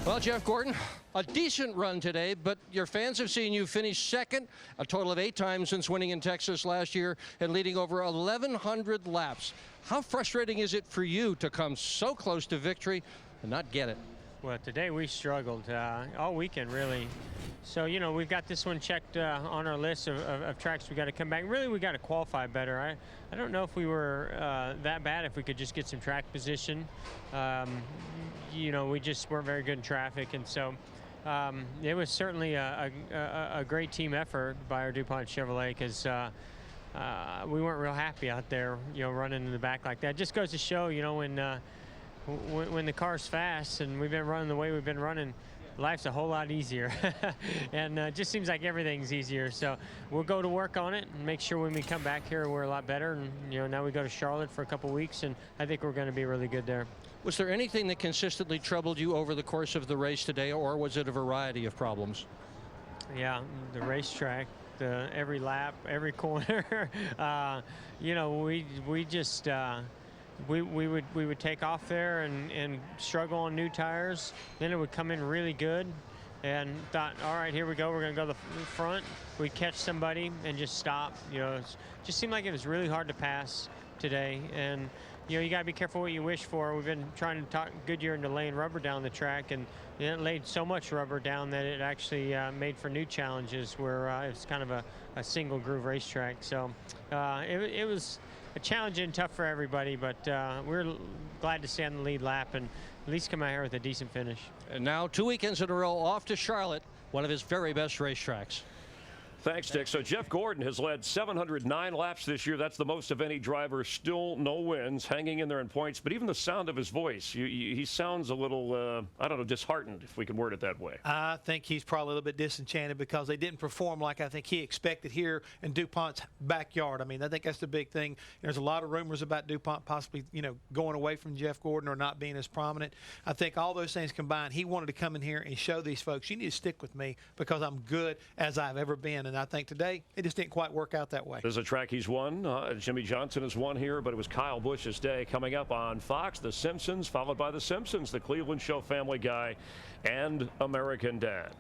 Well, Jeff Gordon, a decent run today, but your fans have seen you finish second a total of 8 times since winning in Texas last year and leading over 1,100 laps. How frustrating is it for you to come so close to victory and not get it? Well, today we struggled all weekend, really. So, we've got this one checked on our list of tracks we got to come back. Really, we got to qualify better. I don't know if we were that bad if we could just get some track position. We just weren't very good in traffic, and so it was certainly a great team effort by our DuPont Chevrolet because we weren't real happy out there, running in the back like that. It just goes to show, when the car's fast and we've been running the way we've been running, life's a whole lot easier. And it just seems like everything's easier. So we'll go to work on it and make sure when we come back here we're a lot better. And now we go to Charlotte for a couple weeks, and I think we're going to be really good there. Was there anything that consistently troubled you over the course of the race today, or was it a variety of problems? Yeah, the racetrack, every lap, every corner. We just we would take off there and struggle on new tires. Then it would come in really good, and thought, all right, here we go. We're going to go to the front. We'd catch somebody and just stop. It just seemed like it was really hard to pass today. And you got to be careful what you wish for. We've been trying to talk Goodyear into laying rubber down the track, and it laid so much rubber down that it actually made for new challenges where it's kind of a single groove racetrack. So it was challenging and tough for everybody, but we're glad to stay on the lead lap and at least come out here with a decent finish. And now 2 weekends in a row off to Charlotte, one of his very best racetracks. Thanks, Dick. So Jeff Gordon has led 709 laps this year. That's the most of any driver. Still no wins, hanging in there in points. But even the sound of his voice, he sounds a little, disheartened, if we can word it that way. I think he's probably a little bit disenchanted because they didn't perform like I think he expected here in DuPont's backyard. I mean, I think that's the big thing. There's a lot of rumors about DuPont possibly, going away from Jeff Gordon or not being as prominent. I think all those things combined, he wanted to come in here and show these folks, you need to stick with me because I'm good as I've ever been. And I think today it just didn't quite work out that way. There's a track he's won. Jimmie Johnson has won here, but it was Kyle Busch's day. Coming up on Fox, The Simpsons, followed by The Simpsons, The Cleveland Show, Family Guy, and American Dad.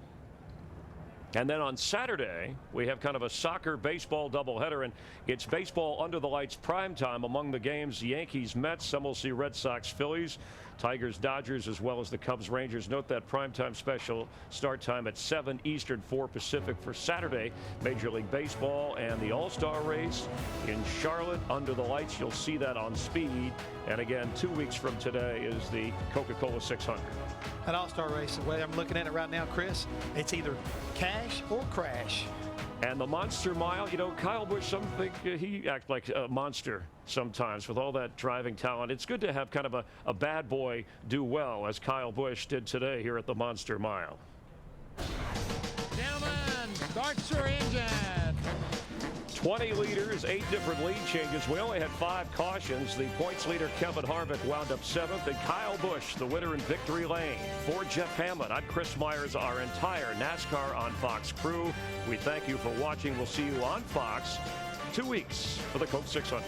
And then on Saturday, we have kind of a soccer-baseball doubleheader, and it's baseball under the lights prime time. Among the games, Yankees, Mets, some will see Red Sox, Phillies, Tigers, Dodgers, as well as the Cubs, Rangers. Note that primetime special start time at 7 Eastern, 4 Pacific for Saturday. Major League Baseball and the All-Star race in Charlotte under the lights. You'll see that on Speed. And again, 2 weeks from today is the Coca-Cola 600. That All-Star race, the way I'm looking at it right now, Chris, it's either cash or crash. And the Monster Mile, Kyle Busch, some think he acts like a monster sometimes with all that driving talent. It's good to have kind of a bad boy do well, as Kyle Busch did today here at the Monster Mile. Gentlemen, starts your engine. 20 leaders, 8 different lead changes. We only had 5 cautions. The points leader, Kevin Harvick, wound up 7th. And Kyle Busch, the winner in victory lane. For Jeff Hamlin, I'm Chris Myers, our entire NASCAR on Fox crew. We thank you for watching. We'll see you on Fox 2 weeks for the Coke 600.